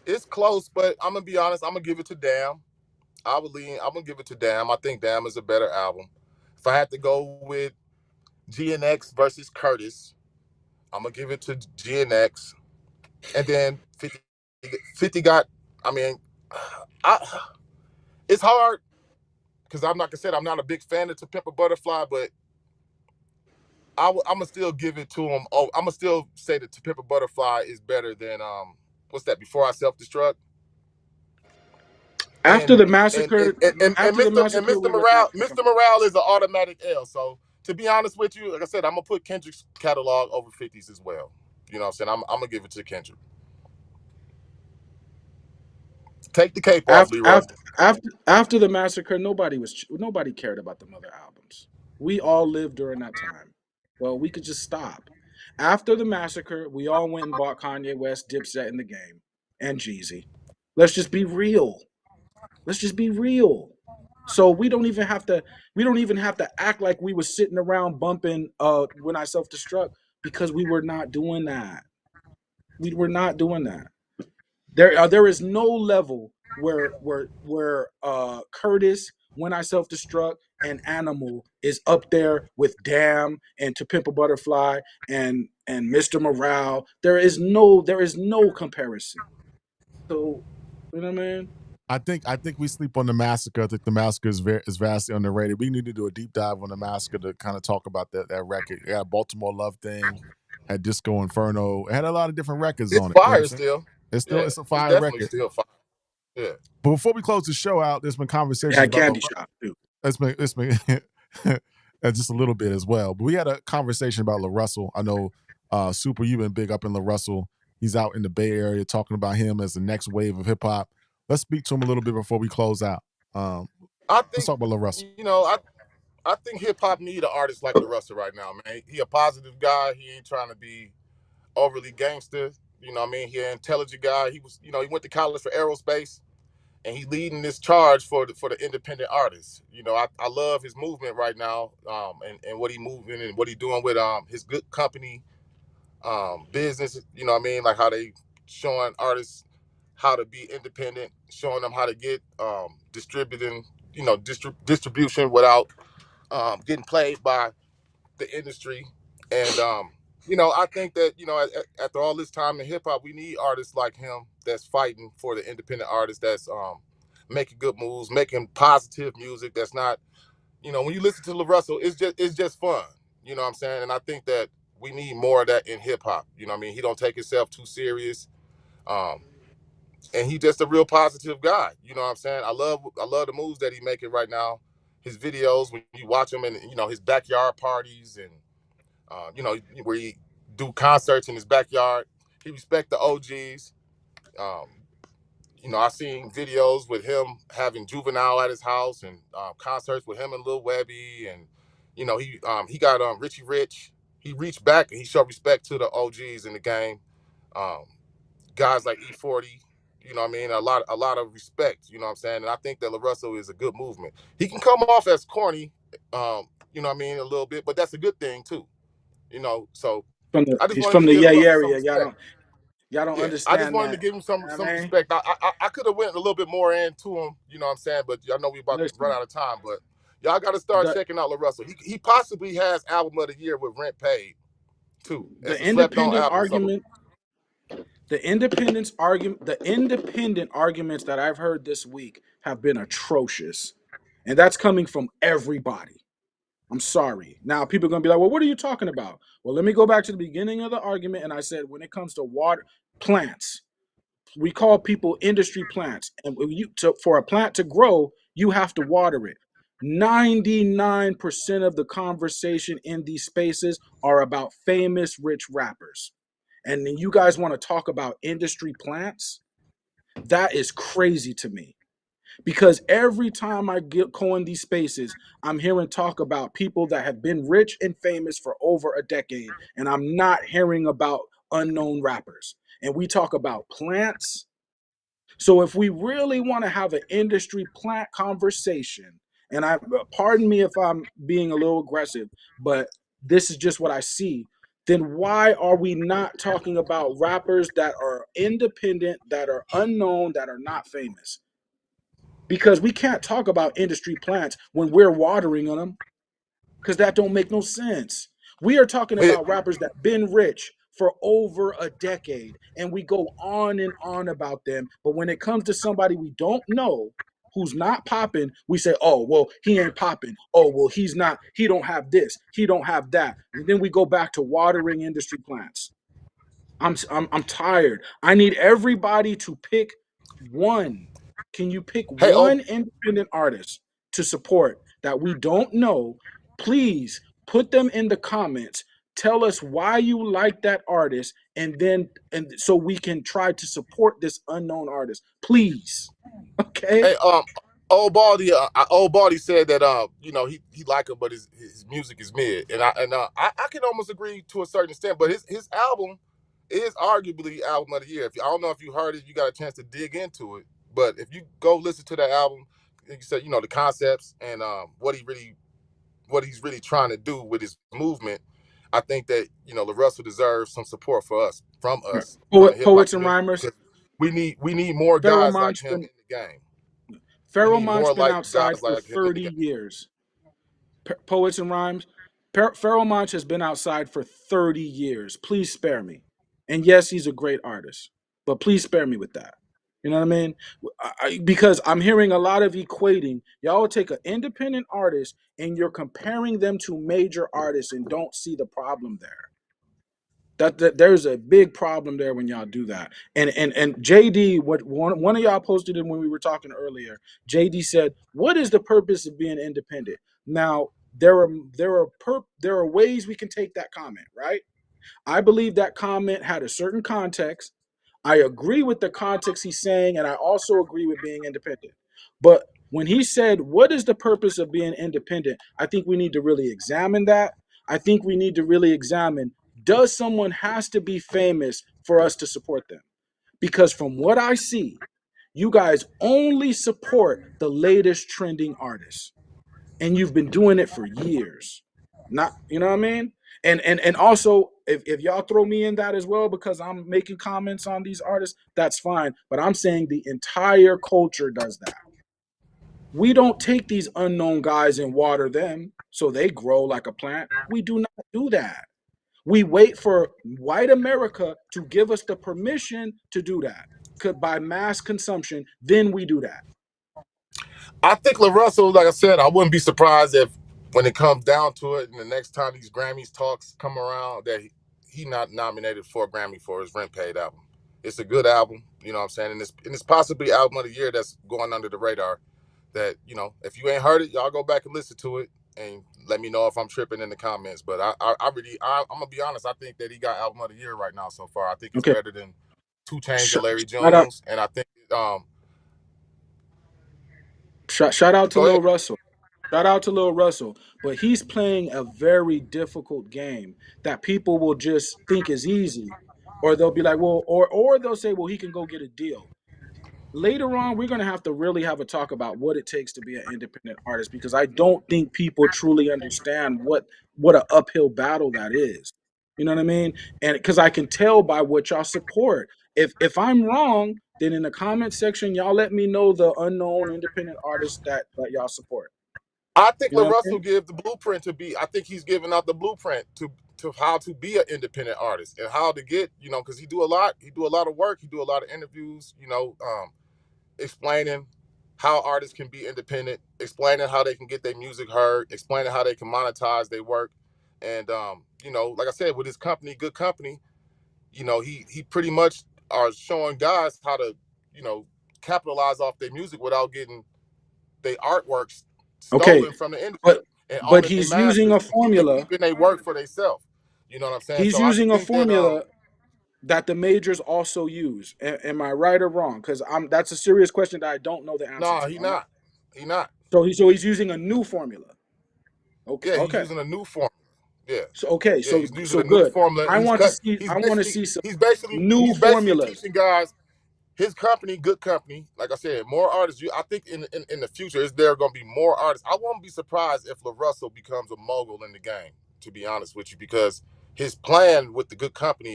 it's close, but I'm gonna be honest. I'm gonna give it to Damn. I'm gonna give it to Damn. I think Damn is a better album. If I had to go with GNX versus Curtis, I'm gonna give it to GNX. And then 50 got. I mean, I it's hard because I'm like I said, I'm not a big fan of To Pimp a Butterfly, but I'm gonna still give it to him. Oh, I'm gonna still say that To Pimp a Butterfly is better than what's that? Before I Self Destruct. After And the and massacre, and after the massacre, Mr. we would not Morale, pick him. Mr. Morale is an automatic L. So to be honest with you, like I said, I'm gonna put Kendrick's catalog over 50's as well. You know what I'm saying? I'm gonna give it to Kendrick. Take the cape off, After Leroy. after after the massacre, nobody cared about the other albums. We all lived during that time. Well, we could just stop. After the massacre, we all went and bought Kanye West, Dipset in the game, and Jeezy. Let's just be real. Let's just be real. So we don't even have to act like we were sitting around bumping when I self destruct because we were not doing that. We were not doing that. There is no level where Curtis, When I Self Destruct, and Animal is up there with Damn and To Pimp a Butterfly and Mr. Morale. There is no comparison. So you know what I mean? I think we sleep on the massacre. I think the massacre is vastly underrated. We need to do a deep dive on the massacre to kind of talk about that record. It had Baltimore Love Thing, had Disco Inferno. It had a lot of different records It's on it. You know what I'm fire saying? still. Yeah, It's a it's fire definitely record. still fire. Yeah. But before we close the show out, there's been It conversations had about Candy Shop too. it's been just a little bit as well. But we had a conversation about LaRusell. I know Super, you've been big up in LaRusell. He's out in the Bay Area talking about him as the next wave of hip hop. Let's speak to him a little bit before we close out. I Let's think talk about LaRusell. I think hip hop need an artist like LaRussell right now, man. He a positive guy. He ain't trying to be overly gangster. You know what I mean? He an intelligent guy. He went to college for aerospace, and he leading this charge for the independent artists. I love his movement right now, and what he moving and what he doing with his good company business. You know what I mean? Like how they showing artists how to be independent, showing them how to get distributing, distribution without getting played by the industry. And I think that after all this time in hip hop, we need artists like him that's fighting for the independent artists that's making good moves, making positive music. That's not, when you listen to LaRusell, it's just fun. You know what I'm saying? And I think that we need more of that in hip hop. You know what I mean? He don't take himself too serious. Um, and he just a real positive guy. You know what I'm saying? I love the moves that he making right now. His videos when you watch him in his backyard parties and where he do concerts in his backyard. He respect the OGs. Um, I seen videos with him having Juvenile at his house and concerts with him and Lil Webby, and he got Richie Rich. He reached back and he showed respect to the OGs in the game. Um, Guys like E40, you know what I mean? A lot of respect, you know what I'm saying? And I think that LaRussell is a good movement. He can come off as corny, you know what I mean, a little bit, but that's a good thing too. So I just He's wanted from to the give Yay LaRussell some area. respect. Y'all don't Yeah, I just understand wanted to that. give him some I some mean, respect. I could have went a little bit more into him, you know what I'm saying? But I know we about to run listen, out of time. But y'all got to start the checking out LaRussell. He possibly has album of the year with Rent Paid too. the It's a slept on independent album. So argument, the independent arguments that I've heard this week have been atrocious, and that's coming from everybody. I'm sorry. Now people are gonna be like, "Well, what are you talking about?" Well, let me go back to the beginning of the argument, and I said when it comes to water plants, we call people industry plants, and for a plant to grow, you have to water it. 99% of the conversation in these spaces are about famous rich rappers. And then you guys want to talk about industry plants? That is crazy to me. Because every time I go in these spaces, I'm hearing talk about people that have been rich and famous for over a decade, and I'm not hearing about unknown rappers. And we talk about plants. So if we really want to have an industry plant conversation, and I pardon me if I'm being a little aggressive, but this is just what I see, then why are we not talking about rappers that are independent, that are unknown, that are not famous? Because we can't talk about industry plants when we're watering on them, because that don't make no sense. We are talking it, about rappers that been rich for over a decade, and we go on and on about them. But when it comes to somebody we don't know who's not popping, we say, "Oh, well, he ain't popping. Oh, well, he's not. He don't have this. He don't have that." And then we go back to watering industry plants. I'm tired. I need everybody to pick one. Can you pick hey, oh, one independent artist to support that we don't know? Please put them in the comments. Tell us why you like that artist, and so we can try to support this unknown artist. Please. Okay? hey, old Baldy said that he like him, but his music is mid, and I can almost agree to a certain extent. But his album is arguably album of the year. I don't know if you heard it, you got a chance to dig into it. But if you go listen to that album, you said the concepts and what he's really trying to do with his movement. I think that LaRussell deserves some support from us from the hip hop Poets and community rhymers. because we need more Pharaoh guys like Monch's him been in the game. We Pharaoh need Monch's more been like outside guys for like him in the 30 game. years. Poets and Rhymes. Pharaoh Monch has been outside for 30 years. Please spare me. And yes, he's a great artist, but please spare me with that. You know what I mean? Because I'm hearing a lot of equating. Y'all will take an independent artist and you're comparing them to major artists and don't see the problem there. That there's a big problem there when y'all do that. And JD, what one of y'all posted it when we were talking earlier. JD said, "What is the purpose of being independent?" Now there are ways we can take that comment, right? I believe that comment had a certain context. I agree with the context he's saying, and I also agree with being independent. But when he said, "What is the purpose of being independent?" I think we need to really examine that. I think we need to really examine, does someone has to be famous for us to support them? Because from what I see, you guys only support the latest trending artists, and you've been doing it for years. Not, you know what I mean? And also, if y'all throw me in that as well because I'm making comments on these artists, that's fine. But I'm saying the entire culture does that. We don't take these unknown guys and water them so they grow like a plant. We do not do that. We wait for white America to give us the permission to do that by mass consumption. Then we do that. I think LaRusell, like I said, I wouldn't be surprised if when it comes down to it, and the next time these Grammys talks come around, that he not nominated for a Grammy for his Rent Paid album. It's a good album, you know what I'm saying, and it's possibly album of the year that's going under the radar. That, you know, if you ain't heard it, y'all go back and listen to it and let me know if I'm tripping in the comments. But I'm gonna be honest. I think that he got album of the year right now so far. I think it's Okay. better than Two Chainz Sh- and Larry shout out, Jones, and I think shout out to go ahead. Lil Russell. Shout out to Lil Russell. But he's playing a very difficult game that people will just think is easy, or they'll be like, well, or they'll say, well, he can go get a deal. Later on, we're going to have to really have a talk about what it takes to be an independent artist, because I don't think people truly understand what an uphill battle that is. You know what I mean? And because I can tell by what y'all support. If I'm wrong, then in the comment section, y'all let me know the unknown independent artist that y'all support. I think You know what I mean? LaRussell give the blueprint to be. I think he's giving out the blueprint to how to be an independent artist and how to get, you know, because he do a lot. He do a lot of work. He do a lot of interviews. You know, explaining how artists can be independent, explaining how they can get their music heard, explaining how they can monetize their work, and you know, like I said, with his company, Good Company, you know, he pretty much are showing guys how to, you know, capitalize off their music without getting their artworks Okay, stolen from the industry but and but owning their he's using masters a and formula. keeping their work for themselves. You know what I'm saying? He's So I using a think that formula that the majors also use. Am I right or wrong? Because I'm that's a serious question that I don't know the answer no, to. he I'm not. not. He not. So he's using a new formula. Okay, Yeah, he's okay. using a new formula. Yeah. So okay, Yeah, so he's using so a new good. formula. I He's want to cut. see. I want to see some new He's basically formulas. teaching guys his company, Good Company. Like I said, more artists. I think in the future, is there going to be more artists? I won't be surprised if LaRussell becomes a mogul in the game. To be honest with you, because his plan with the Good Company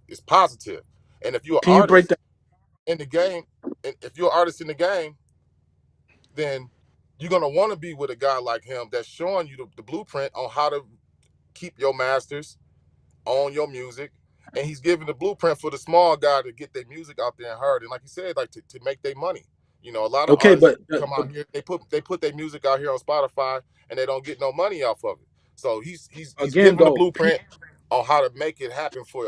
is positive. And if you're an Can you break artist that? in the game, and if you're an artist in the game, then you're gonna want to be with a guy like him that's showing you the blueprint on how to keep your masters, own your music, and he's giving the blueprint for the small guy to get their music out there and heard. And like you said, like to make their money. You know, a lot of Okay, artists but come out here, they put their music out here on Spotify, and they don't get no money off of it. So he's again, giving the though, blueprint on how to make it happen for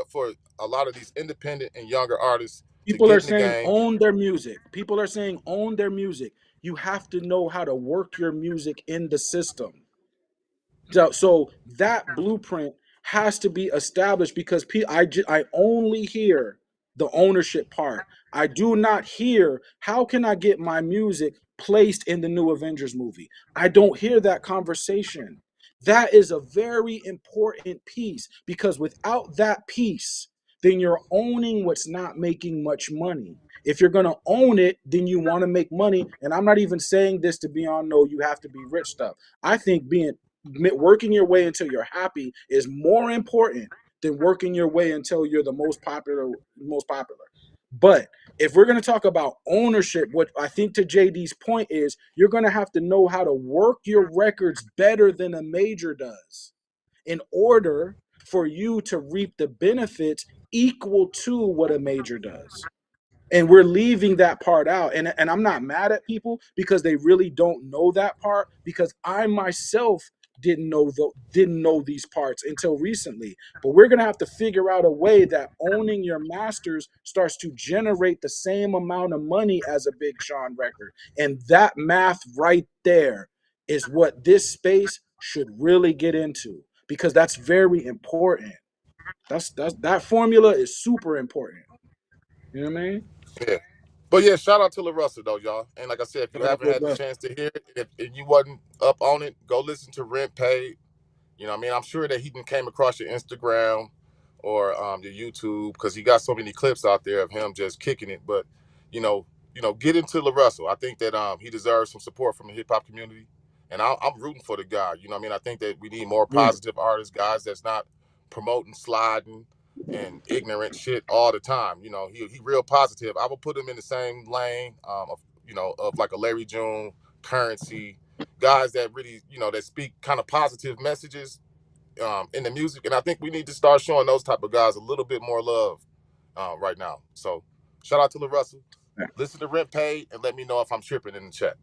a lot of these independent and younger artists to people are get in the saying game. own their music. People are saying own their music. You have to know how to work your music in the system. So that blueprint has to be established because I only hear the ownership part. I do not hear how can I get my music placed in the new Avengers movie. I don't hear that conversation. That is a very important piece because without that piece, then you're owning what's not making much money. If you're going to own it, then you want to make money. And I'm not even saying this to be on no, you have to be rich stuff. I think being working your way until you're happy is more important than working your way until you're the most popular. But if we're going to talk about ownership, what I think to JD's point is you're going to have to know how to work your records better than a major does in order for you to reap the benefits equal to what a major does. And we're leaving that part out, and I'm not mad at people because they really don't know that part, because I myself didn't know these parts until recently. But we're going to have to figure out a way that owning your masters starts to generate the same amount of money as a Big Sean record, and that math right there is what this space should really get into, because that's very important. That formula is super important. You know what I mean? Yeah. But yeah, shout out to LaRussell though, y'all. And like I said, if you Shout out haven't Lil had the Russ. chance to hear it, if you wasn't up on it, go listen to Rent Paid. You know what I mean? I'm sure that he came across your Instagram or your YouTube because he got so many clips out there of him just kicking it. But you know, get into LaRussell. I think that he deserves some support from the hip hop community, and I'm rooting for the guy. You know what I mean? I think that we need more Yeah. positive artists, guys that's not promoting sliding and ignorant shit all the time. You know, he real positive. I would put him in the same lane of of like a Larry June, Currency, guys that really that speak kind of positive messages in the music, and I think we need to start showing those type of guys a little bit more love right now. So shout out to LaRusell. Listen to Rent Paid and let me know if I'm tripping in the chat.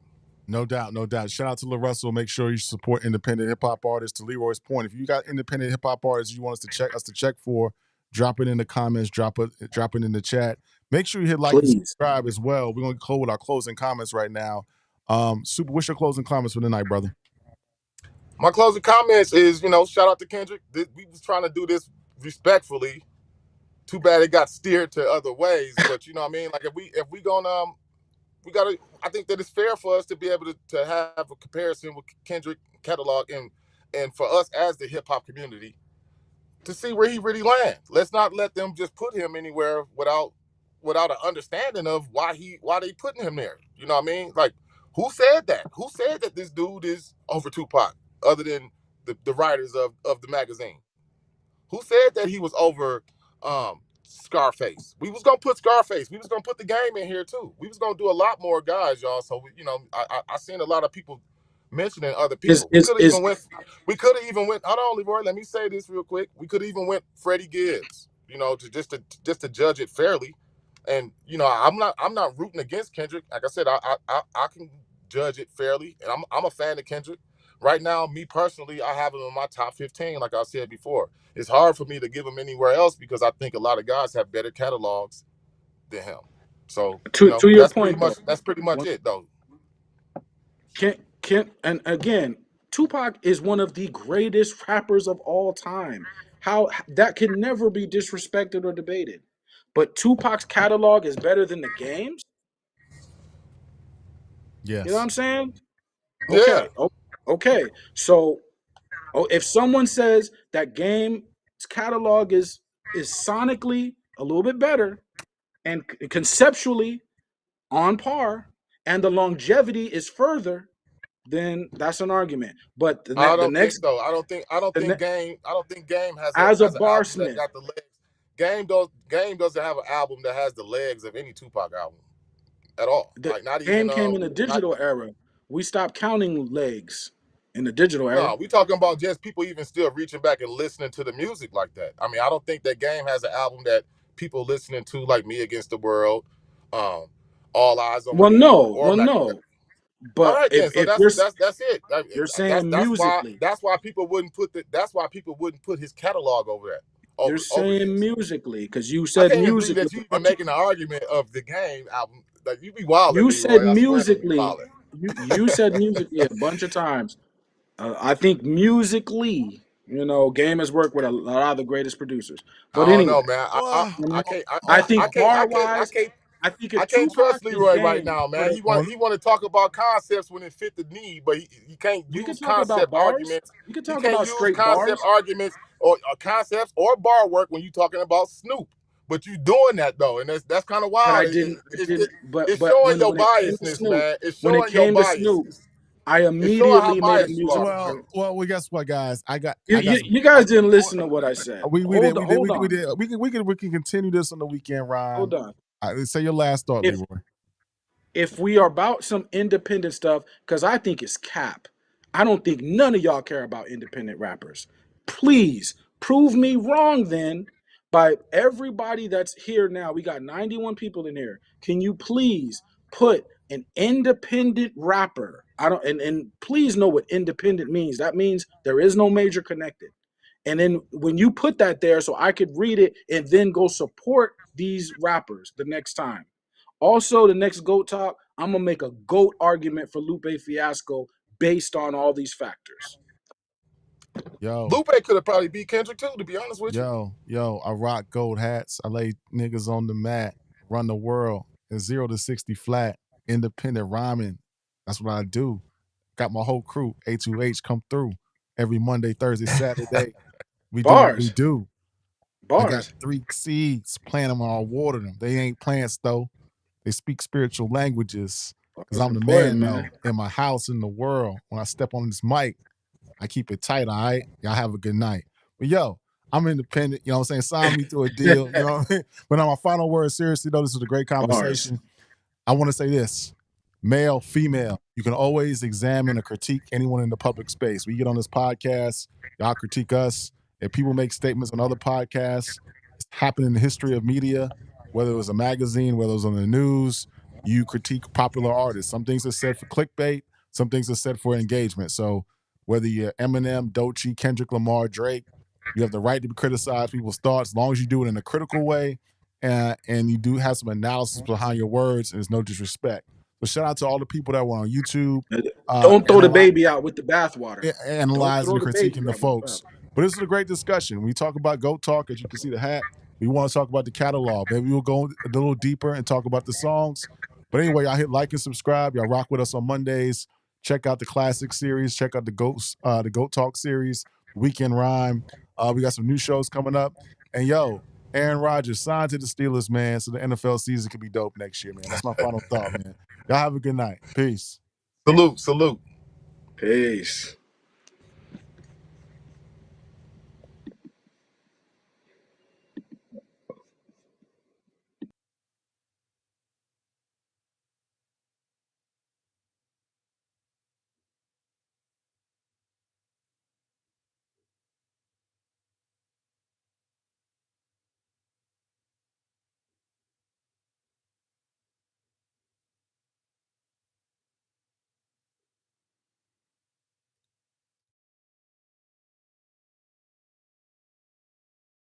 No doubt, no doubt. Shout out to LaRusell. Make sure you support independent hip hop artists. To Leroy's point, if you got independent hip hop artists you want us to check for, drop it in the comments, drop it in the chat. Make sure you hit like and Please. subscribe as well. We're gonna close with our closing comments right now. Super, what's your closing comments for the night, brother? My closing comments is, shout out to Kendrick. We was trying to do this respectfully. Too bad it got steered to other ways, but you know what I mean. Like if we gonna we gotta. I think that it's fair for us to be able to have a comparison with Kendrick catalog and for us as the hip hop community to see where he really lands. Let's not let them just put him anywhere without an understanding of why they putting him there. You know what I mean? Like, who said that? Who said that this dude is over Tupac, other than the writers of the magazine? Who said that he was over Scarface? We was gonna put Scarface. We was gonna put the game in here too. We was gonna do a lot more guys, y'all. So I seen a lot of people mentioning other people. We could have even went. We could have even went. Hold on, Leroy. Let me say this real quick. We could have even went Freddie Gibbs. To judge it fairly. And I'm not rooting against Kendrick. Like I said, I can judge it fairly, and I'm a fan of Kendrick. Right now, me personally, I have him in my top 15. Like I said before, it's hard for me to give him anywhere else because I think a lot of guys have better catalogs than him. So to your that's point, pretty much it, though. And again, Tupac is one of the greatest rappers of all time. How that can never be disrespected or debated. But Tupac's catalog is better than the game's. Yes. You know what I'm saying? Yeah. Okay. So, if someone says that game's catalog is sonically a little bit better and conceptually on par, and the longevity is further, then that's an argument. But I don't think so. I don't think Game has as a an album that barsmith, got the legs. Game doesn't have an album that has the legs of any Tupac album at all. the Like not game even came in a digital era. We stopped counting legs in the digital era. No, we talking about just people even still reaching back and listening to the music like that. I mean, I don't think that Game has an album that people listening to like Me Against the World, All Eyes on Well, Me, no, or well, Mac. no. All But right, then. So if you're that's it. saying musically, That's why people wouldn't put his catalog over that you're over saying his. musically because you I said can't even believe musically that you a even bunch of, making an argument of the Game album. Like you be wilding, you said Leroy. I swear you be musically, wilding. you said musically a bunch of times. I think musically, Game has worked with a lot of the greatest producers. I But don't know, anyway, man. I Can't. I think bar wise, Can't. I think I if can't Tupac trust is Leroy right Game, now, man. On He want to talk about concepts when it fit the need, but he can't we could use talk about concept bars. arguments. We could He talk can't about use straight concept bars. arguments or concepts or bar work when you talking about Snoop. But you doing that though, and that's kind of But wild. I didn't. It didn't. It's But showing your when it came to biasness, Snoop, man. It's when it showing your came to Snoop, biasness. I It's showing how immediately made a biased you music are. well, video. well, guess what, guys? I got some. You guys didn't listen to what I said. We did, Hold we did, hold we did, we on. did. We can continue this on the weekend, Hold Ron. on. Say your last thought, If Leroy. if we are about some independent stuff, because I think it's cap. I don't think none of y'all care about independent rappers. Please prove me wrong then by everybody that's here now. We got 91 people in here. Can you please put an independent rapper? I don't and please know what independent means. That means there is no major connected. And then when you put that there so I could read it and then go support these rappers the next time. Also, the next GOAT talk, I'm gonna make a GOAT argument for Lupe Fiasco based on all these factors. Yo, Lupe could have probably beat Kendrick too, to be honest with you. yo, I rock gold hats. I lay niggas on the mat, run the world, and 0 to 60 flat, independent rhyming. That's what I do. Got my whole crew, A2H, come through every Monday, Thursday, Saturday. We do what we Bars, do. I got bars. 3 seeds, plant them, I'll water them. They ain't plants though. They speak spiritual languages. Cause That's I'm the important, man man. though. In my house, in the world. When I step on this mic, I keep it tight, all right? Y'all have a good night. But yo, I'm independent, you know what I'm saying? Sign me to a deal, you know what I mean? But on my final word, seriously though, this was a great Bars. conversation. I want to say this. male, female. You can always examine or critique anyone in the public space. We get on this podcast, y'all critique us. If people make statements on other podcasts, it's happened in the history of media, whether it was a magazine, whether it was on the news, you critique popular artists. Some things are said for clickbait, some things are said for engagement. So whether you're Eminem, Doechii, Kendrick Lamar, Drake, you have the right to criticize people's thoughts as long as you do it in a critical way and you do have some analysis behind your words and there's no disrespect. So shout out to all the people that were on YouTube, Don't throw the analy- baby out with the bathwater. Don't analyzing throw and the baby critiquing the out with the folks. bathwater. But this is a great discussion. We talk about GOAT Talk, as you can see the hat. We want to talk about the catalog. Maybe we'll go a little deeper and talk about the songs. But anyway, y'all hit like and subscribe. Y'all rock with us on Mondays. Check out the classic series. Check out the GOAT Talk series, Weekend Rhyme. We got some new shows coming up. And yo, Aaron Rodgers signed to the Steelers, man, so the NFL season could be dope next year, man. That's my final thought, man. Y'all have a good night. Peace. Salute, salute. Peace.